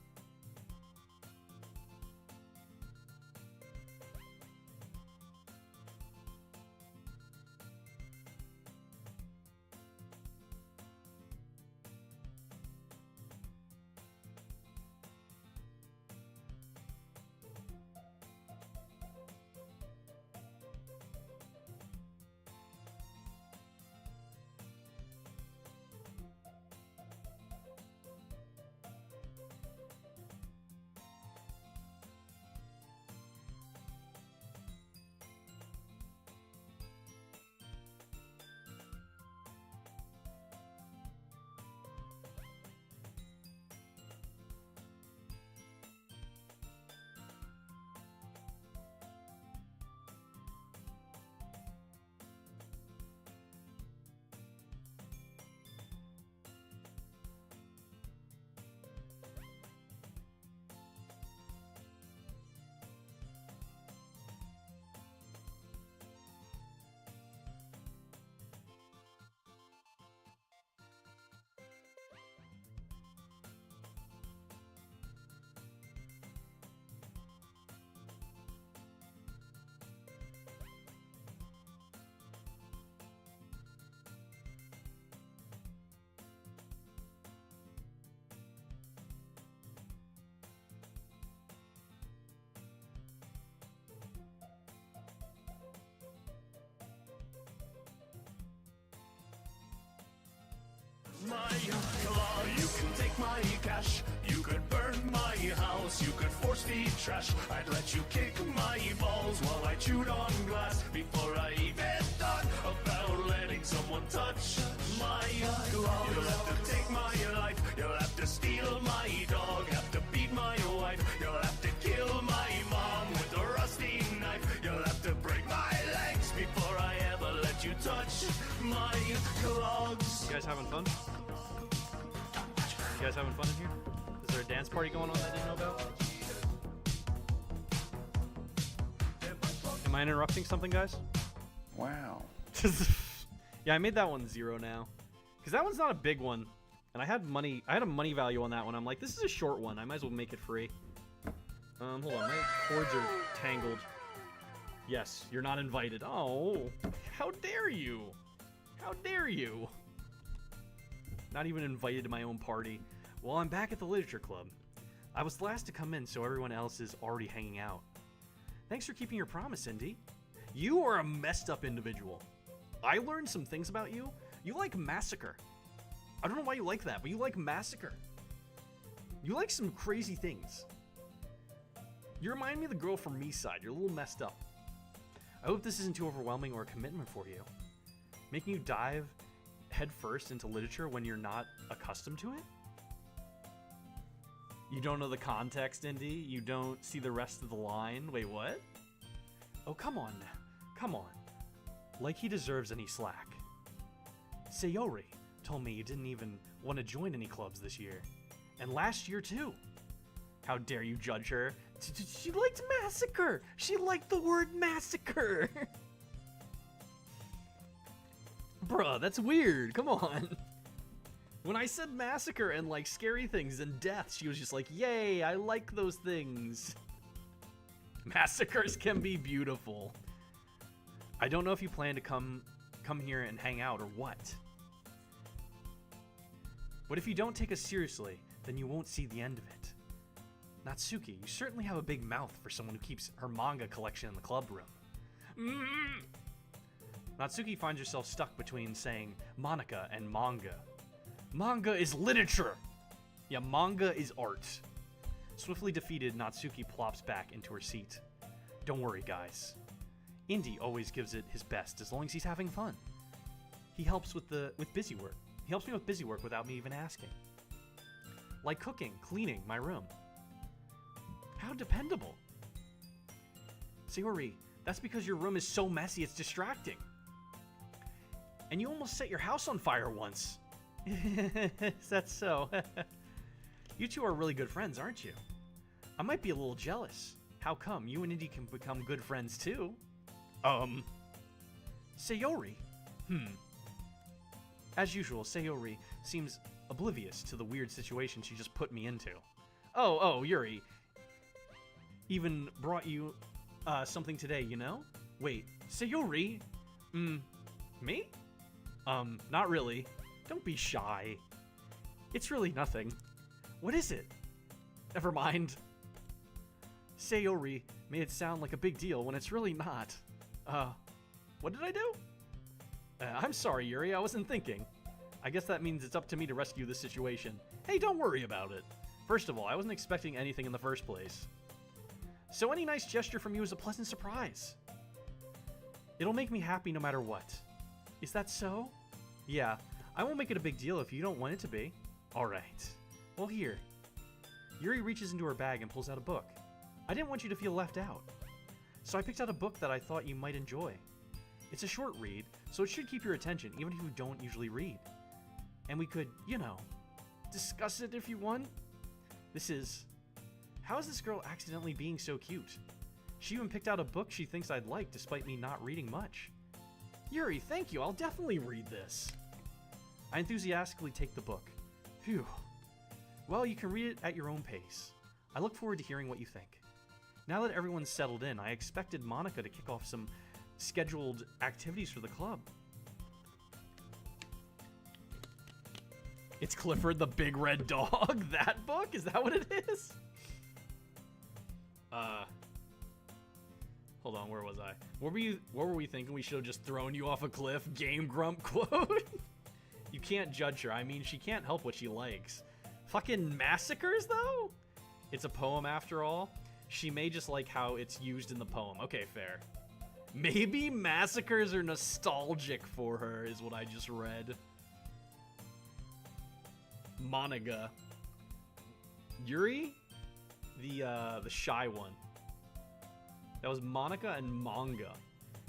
You can take my cash, you could burn my house, you could force feed trash. I'd let you kick my balls while I chewed on glass before I even thought about letting someone touch my glove. You'll have to take my life, you'll have to steal my dog, have to beat my wife, you'll have to kill my mom with a rusty knife. You'll have to break my legs before I ever let you touch my clogs. You guys having fun? You guys having fun in here? Is there a dance party going on that I didn't know about? Am I interrupting something, guys? Wow. Yeah, I made that one 0 now. Because that one's not a big one. And I had a money value on that one. I'm like, this is a short one. I might as well make it free. Hold on, my cords are tangled. Yes, you're not invited. Oh, how dare you? How dare you? Not even invited to my own party. Well, I'm back at the literature club. I was the last to come in, so everyone else is already hanging out. Thanks for keeping your promise, Indy. You are a messed up individual. I learned some things about you. You like massacre. I don't know why you like that, but you like massacre. You like some crazy things. You remind me of the girl from Me Side. You're a little messed up. I hope this isn't too overwhelming or a commitment for you. Making you dive headfirst into literature when you're not accustomed to it? You don't know the context, Indy? You don't see the rest of the line? Wait, what? Oh, come on. Come on. Like he deserves any slack. Sayori told me you didn't even want to join any clubs this year. And last year, too. How dare you judge her? She liked massacre! She liked the word massacre! Bruh, that's weird. Come on. When I said massacre and like scary things and death, she was just like, yay, I like those things. Massacres can be beautiful. I don't know if you plan to come here and hang out or what. But if you don't take us seriously, then you won't see the end of it. Natsuki, you certainly have a big mouth for someone who keeps her manga collection in the club room. Natsuki finds herself stuck between saying Monica and manga. Manga is literature! Yeah, manga is art. Swiftly defeated, Natsuki plops back into her seat. Don't worry, guys. Indy always gives it his best as long as he's having fun. He helps with busy work. He helps me with busy work without me even asking. Like cooking, cleaning my room. How dependable. Sayori, that's because your room is so messy it's distracting. And you almost set your house on fire once. Is that so? You two are really good friends, aren't you? I might be a little jealous. How come? You and Indy can become good friends too. Sayori? As usual, Sayori seems oblivious to the weird situation she just put me into. Oh, Yuri. Even brought you something today, you know? Wait, Sayori? Me? Not really. Don't be shy. It's really nothing. What is it? Never mind. Sayori made it sound like a big deal when it's really not. What did I do? I'm sorry, Yuri, I wasn't thinking. I guess that means it's up to me to rescue this situation. Hey, don't worry about it. First of all, I wasn't expecting anything in the first place. So any nice gesture from you is a pleasant surprise. It'll make me happy no matter what. Is that so? Yeah, I won't make it a big deal if you don't want it to be. Alright. Well, here. Yuri reaches into her bag and pulls out a book. I didn't want you to feel left out. So I picked out a book that I thought you might enjoy. It's a short read, so it should keep your attention even if you don't usually read. And we could, you know, discuss it if you want. This is... How is this girl accidentally being so cute? She even picked out a book she thinks I'd like despite me not reading much. Yuri, thank you. I'll definitely read this. I enthusiastically take the book. Phew. Well, you can read it at your own pace. I look forward to hearing what you think. Now that everyone's settled in, I expected Monica to kick off some scheduled activities for the club. It's Clifford the Big Red Dog? That book? Is that what it is? Hold on, where was I? What were we thinking? We should have just thrown you off a cliff? Game Grump quote? You can't judge her. I mean, she can't help what she likes. Fucking massacres, though? It's a poem after all. She may just like how it's used in the poem. Okay, fair. Maybe massacres are nostalgic for her, is what I just read. Monica. Yuri? The shy one. That was Monica and Manga.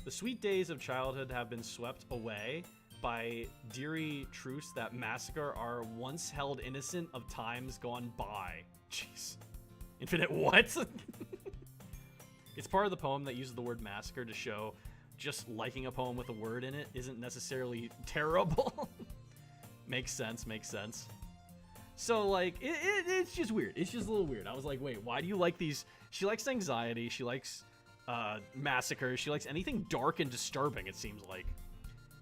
The sweet days of childhood have been swept away by dearie truths that massacre our once held innocent of times gone by. Jeez. Infinite what? It's part of the poem that uses the word massacre to show just liking a poem with a word in it isn't necessarily terrible. Makes sense, makes sense. So, like, it's just weird. It's just a little weird. I was like, wait, why do you like these? She likes anxiety. She likes massacres. She likes anything dark and disturbing, it seems like.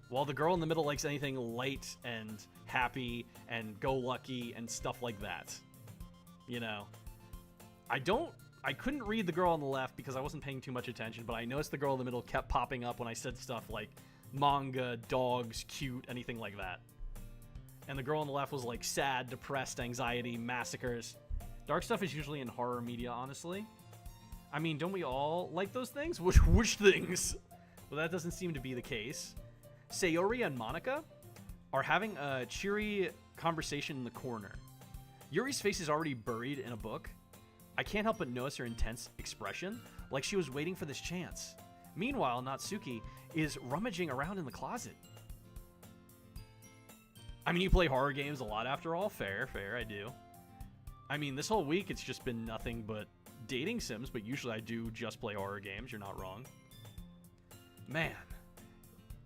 While the girl in the middle likes anything light and happy and go-lucky and stuff like that. You know? I couldn't read the girl on the left because I wasn't paying too much attention, but I noticed the girl in the middle kept popping up when I said stuff like manga, dogs, cute, anything like that. And the girl on the left was like sad, depressed, anxiety, massacres. Dark stuff is usually in horror media, honestly. I mean, don't we all like those things? Which things? Well, that doesn't seem to be the case. Sayori and Monica are having a cheery conversation in the corner. Yuri's face is already buried in a book. I can't help but notice her intense expression, like she was waiting for this chance. Meanwhile, Natsuki is rummaging around in the closet. I mean, you play horror games a lot after all. Fair, I do. I mean, this whole week it's just been nothing but dating sims, but usually I do just play horror games. You're not wrong. Man,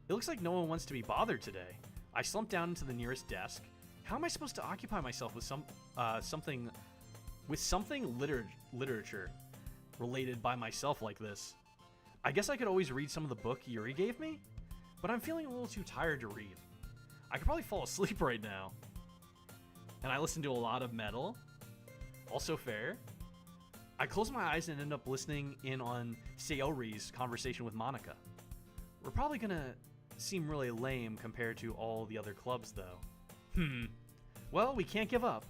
it looks like no one wants to be bothered today. I slumped down into the nearest desk. How am I supposed to occupy myself with something literature related by myself like this? I guess I could always read some of the book Yuri gave me, but I'm feeling a little too tired to read. I could probably fall asleep right now. And I listen to a lot of metal. Also fair. I close my eyes and end up listening in on Sayori's conversation with Monica. We're probably gonna seem really lame compared to all the other clubs, though. Well, we can't give up.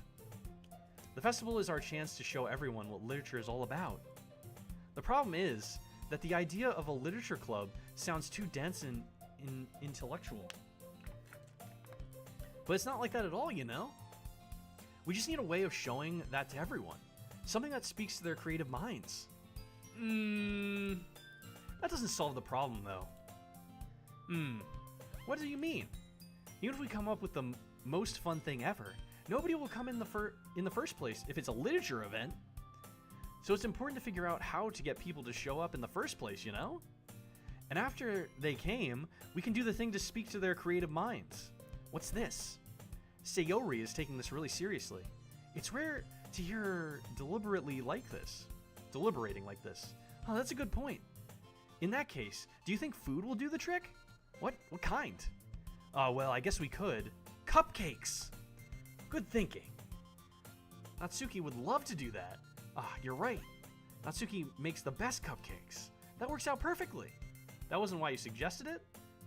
The festival is our chance to show everyone what literature is all about. The problem is, that the idea of a literature club sounds too dense and intellectual. But it's not like that at all, you know? We just need a way of showing that to everyone. Something that speaks to their creative minds. That doesn't solve the problem, though. What do you mean? Even if we come up with the most fun thing ever, nobody will come in the first place if it's a literature event. So it's important to figure out how to get people to show up in the first place, you know? And after they came, we can do the thing to speak to their creative minds. What's this? Sayori is taking this really seriously. It's rare to hear her deliberating like this. Oh, that's a good point. In that case, do you think food will do the trick? What kind? Well, I guess we could. Cupcakes! Good thinking. Natsuki would love to do that. You're right. Natsuki makes the best cupcakes. That works out perfectly. That wasn't why you suggested it?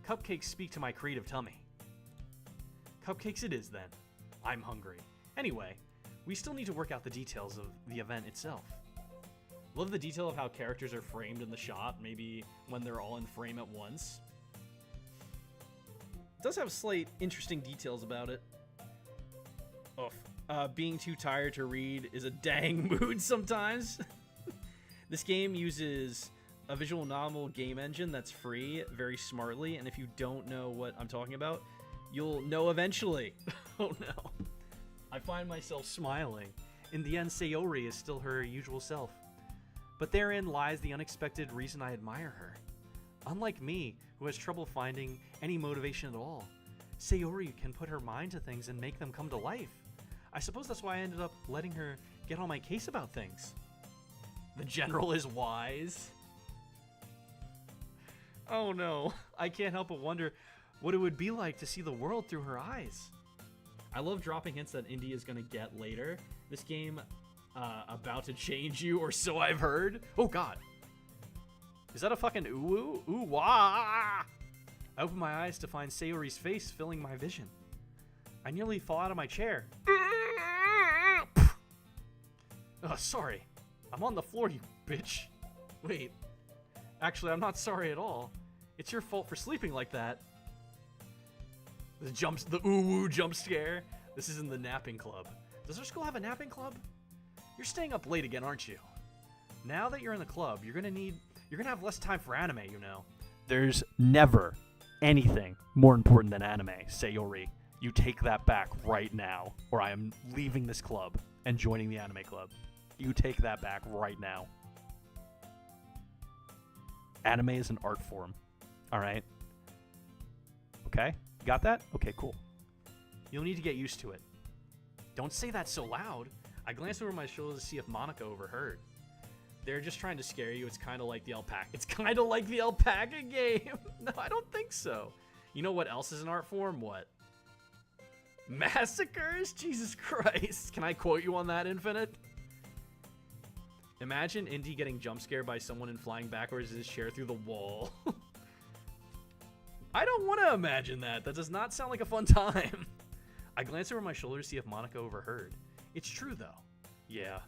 Cupcakes speak to my creative tummy. Cupcakes it is, then. I'm hungry. Anyway, we still need to work out the details of the event itself. Love the detail of how characters are framed in the shot, maybe when they're all in frame at once. It does have slight interesting details about it. Being too tired to read is a dang mood sometimes. This game uses a visual novel game engine that's free very smartly, and if you don't know what I'm talking about, you'll know eventually. Oh no. I find myself smiling. In the end, Sayori is still her usual self. But therein lies the unexpected reason I admire her. Unlike me, who has trouble finding any motivation at all, Sayori can put her mind to things and make them come to life. I suppose that's why I ended up letting her get on my case about things. The general is wise. Oh no, I can't help but wonder what it would be like to see the world through her eyes. I love dropping hints that Indy is going to get later. This game, about to change you, or so I've heard. Oh god. Is that a fucking ooh-woo? Ooh-wah! I opened my eyes to find Sayori's face filling my vision. I nearly fall out of my chair. Oh, sorry. I'm on the floor, you bitch. Wait. Actually, I'm not sorry at all. It's your fault for sleeping like that. The ooh-woo jump scare. This is in the napping club. Does our school have a napping club? You're staying up late again, aren't you? Now that you're in the club, you're gonna have less time for anime, you know. There's never anything more important than anime, Sayori. You take that back right now, or I am leaving this club and joining the anime club. You take that back right now. Anime is an art form. Alright? Okay? Got that? Okay, cool. You'll need to get used to it. Don't say that so loud. I glanced over my shoulder to see if Monica overheard. They're just trying to scare you. It's kind of like the alpaca. It's kind of like the alpaca game. No, I don't think so. You know what else is an art form? What? Massacres? Jesus Christ. Can I quote you on that, Infinite? Imagine Indy getting jump scared by someone and flying backwards in his chair through the wall. I don't want to imagine that. That does not sound like a fun time. I glanced over my shoulder to see if Monica overheard. It's true, though. Yeah.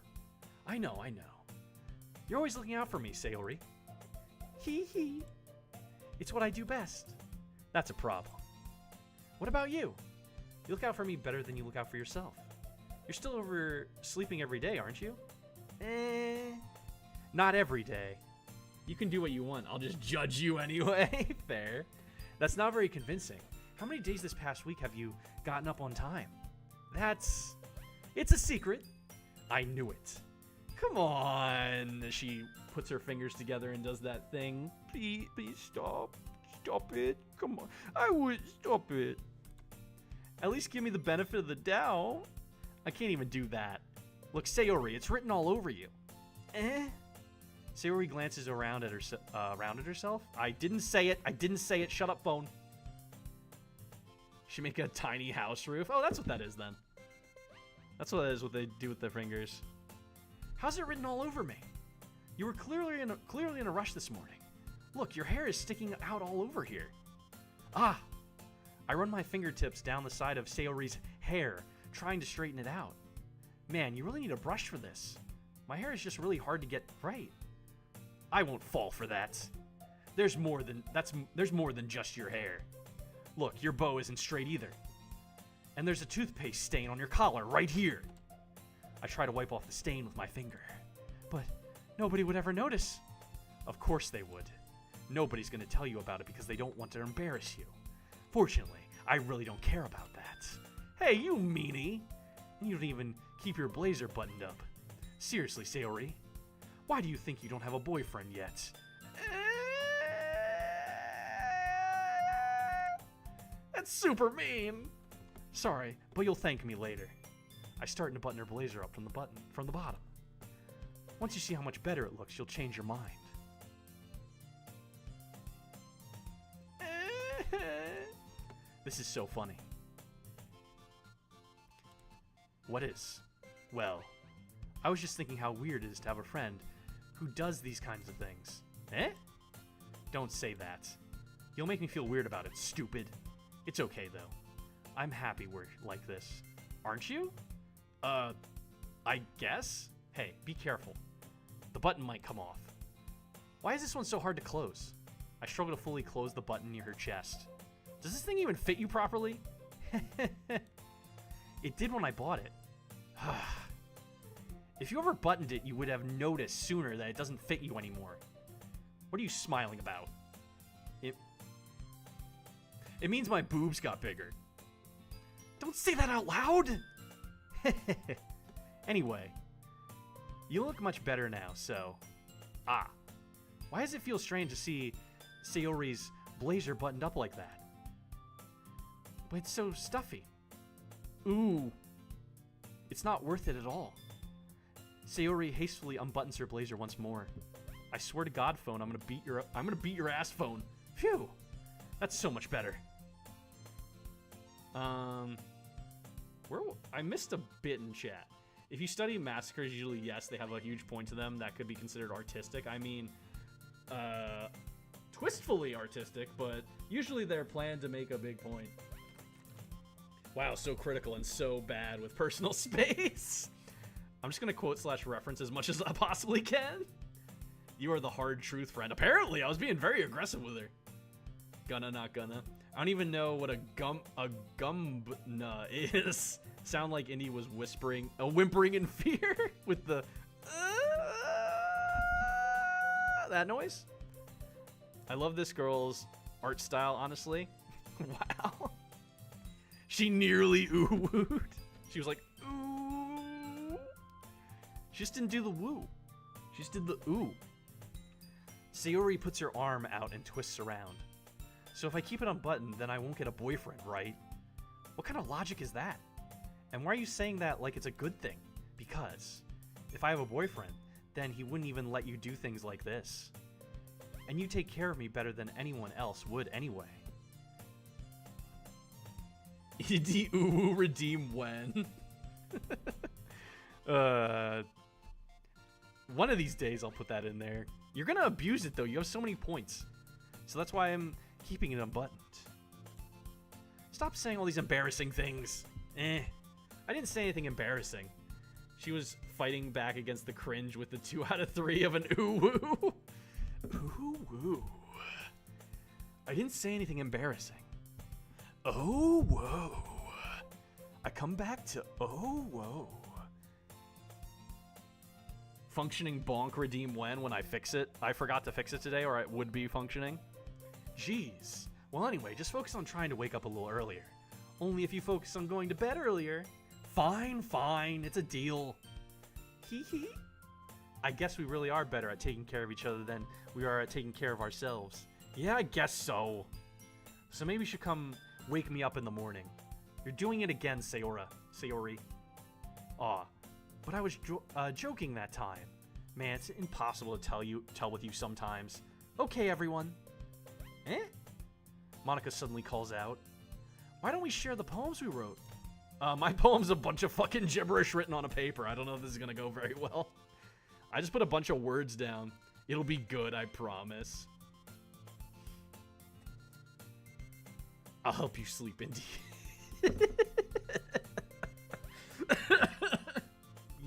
I know. You're always looking out for me, Sayori. Hee hee. It's what I do best. That's a problem. What about you? You look out for me better than you look out for yourself. You're still over sleeping every day, aren't you? Not every day. You can do what you want. I'll just judge you anyway. Fair. That's not very convincing. How many days this past week have you gotten up on time? It's a secret. I knew it. Come on. She puts her fingers together and does that thing. Please stop. Stop it. Come on. I would stop it. At least give me the benefit of the doubt. I can't even do that. Look, Sayori, it's written all over you. Sayori glances around at herself. I didn't say it. Shut up, phone. She make a tiny house roof. Oh, that's what that is then. That's what they do with their fingers. How's it written all over me? You were clearly in a rush this morning. Look, your hair is sticking out all over here. Ah! I run my fingertips down the side of Sayori's hair, trying to straighten it out. Man, you really need a brush for this. My hair is just really hard to get right. I won't fall for that. There's more than just your hair. Look, your bow isn't straight either. And there's a toothpaste stain on your collar right here. I try to wipe off the stain with my finger, but nobody would ever notice. Of course they would. Nobody's gonna tell you about it because they don't want to embarrass you. Fortunately, I really don't care about that. Hey, you meanie! And you don't even keep your blazer buttoned up. Seriously, Sayori, why do you think you don't have a boyfriend yet? That's super mean. Sorry, but you'll thank me later. I start to button her blazer up from the bottom. Once you see how much better it looks, you'll change your mind. This is so funny. What is? Well, I was just thinking how weird it is to have a friend who does these kinds of things. Eh? Don't say that. You'll make me feel weird about it, stupid. It's okay, though. I'm happy we're like this. Aren't you? I guess? Hey, be careful. The button might come off. Why is this one so hard to close? I struggle to fully close the button near her chest. Does this thing even fit you properly? It did when I bought it. If you ever buttoned it, you would have noticed sooner that it doesn't fit you anymore. What are you smiling about? It means my boobs got bigger. Don't say that out loud! Anyway, you look much better now, so... Why does it feel strange to see Sayori's blazer buttoned up like that? But it's so stuffy. Ooh. It's not worth it at all. Sayori hastily unbuttons her blazer once more. I swear to God, phone, I'm gonna beat your ass, phone. Phew. That's so much better. I missed a bit in chat. If you study massacres, usually, yes, they have a huge point to them that could be considered artistic. I mean, twistfully artistic, but usually they're planned to make a big point. Wow, so critical and so bad with personal space. I'm just gonna quote / reference as much as I possibly can. You are the hard truth, friend. Apparently, I was being very aggressive with her. Gonna, not gonna. I don't even know what a gumbna is. Sound like Indy was whimpering in fear with the that noise. I love this girl's art style, honestly. Wow. She nearly ooh-wooed. She was like, ooh. She just didn't do the woo. She just did the ooh. Sayori puts her arm out and twists around. So if I keep it unbuttoned, then I won't get a boyfriend, right? What kind of logic is that? And why are you saying that like it's a good thing? Because if I have a boyfriend, then he wouldn't even let you do things like this. And you take care of me better than anyone else would anyway. Idi uwu redeem when. One of these days I'll put that in there. You're gonna abuse it though, you have so many points. So that's why I'm keeping it unbuttoned. Stop saying all these embarrassing things. I didn't say anything embarrassing. She was fighting back against the cringe with the 2 out of 3 of an ooh-woo. Ooh-woo. I didn't say anything embarrassing. Oh, whoa. I come back to oh, whoa. Functioning bonk redeem when I fix it. I forgot to fix it today, or it would be functioning. Jeez. Well, anyway, just focus on trying to wake up a little earlier. Only if you focus on going to bed earlier. Fine, fine. It's a deal. Hee hee. I guess we really are better at taking care of each other than we are at taking care of ourselves. Yeah, I guess so. So maybe you should come wake me up in the morning. You're doing it again, Sayori. Aw, but I was joking that time. Man, it's impossible to tell with you sometimes. Okay, everyone. Monica suddenly calls out. Why don't we share the poems we wrote? My poem's a bunch of fucking gibberish written on a paper. I don't know if this is gonna go very well. I just put a bunch of words down. It'll be good, I promise. I'll help you sleep, Indy.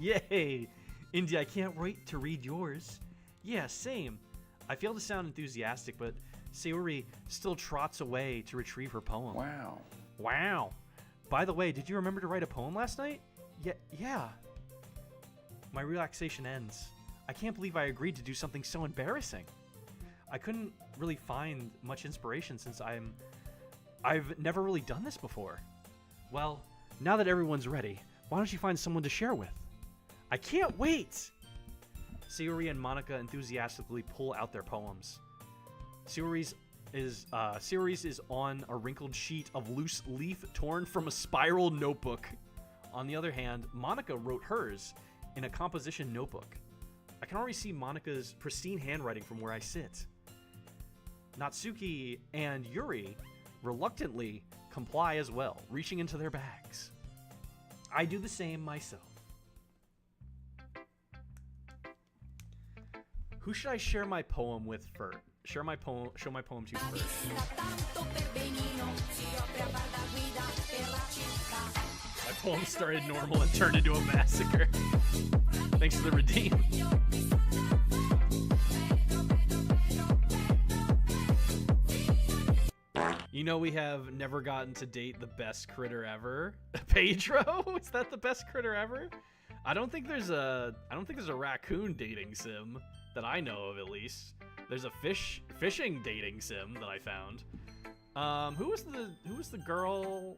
Yay! Indy, I can't wait to read yours. Yeah, same. I fail to sound enthusiastic, but Sayori still trots away to retrieve her poem. Wow. Wow. By the way, did you remember to write a poem last night? Yeah. My relaxation ends. I can't believe I agreed to do something so embarrassing. I couldn't really find much inspiration since I've never really done this before. Well, now that everyone's ready, why don't you find someone to share with? I can't wait! Sayori and Monica enthusiastically pull out their poems. Sayori's is on a wrinkled sheet of loose leaf torn from a spiral notebook. On the other hand, Monica wrote hers in a composition notebook. I can already see Monica's pristine handwriting from where I sit. Natsuki and Yuri reluctantly comply as well, reaching into their bags. I do the same myself. Who should I share my poem with first? Show my poem to first. My poem started normal and turned into a massacre. Thanks to the redeem. You know we have never gotten to date the best critter ever. Pedro? Is that the best critter ever? I don't think there's a raccoon dating sim that I know of, at least. There's a fishing dating sim that I found. Who was the girl?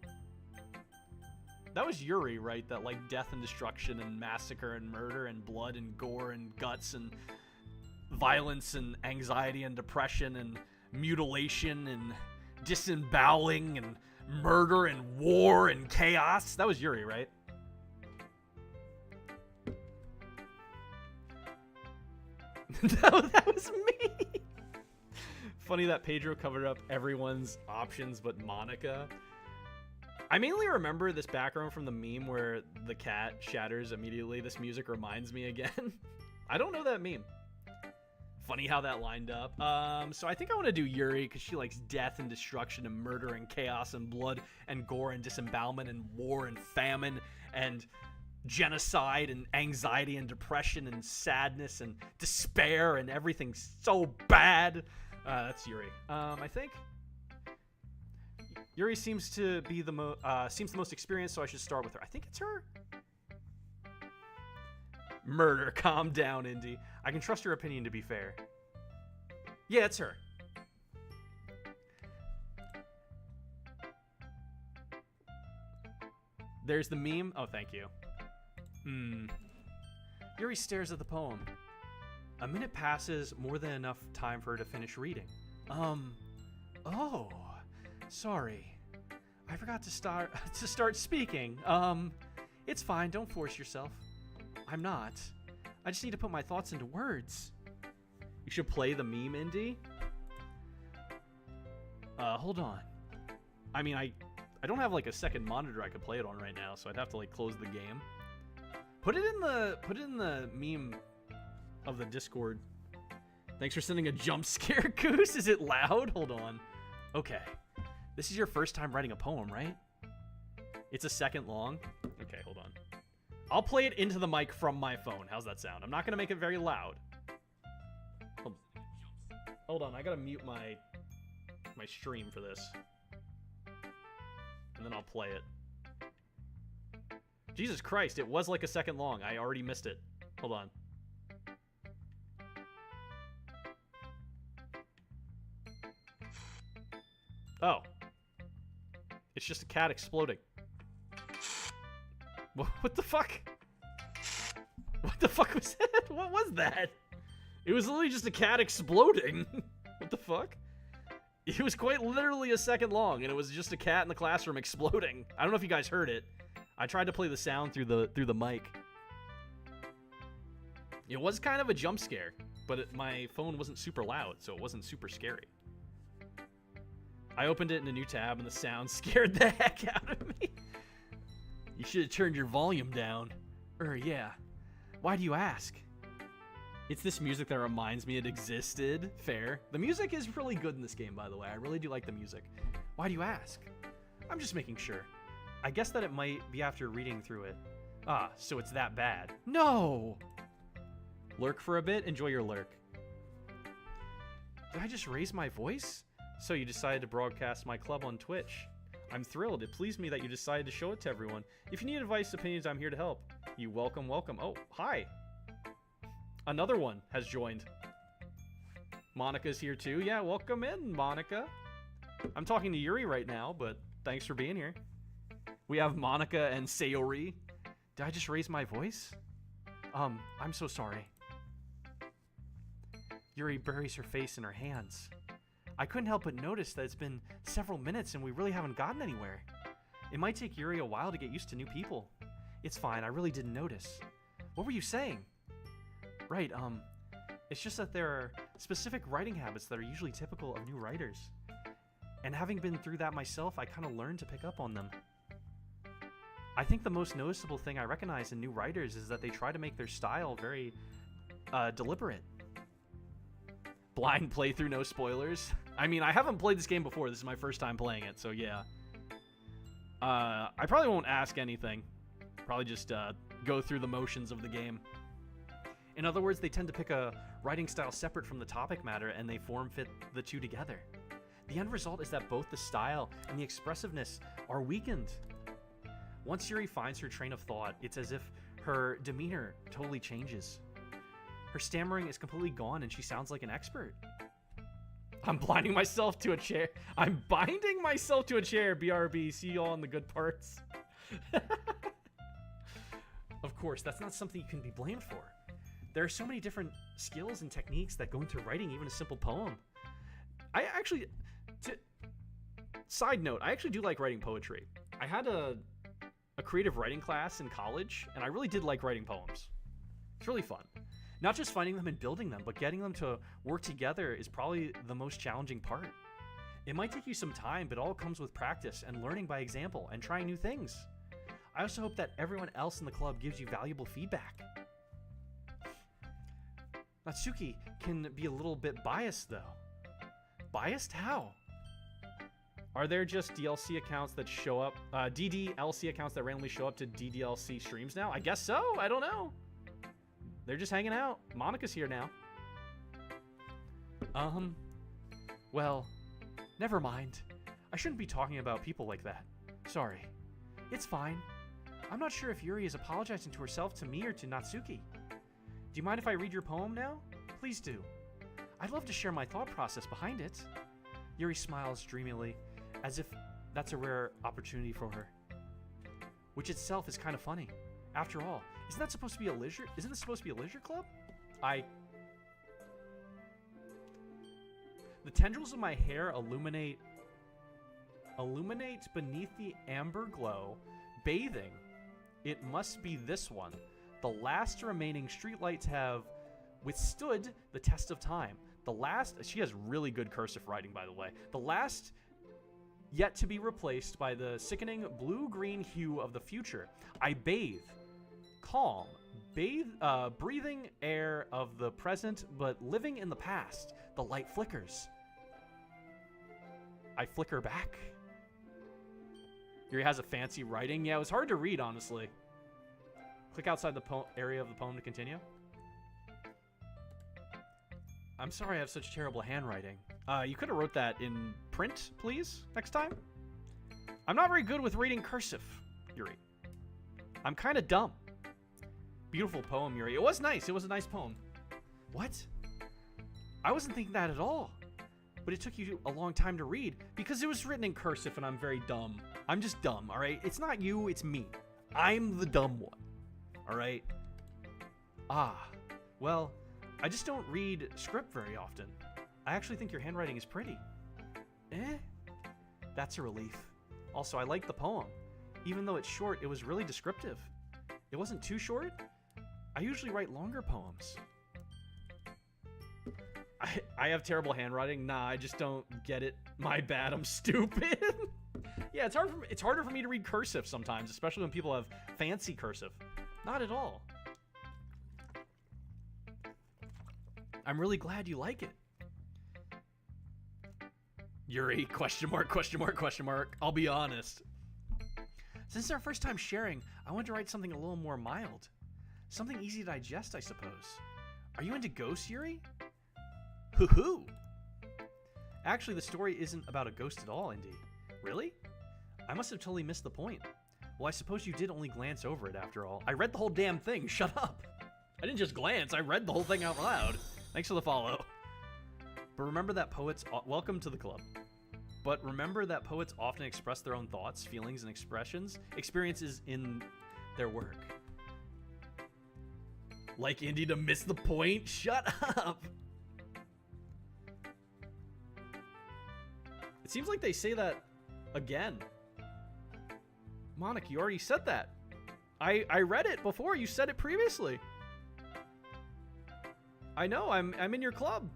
That was Yuri, right? That like death and destruction and massacre and murder and blood and gore and guts and violence and anxiety and depression and mutilation and disemboweling and murder and war and chaos. That was Yuri, right? that was me. Funny that Pedro covered up everyone's options but Monica. I mainly remember this background from the meme where the cat shatters immediately. This music reminds me again. I don't know that meme. Funny how that lined up. So I think I want to do Yuri because she likes death and destruction and murder and chaos and blood and gore and disembowelment and war and famine and genocide and anxiety and depression and sadness and despair and everything so bad. That's Yuri. I think Yuri seems to be the most experienced, so I should start with her. I think it's her. Murder. Calm down, Indy. I can trust your opinion to be fair. Yeah, it's her. There's the meme. Oh, thank you. Yuri stares at the poem. A minute passes, more than enough time for her to finish reading. Oh, sorry. I forgot to start speaking. It's fine, don't force yourself. I'm not. I just need to put my thoughts into words. You should play the meme, Indy. Hold on. I mean, I don't have like a second monitor I could play it on right now, so I'd have to like close the game. Put it in the meme of the Discord. Thanks for sending a jump scare, Goose. Is it loud? Hold on. Okay. This is your first time writing a poem, right? It's a second long. Okay, hold on. I'll play it into the mic from my phone. How's that sound? I'm not going to make it very loud. Hold on. I got to mute my stream for this. And then I'll play it. Jesus Christ, it was like a second long. I already missed it. Hold on. Oh. It's just a cat exploding. What the fuck? What the fuck was that? What was that? It was literally just a cat exploding. What the fuck? It was quite literally a second long, and it was just a cat in the classroom exploding. I don't know if you guys heard it. I tried to play the sound through the mic. It was kind of a jump scare, but my phone wasn't super loud, so it wasn't super scary. I opened it in a new tab, and the sound scared the heck out of me. You should have turned your volume down. Yeah. Why do you ask? It's this music that reminds me it existed. Fair. The music is really good in this game, by the way. I really do like the music. Why do you ask? I'm just making sure. I guess that it might be after reading through it. Ah, so it's that bad. No! Lurk for a bit. Enjoy your lurk. Did I just raise my voice? So you decided to broadcast my club on Twitch. I'm thrilled. It pleased me that you decided to show it to everyone. If you need advice, opinions, I'm here to help. You welcome. Oh, hi. Another one has joined. Monica's here too. Yeah, welcome in, Monica. I'm talking to Yuri right now, but thanks for being here. We have Monica and Sayori. Did I just raise my voice? I'm so sorry. Yuri buries her face in her hands. I couldn't help but notice that it's been several minutes and we really haven't gotten anywhere. It might take Yuri a while to get used to new people. It's fine, I really didn't notice. What were you saying? Right, it's just that there are specific writing habits that are usually typical of new writers. And having been through that myself, I kind of learned to pick up on them. I think the most noticeable thing I recognize in new writers is that they try to make their style very deliberate. Blind playthrough, no spoilers. I mean, I haven't played this game before. This is my first time playing it, so yeah. I probably won't ask anything. Probably just go through the motions of the game. In other words, they tend to pick a writing style separate from the topic matter, and they form-fit the two together. The end result is that both the style and the expressiveness are weakened. Once Yuri finds her train of thought, it's as if her demeanor totally changes. Her stammering is completely gone and she sounds like an expert. I'm blinding myself to a chair. I'm binding myself to a chair, BRB. See you all in the good parts. Of course, that's not something you can be blamed for. There are so many different skills and techniques that go into writing even a simple poem. Side note, I actually do like writing poetry. I had a creative writing class in college, and I really did like writing poems. It's really fun. Not just finding them and building them, but getting them to work together is probably the most challenging part. It might take you some time, but it all comes with practice and learning by example and trying new things. I also hope that everyone else in the club gives you valuable feedback. Natsuki can be a little bit biased, though. Biased? How? Are there just DLC accounts that show up, DDLC accounts that randomly show up to DDLC streams now? I guess so. I don't know. They're just hanging out. Monica's here now. Well, never mind. I shouldn't be talking about people like that. Sorry. It's fine. I'm not sure if Yuri is apologizing to herself, to me, or to Natsuki. Do you mind if I read your poem now? Please do. I'd love to share my thought process behind it. Yuri smiles dreamily, as if that's a rare opportunity for her. Which itself is kind of funny. After all, isn't this supposed to be a leisure club? The tendrils of my hair illuminate beneath the amber glow, bathing. It must be this one. The last remaining streetlights have withstood the test of time. She has really good cursive writing, by the way. The last yet to be replaced by the sickening blue-green hue of the future. I bathe. Calm. Breathing air of the present, but living in the past. The light flickers. I flicker back. Yuri has a fancy writing. Yeah, it was hard to read, honestly. Click outside the area of the poem to continue. I'm sorry I have such terrible handwriting. You could have wrote that in print, please, next time. I'm not very good with reading cursive, Yuri. I'm kind of dumb. Beautiful poem, Yuri. It was nice. It was a nice poem. What? I wasn't thinking that at all. But it took you a long time to read because it was written in cursive and I'm very dumb. I'm just dumb, all right? It's not you, it's me. I'm the dumb one, all right? Well, I just don't read script very often. I actually think your handwriting is pretty. That's a relief. Also, I like the poem. Even though it's short, it was really descriptive. It wasn't too short. I usually write longer poems. I have terrible handwriting. Nah, I just don't get it. My bad, I'm stupid. Yeah, it's harder for me to read cursive sometimes, especially when people have fancy cursive. Not at all. I'm really glad you like it. Yuri, question mark, question mark, question mark. I'll be honest. Since it's our first time sharing, I wanted to write something a little more mild. Something easy to digest, I suppose. Are you into ghosts, Yuri? Hoo-hoo. Actually, the story isn't about a ghost at all, Indy. Really? I must have totally missed the point. Well, I suppose you did only glance over it after all. I read the whole damn thing. Shut up. I didn't just glance. I read the whole thing out loud. Thanks for the follow. But remember that poets... Welcome to the club. But remember that poets often express their own thoughts, feelings, and experiences in their work. Like Indy to miss the point? Shut up. It seems like they say that again. Monica, you already said that. I read it before. You said it previously. I know. I'm in your club.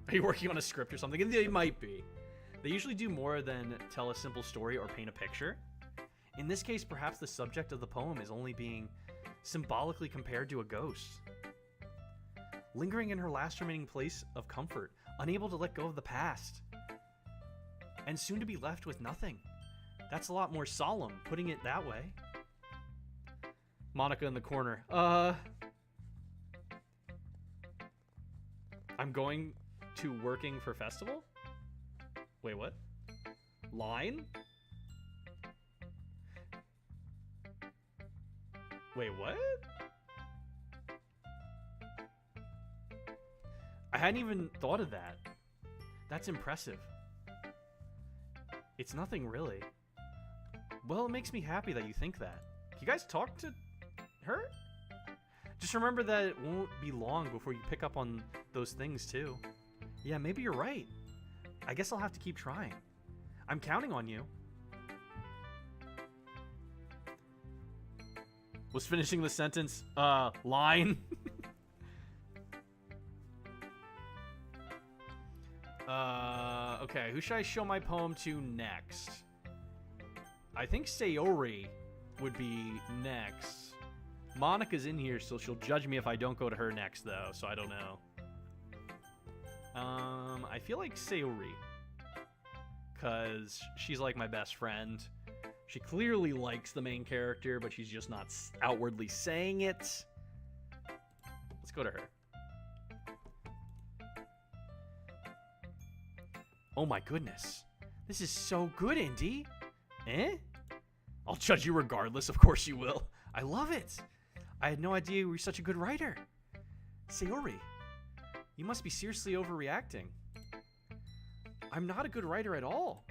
Are you working on a script or something? They might be. They usually do more than tell a simple story or paint a picture. In this case, perhaps the subject of the poem is only being symbolically compared to a ghost. Lingering in her last remaining place of comfort, unable to let go of the past. And soon to be left with nothing. That's a lot more solemn, putting it that way. Monica in the corner. I'm going to working for festival? Wait, what? Line? Wait, what? I hadn't even thought of that. That's impressive. It's nothing really. Well, it makes me happy that you think that. You guys talk to her? Just remember that it won't be long before you pick up on those things too. Yeah, maybe you're right. I guess I'll have to keep trying. I'm counting on you. Was finishing the sentence, line? Okay, who should I show my poem to next? I think Sayori would be next. Monica's in here, so she'll judge me if I don't go to her next, though, so I don't know. I feel like Sayori. Because she's like my best friend. She clearly likes the main character, but she's just not outwardly saying it. Let's go to her. Oh my goodness. This is so good, Indy. Eh? I'll judge you regardless. Of course you will. I love it. I had no idea you were such a good writer. Sayori, you must be seriously overreacting. I'm not a good writer at all.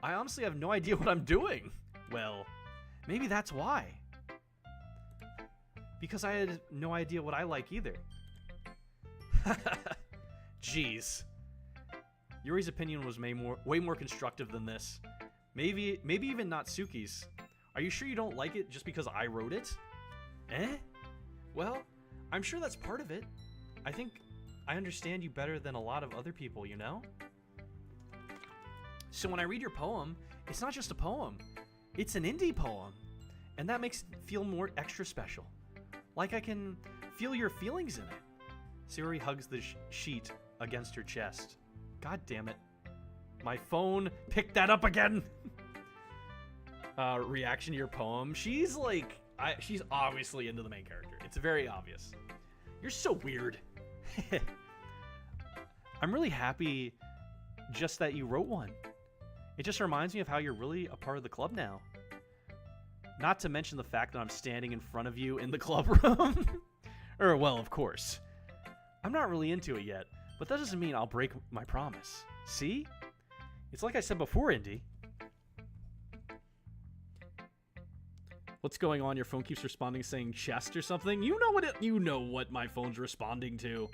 I honestly have no idea what I'm doing. Well, maybe that's why. Because I had no idea what I like either. Jeez. Yuri's opinion was way more constructive than this. Maybe even Natsuki's. Are you sure you don't like it just because I wrote it? Eh? Well, I'm sure that's part of it. I think I understand you better than a lot of other people, you know? So when I read your poem, it's not just a poem. It's an indie poem. And that makes it feel more extra special. Like I can feel your feelings in it. Sayori hugs the sheet against her chest. God damn it. My phone picked that up again. Reaction to your poem. She's like, she's obviously into the main character. It's very obvious. You're so weird. I'm really happy just that you wrote one. It just reminds me of how you're really a part of the club now. Not to mention the fact that I'm standing in front of you in the club room. Well, of course. I'm not really into it yet, but that doesn't mean I'll break my promise. See? It's like I said before, Indy. What's going on? Your phone keeps responding saying chest or something? You know what my phone's responding to.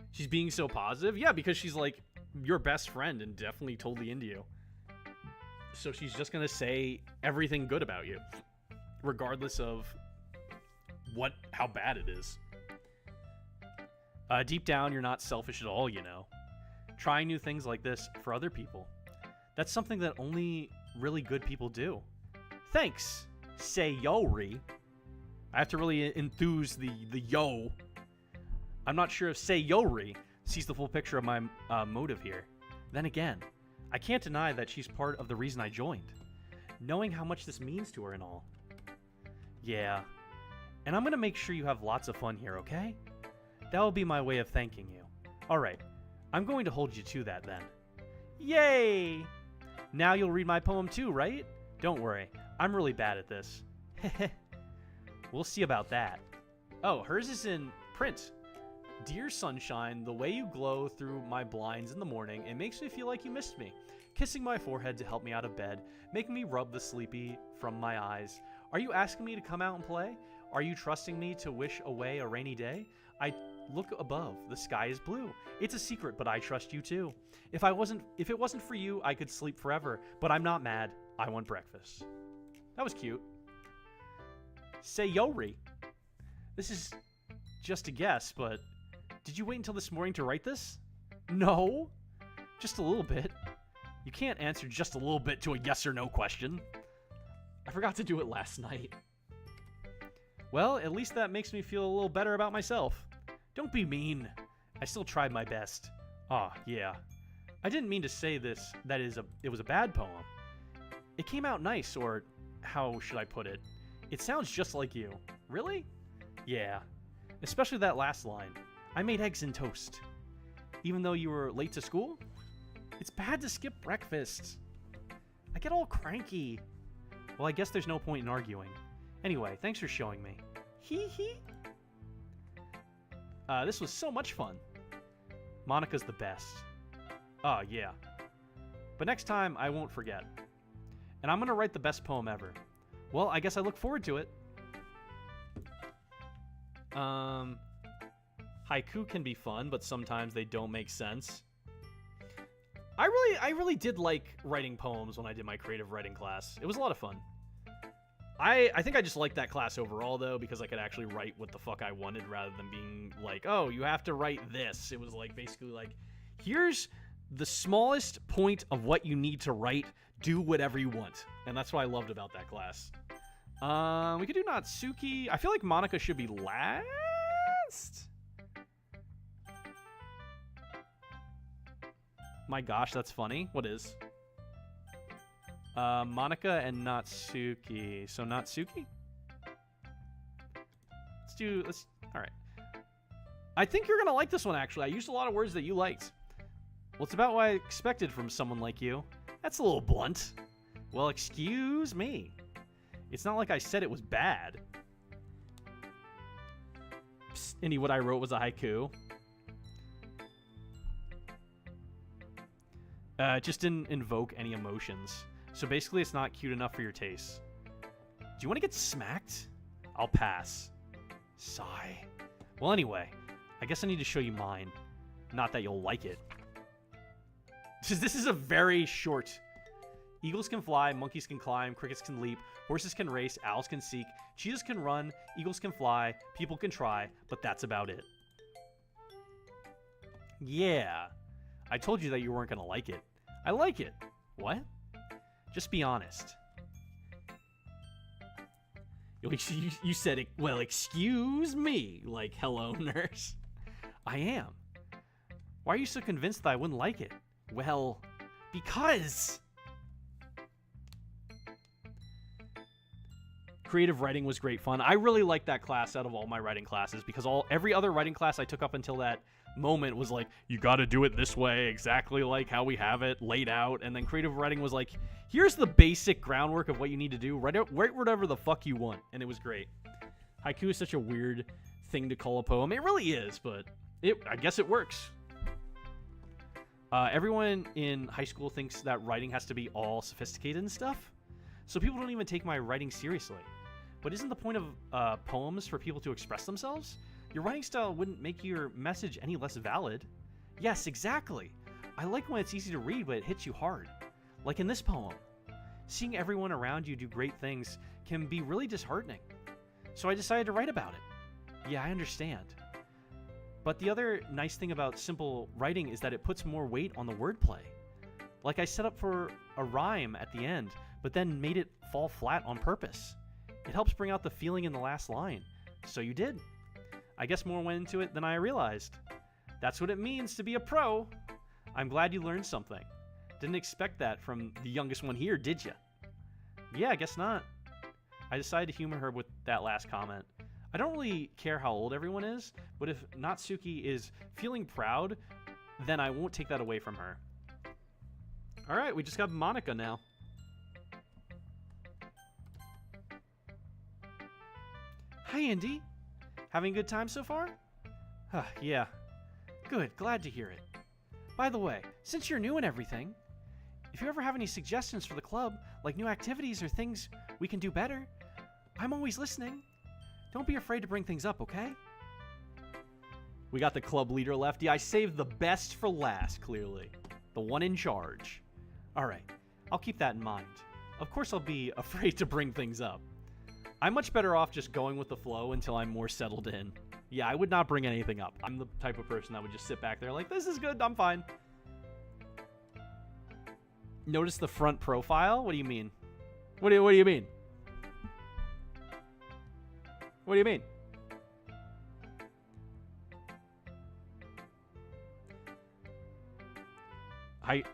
She's being so positive? Yeah, because she's like your best friend and definitely totally into you. So she's just gonna say everything good about you, regardless of how bad it is. Deep down, you're not selfish at all, you know. Trying new things like this for other people. That's something that only really good people do. Thanks, Sayori. I have to really enthuse the yo. I'm not sure if Sayori sees the full picture of my motive here. Then again, I can't deny that she's part of the reason I joined. Knowing how much this means to her and all. Yeah. And I'm going to make sure you have lots of fun here, okay? That will be my way of thanking you. Alright. I'm going to hold you to that then. Yay! Now you'll read my poem too, right? Don't worry, I'm really bad at this. We'll see about that. Oh, hers is in print. Dear sunshine, the way you glow through my blinds in the morning, it makes me feel like you missed me. Kissing my forehead to help me out of bed, making me rub the sleepy from my eyes. Are you asking me to come out and play? Are you trusting me to wish away a rainy day? I look above, the sky is blue. It's a secret, but I trust you too. If it wasn't for you, I could sleep forever, but I'm not mad. I want breakfast. That was cute. Sayori. This is just a guess, but did you wait until this morning to write this? No. Just a little bit. You can't answer just a little bit to a yes or no question. I forgot to do it last night. Well, at least that makes me feel a little better about myself. Don't be mean. I still tried my best. Ah, yeah. I didn't mean to say this, it was a bad poem. It came out nice, or how should I put it? It sounds just like you. Really? Yeah. Especially that last line. I made eggs and toast. Even though you were late to school? It's bad to skip breakfast. I get all cranky. Well, I guess there's no point in arguing. Anyway, thanks for showing me. Hee hee. This was so much fun. Monica's the best. Oh, yeah. But next time, I won't forget. And I'm going to write the best poem ever. Well, I guess I look forward to it. Haiku can be fun, but sometimes they don't make sense. I really did like writing poems when I did my creative writing class. It was a lot of fun. I think I just liked that class overall, though, because I could actually write what the fuck I wanted rather than being like, oh, you have to write this. It was like basically like, here's the smallest point of what you need to write. Do whatever you want. And that's what I loved about that class. We could do Natsuki. I feel like Monica should be last. My gosh, that's funny. What is? Monica and Natsuki. So Natsuki? All right. I think you're going to like this one, actually. I used a lot of words that you liked. Well, it's about what I expected from someone like you. That's a little blunt. Well, excuse me. It's not like I said it was bad. Psst, Indy, what I wrote was a haiku. It just didn't invoke any emotions. So basically, it's not cute enough for your taste. Do you want to get smacked? I'll pass. Sigh. Well, anyway, I guess I need to show you mine. Not that you'll like it. This is a very short. Eagles can fly, monkeys can climb, crickets can leap, horses can race, owls can seek, cheetahs can run, eagles can fly, people can try, but that's about it. Yeah. I told you that you weren't going to like it. I like it. What? Just be honest. You said it. Well, excuse me. Like, hello, nurse. I am. Why are you so convinced that I wouldn't like it? Well, because... Creative writing was great fun. I really liked that class out of all my writing classes because every other writing class I took up until that moment was like, you got to do it this way, exactly like how we have it laid out. And then creative writing was like, here's the basic groundwork of what you need to do. Write whatever the fuck you want. And it was great. Haiku is such a weird thing to call a poem. It really is, but I guess it works. Everyone in high school thinks that writing has to be all sophisticated and stuff. So people don't even take my writing seriously. But isn't the point of poems for people to express themselves? Your writing style wouldn't make your message any less valid. Yes, exactly. I like when it's easy to read, but it hits you hard. Like in this poem. Seeing everyone around you do great things can be really disheartening. So I decided to write about it. Yeah, I understand. But the other nice thing about simple writing is that it puts more weight on the wordplay. Like I set up for a rhyme at the end, but then made it fall flat on purpose. It helps bring out the feeling in the last line. So you did. I guess more went into it than I realized. That's what it means to be a pro. I'm glad you learned something. Didn't expect that from the youngest one here, did you? Yeah, I guess not. I decided to humor her with that last comment. I don't really care how old everyone is, but if Natsuki is feeling proud, then I won't take that away from her. Alright, we just got Monica now. Hi, Andy. Having a good time so far? Yeah. Good, glad to hear it. By the way, since you're new and everything, if you ever have any suggestions for the club, like new activities or things we can do better, I'm always listening. Don't be afraid to bring things up, okay? We got the club leader left. Yeah, I saved the best for last, clearly. The one in charge. Alright, I'll keep that in mind. Of course I'll be afraid to bring things up. I'm much better off just going with the flow until I'm more settled in. Yeah, I would not bring anything up. I'm the type of person that would just sit back there like, this is good, I'm fine. Notice the front profile? What do you mean? What do you mean? What do you mean?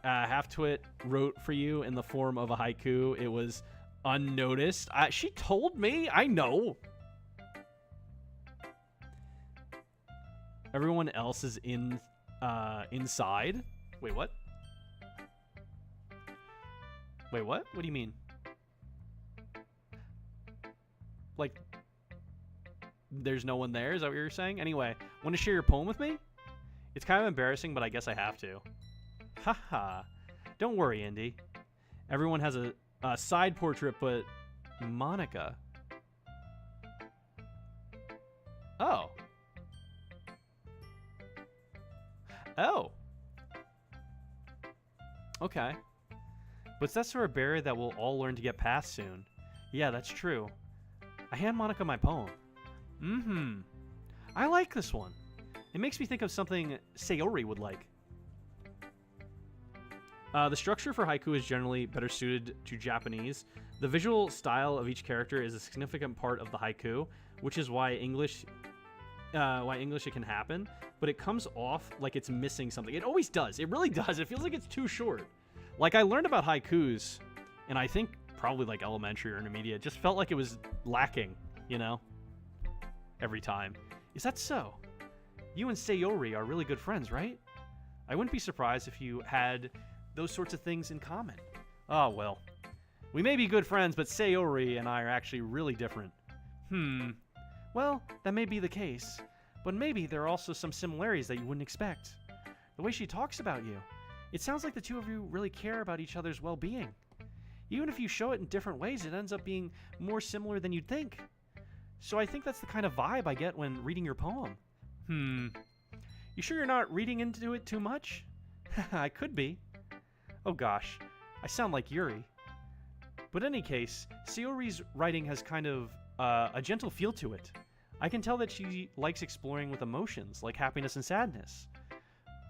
Half-Twit wrote for you in the form of a haiku. It was unnoticed. She told me. I know. Everyone else is inside. Wait, what? Wait, what? What do you mean? Like, there's no one there? Is that what you're saying? Anyway, want to share your poem with me? It's kind of embarrassing, but I guess I have to. Haha. Don't worry, Indy. Everyone has a side portrait, but Monica. Oh. Oh. Okay. But that's sort of barrier that we'll all learn to get past soon. Yeah, that's true. I hand Monica my poem. Mm-hmm. I like this one. It makes me think of something Sayori would like. The structure for haiku is generally better suited to Japanese. The visual style of each character is a significant part of the haiku, which is why English it can happen, but it comes off like it's missing something. It always does. It really does. It feels like it's too short. Like, I learned about haikus, and I think probably like elementary or intermediate, just felt like it was lacking, you know? Every time. Is that so? You and Sayori are really good friends, right? I wouldn't be surprised if you had those sorts of things in common. Oh, well. We may be good friends, but Sayori and I are actually really different. Well, that may be the case, but maybe there are also some similarities that you wouldn't expect. The way she talks about you. It sounds like the two of you really care about each other's well-being. Even if you show it in different ways, it ends up being more similar than you'd think. So I think that's the kind of vibe I get when reading your poem. You sure you're not reading into it too much? I could be. Oh gosh, I sound like Yuri. But in any case, Sayori's writing has kind of a gentle feel to it. I can tell that she likes exploring with emotions, like happiness and sadness.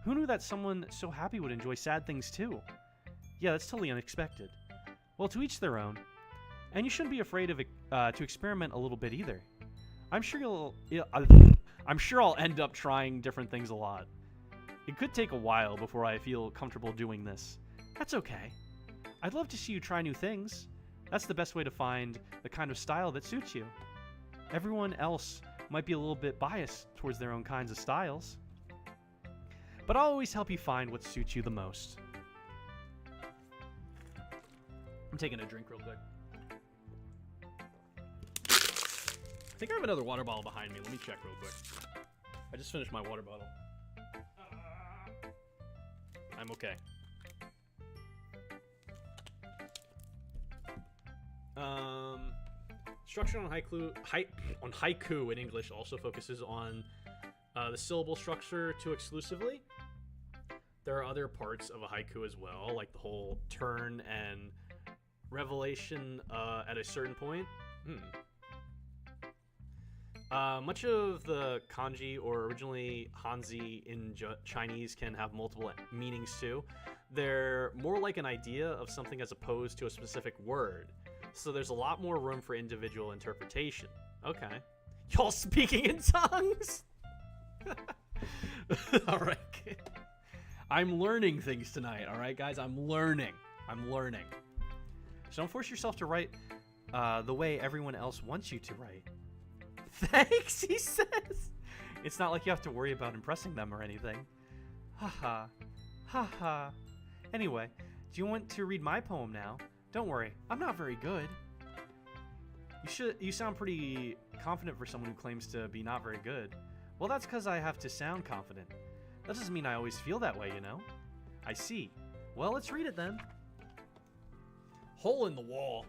Who knew that someone so happy would enjoy sad things too? Yeah, that's totally unexpected. Well, to each their own. And you shouldn't be afraid of to experiment a little bit either. I'm sure I'll end up trying different things a lot. It could take a while before I feel comfortable doing this. That's okay. I'd love to see you try new things. That's the best way to find the kind of style that suits you. Everyone else might be a little bit biased towards their own kinds of styles. But I'll always help you find what suits you the most. I'm taking a drink real quick. I think I have another water bottle behind me. Let me check real quick. I just finished my water bottle. I'm okay. Structure on haiku in English also focuses on the syllable structure too exclusively. There are other parts of a haiku as well, like the whole turn and revelation at a certain point. Much of the kanji, or originally Hanzi in Chinese, can have multiple meanings too. They're more like an idea of something as opposed to a specific word. So there's a lot more room for individual interpretation. Okay. Y'all speaking in tongues? Alright. I'm learning things tonight, alright guys? I'm learning. So don't force yourself to write the way everyone else wants you to write. Thanks, he says. It's not like you have to worry about impressing them or anything. Haha. Haha. Anyway, Do you want to read my poem now? Don't worry, I'm not very good. You sound pretty confident for someone who claims to be not very good. Well, that's because I have to sound confident. That doesn't mean I always feel that way, you know? I see. Well, let's read it then. Hole in the wall.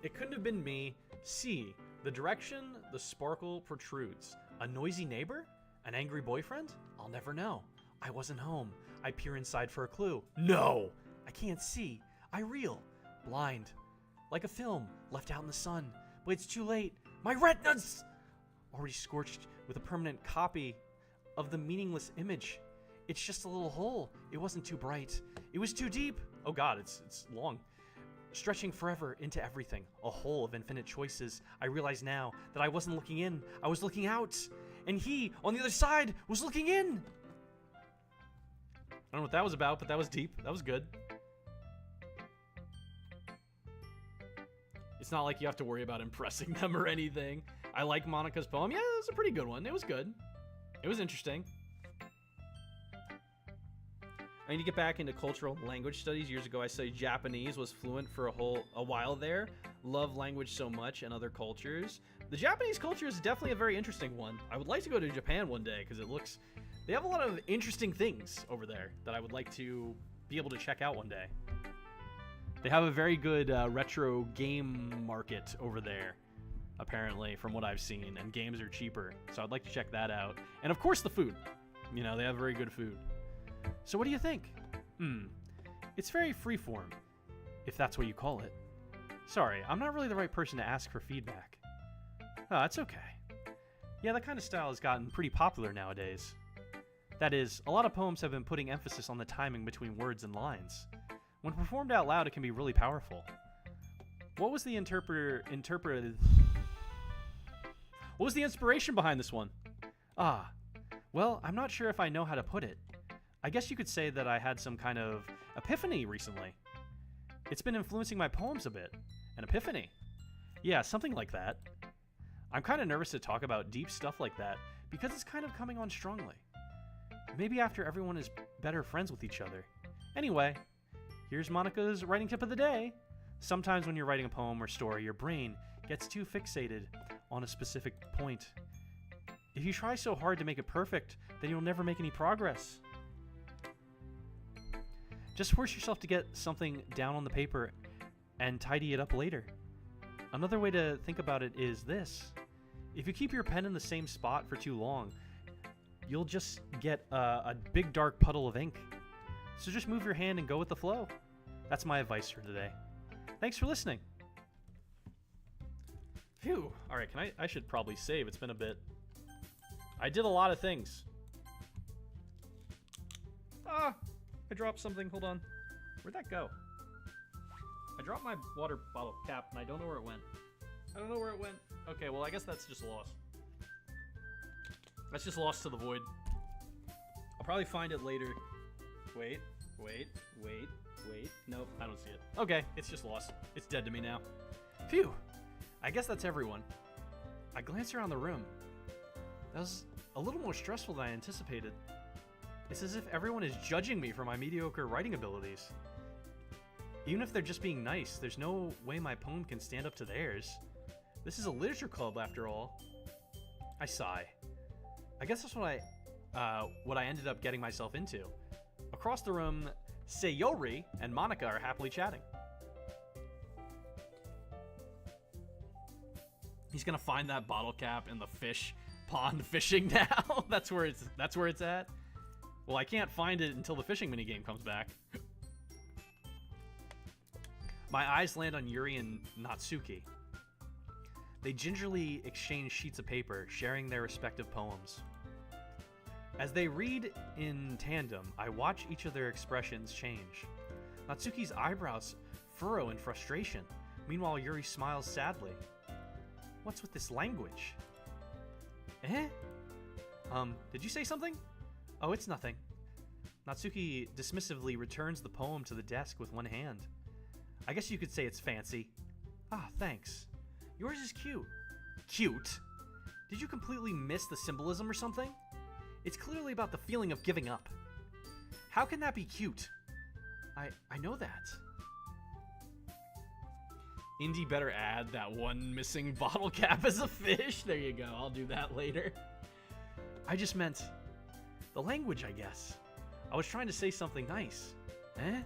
It couldn't have been me. C. The direction the sparkle protrudes. A noisy neighbor? An angry boyfriend? I'll never know. I wasn't home. I peer inside for a clue. No! I can't see. I reel. Blind. Like a film left out in the sun. But it's too late. My retinas! Already scorched with a permanent copy of the meaningless image. It's just a little hole. It wasn't too bright. It was too deep. Oh god, it's long. Stretching forever into everything. A hole of infinite choices. I realize now that I wasn't looking in. I was looking out. And he, on the other side, was looking in. I don't know what that was about, but that was deep. That was good. It's not like you have to worry about impressing them or anything. I like Monica's poem. Yeah, it was a pretty good one. It was good. It was interesting. I need to get back into cultural language studies. Years ago, I studied Japanese, was fluent for a while there. Love language so much and other cultures. The Japanese culture is definitely a very interesting one. I would like to go to Japan one day because they have a lot of interesting things over there that I would like to be able to check out one day. They have a very good retro game market over there, apparently, from what I've seen, and games are cheaper, so I'd like to check that out. And of course the food. You know, they have very good food. So what do you think? It's very freeform, if that's what you call it. Sorry, I'm not really the right person to ask for feedback. Oh, that's okay. Yeah, that kind of style has gotten pretty popular nowadays. That is, a lot of poems have been putting emphasis on the timing between words and lines. When performed out loud, it can be really powerful. What was the What was the inspiration behind this one? Well, I'm not sure if I know how to put it. I guess you could say that I had some kind of epiphany recently. It's been influencing my poems a bit. An epiphany. Yeah, something like that. I'm kind of nervous to talk about deep stuff like that because it's kind of coming on strongly. Maybe after everyone is better friends with each other. Anyway, here's Monica's writing tip of the day. Sometimes when you're writing a poem or story, your brain gets too fixated on a specific point. If you try so hard to make it perfect, then you'll never make any progress. Just force yourself to get something down on the paper and tidy it up later. Another way to think about it is this. If you keep your pen in the same spot for too long, you'll just get a big dark puddle of ink. So just move your hand and go with the flow. That's my advice for today. Thanks for listening. Phew. All right, I should probably save. It's been a bit. I did a lot of things. I dropped something. Hold on. Where'd that go? I dropped my water bottle cap, and I don't know where it went. Okay, well, I guess that's just lost. That's just lost to the void. I'll probably find it later. Wait. Nope, I don't see it. Okay, it's just lost. It's dead to me now. Phew. I guess that's everyone. I glanced around the room. That was a little more stressful than I anticipated. It's as if everyone is judging me for my mediocre writing abilities. Even if they're just being nice, there's no way my poem can stand up to theirs. This is a literature club, after all. I sigh. I guess that's what I ended up getting myself into. Across the room, Sayori and Monica are happily chatting. He's gonna find that bottle cap in the fish pond fishing now. That's where it's at. Well, I can't find it until the fishing minigame comes back. My eyes land on Yuri and Natsuki. They gingerly exchange sheets of paper, sharing their respective poems. As they read in tandem, I watch each of their expressions change. Natsuki's eyebrows furrow in frustration. Meanwhile, Yuri smiles sadly. What's with this language? Did you say something? Oh, it's nothing. Natsuki dismissively returns the poem to the desk with one hand. I guess you could say it's fancy. Thanks. Yours is cute. Cute? Did you completely miss the symbolism or something? It's clearly about the feeling of giving up. How can that be cute? I know that. Indy better add that one missing bottle cap as a fish. There you go. I'll do that later. I just meant the language, I guess. I was trying to say something nice. Eh?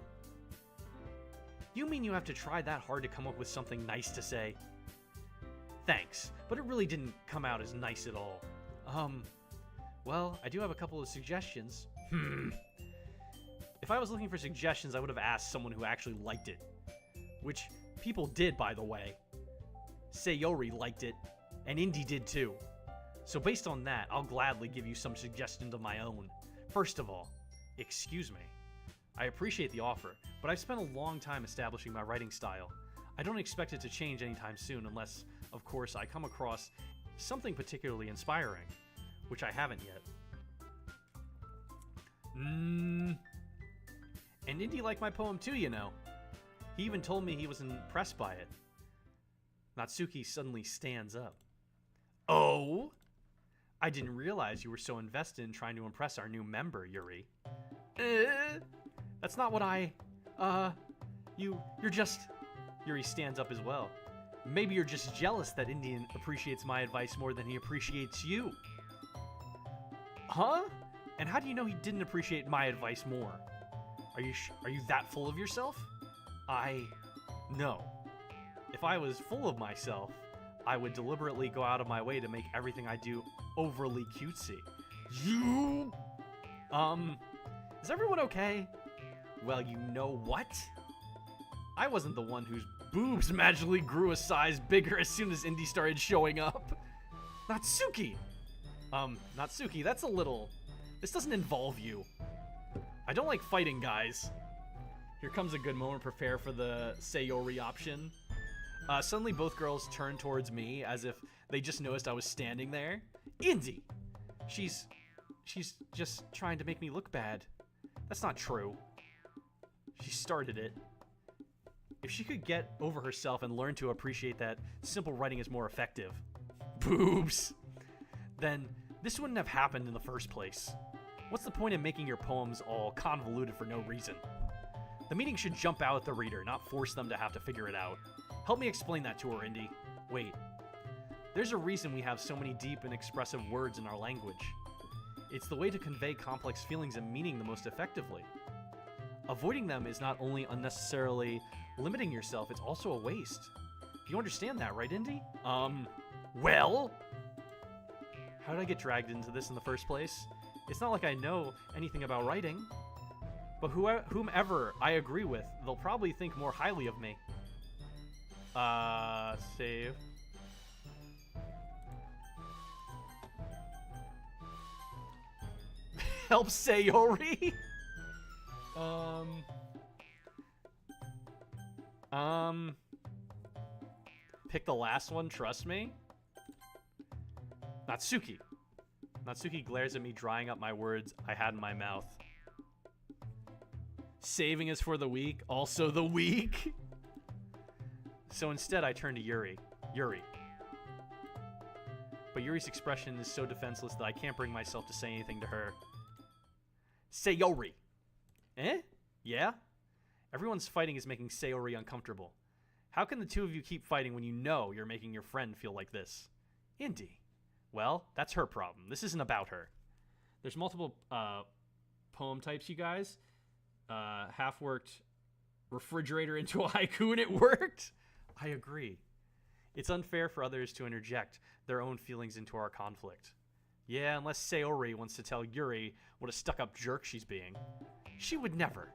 You mean you have to try that hard to come up with something nice to say? Thanks, but it really didn't come out as nice at all. Well, I do have a couple of suggestions. If I was looking for suggestions, I would have asked someone who actually liked it. Which people did, by the way. Sayori liked it, and Indy did too. So based on that, I'll gladly give you some suggestions of my own. First of all, excuse me. I appreciate the offer, but I've spent a long time establishing my writing style. I don't expect it to change anytime soon unless, of course, I come across something particularly inspiring, which I haven't yet. And Indy liked my poem too, you know. He even told me he was impressed by it. Natsuki suddenly stands up. Oh? I didn't realize you were so invested in trying to impress our new member, Yuri. That's not what you're just... Yuri stands up as well. Maybe you're just jealous that Indian appreciates my advice more than he appreciates you. Huh? And how do you know he didn't appreciate my advice more? Are you that full of yourself? No. If I was full of myself, I would deliberately go out of my way to make everything I do overly cutesy. You? Is everyone okay? Well, you know what? I wasn't the one whose boobs magically grew a size bigger as soon as Indy started showing up. Natsuki! Natsuki, that's a little... This doesn't involve you. I don't like fighting, guys. Here comes a good moment. Prepare for the Sayori option. Suddenly both girls turn towards me as if they just noticed I was standing there. Indy! She's just trying to make me look bad. That's not true. She started it. If she could get over herself and learn to appreciate that simple writing is more effective, boobs, then this wouldn't have happened in the first place. What's the point in making your poems all convoluted for no reason? The meaning should jump out at the reader, not force them to have to figure it out. Help me explain that to her, Indy. Wait. There's a reason we have so many deep and expressive words in our language. It's the way to convey complex feelings and meaning the most effectively. Avoiding them is not only unnecessarily limiting yourself, it's also a waste. You understand that, right, Indy? Well? How did I get dragged into this in the first place? It's not like I know anything about writing. But whomever I agree with, they'll probably think more highly of me. Save. Help Sayori? Pick the last one, trust me. Natsuki. Natsuki glares at me, drying up my words I had in my mouth. Saving is for the weak, also the weak. So instead, I turn to Yuri. Yuri. But Yuri's expression is so defenseless that I can't bring myself to say anything to her. Sayori. Eh? Yeah? Everyone's fighting is making Sayori uncomfortable. How can the two of you keep fighting when you know you're making your friend feel like this? Indy. Well, that's her problem. This isn't about her. There's multiple poem types, you guys. Half-worked refrigerator into a haiku, and it worked. I agree. It's unfair for others to interject their own feelings into our conflict. Yeah, unless Sayori wants to tell Yuri what a stuck-up jerk she's being. She would never.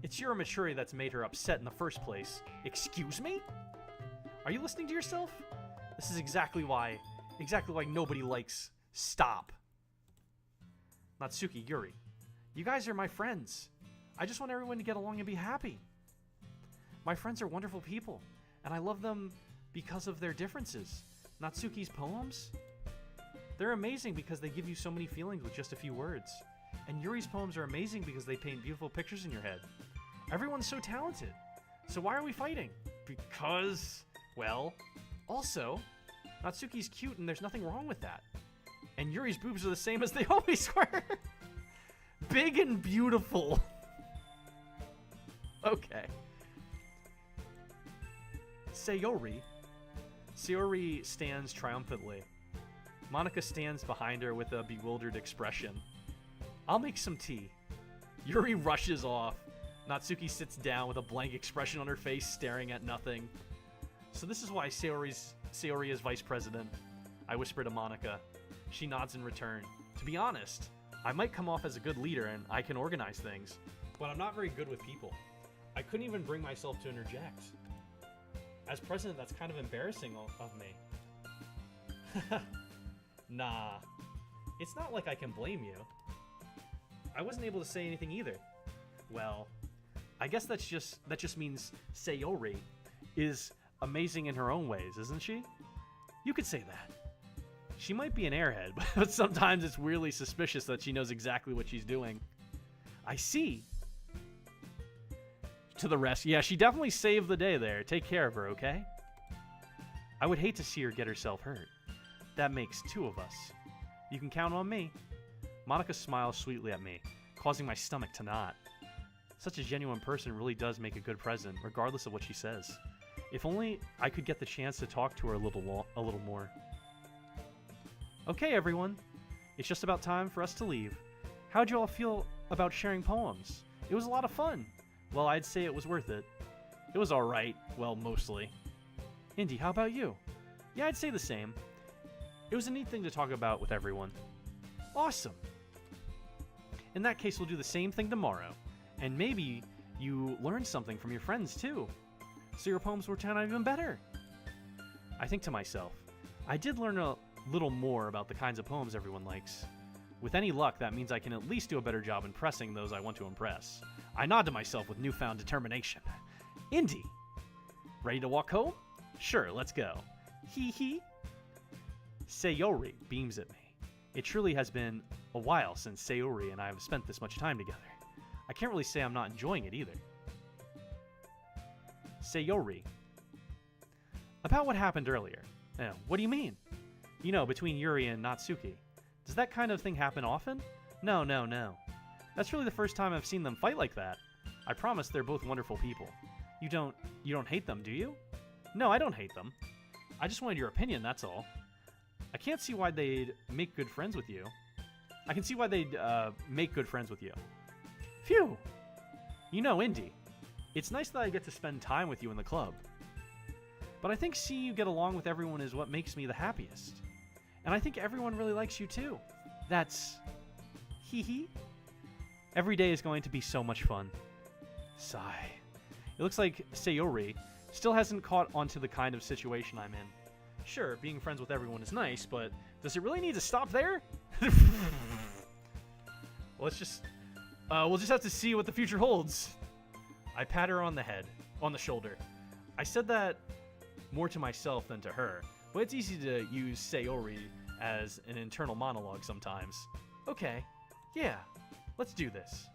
It's your immaturity that's made her upset in the first place. Excuse me? Are you listening to yourself? This is exactly why nobody likes... Stop. Natsuki, Yuri. You guys are my friends. I just want everyone to get along and be happy. My friends are wonderful people, and I love them because of their differences. Natsuki's poems? They're amazing because they give you so many feelings with just a few words. And Yuri's poems are amazing because they paint beautiful pictures in your head. Everyone's so talented. So why are we fighting? Because, well, also, Natsuki's cute and there's nothing wrong with that. And Yuri's boobs are the same as they always were. Big and beautiful. Okay. Sayori. Sayori stands triumphantly. Monica stands behind her with a bewildered expression. I'll make some tea. Yuri rushes off. Natsuki sits down with a blank expression on her face, staring at nothing. So this is why Sayori is vice president. I whisper to Monica. She nods in return. To be honest, I might come off as a good leader and I can organize things, but I'm not very good with people. I couldn't even bring myself to interject. As president, that's kind of embarrassing of me. Nah, it's not like I can blame you. I wasn't able to say anything either. Well, I guess that just means Sayori is amazing in her own ways, isn't she? You could say that. She might be an airhead, but sometimes it's weirdly suspicious that she knows exactly what she's doing. I see. To the rest, yeah, she definitely saved the day there. Take care of her, okay? I would hate to see her get herself hurt. That makes two of us. You can count on me. Monica smiles sweetly at me, causing my stomach to knot. Such a genuine person really does make a good president, regardless of what she says. If only I could get the chance to talk to her a little more. Okay, everyone. It's just about time for us to leave. How'd you all feel about sharing poems? It was a lot of fun. Well, I'd say it was worth it. It was alright. Well, mostly. Indy, how about you? Yeah, I'd say the same. It was a neat thing to talk about with everyone. Awesome. In that case, we'll do the same thing tomorrow. And maybe you learned something from your friends, too. So your poems will turn out even better. I think to myself, I did learn a little more about the kinds of poems everyone likes. With any luck, that means I can at least do a better job impressing those I want to impress. I nod to myself with newfound determination. Indy, ready to walk home? Sure, let's go. Hee hee. Sayori beams at me. It truly has been a while since Sayori and I have spent this much time together. I can't really say I'm not enjoying it either. Sayori. About what happened earlier. What do you mean? You know, between Yuri and Natsuki. Does that kind of thing happen often? No. That's really the first time I've seen them fight like that. I promise they're both wonderful people. You don't hate them, do you? No, I don't hate them. I just wanted your opinion, that's all. I can't see why they'd make good friends with you. I can see why they'd make good friends with you. Phew! You know, Indy, it's nice that I get to spend time with you in the club. But I think seeing you get along with everyone is what makes me the happiest. And I think everyone really likes you too. That's... hee hee. Every day is going to be so much fun. Sigh. It looks like Sayori still hasn't caught onto the kind of situation I'm in. Sure, being friends with everyone is nice, but does it really need to stop there? We'll just have to see what the future holds. I pat her on the shoulder. I said that more to myself than to her, but it's easy to use Sayori as an internal monologue sometimes. Okay, yeah, let's do this.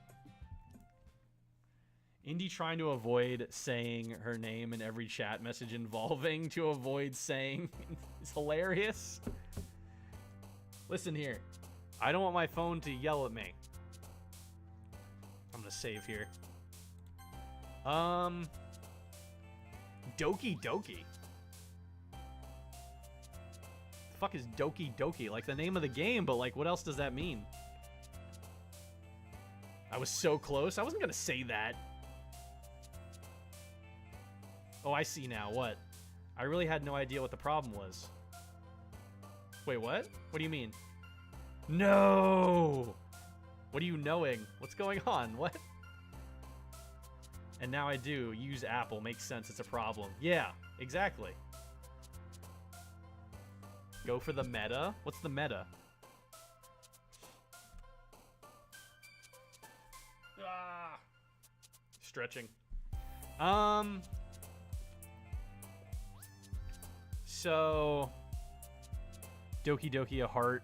Indy trying to avoid saying her name in every chat message involving to avoid saying it's hilarious. Listen here. I don't want my phone to yell at me. I'm gonna save here. Doki Doki. The fuck is Doki Doki? Like the name of the game, but like what else does that mean? I was so close. I wasn't gonna say that. Oh, I see now. What? I really had no idea what the problem was. Wait, what? What do you mean? No! What are you knowing? What's going on? What? And now I do. Use Apple. Makes sense. It's a problem. Yeah, exactly. Go for the meta? What's the meta? Ah! Stretching. So, Doki Doki a heart,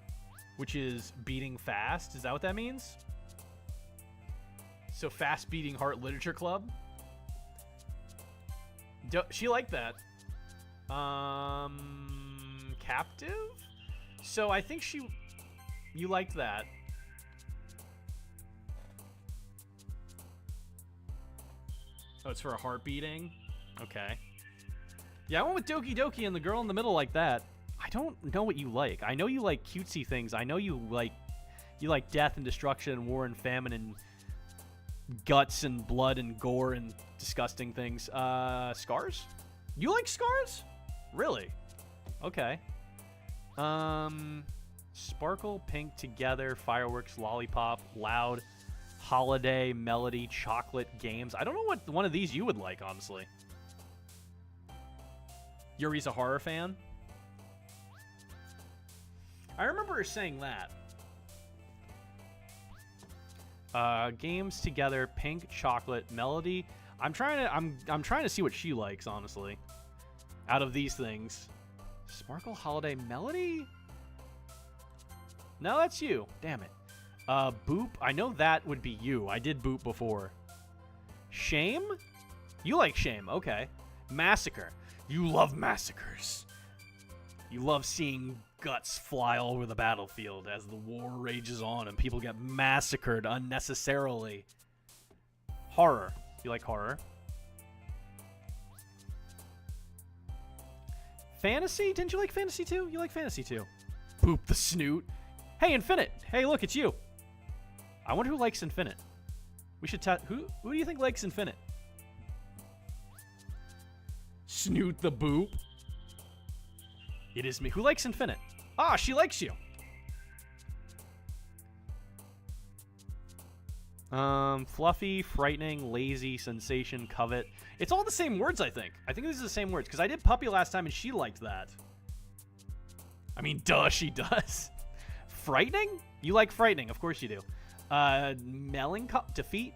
which is beating fast. Is that what that means? So, fast beating heart literature club. She liked that. Captive. So I think you liked that. Oh, it's for a heart beating? Okay. Yeah, I went with Doki Doki and the girl in the middle like that. I don't know what you like. I know you like cutesy things. I know you like death and destruction and war and famine and guts and blood and gore and disgusting things. Scars? You like scars? Really? Okay. Sparkle, pink, together, fireworks, lollipop, loud, holiday, melody, chocolate, games. I don't know what one of these you would like, honestly. Yuri's a horror fan? I remember her saying that. Games together, pink, chocolate, melody. I'm trying to see what she likes, honestly. Out of these things. Sparkle, holiday, melody? No, that's you. Damn it. Boop. I know that would be you. I did boop before. Shame? You like shame. Okay. Massacre. You love massacres. You love seeing guts fly all over the battlefield as the war rages on and people get massacred unnecessarily. Horror. You like horror? Fantasy? Didn't you like fantasy too? You like fantasy too. Poop the snoot. Hey, Infinite. Hey, look, it's you. I wonder who likes Infinite. We should who do you think likes Infinite? Snoot the boop. It is me. Who likes Infinite? Ah, she likes you. Fluffy, frightening, lazy, sensation, covet. It's all the same words, I think. I think these are the same words, because I did puppy last time and she liked that. I mean, duh, she does. Frightening? You like frightening, of course you do. Melancholy, defeat,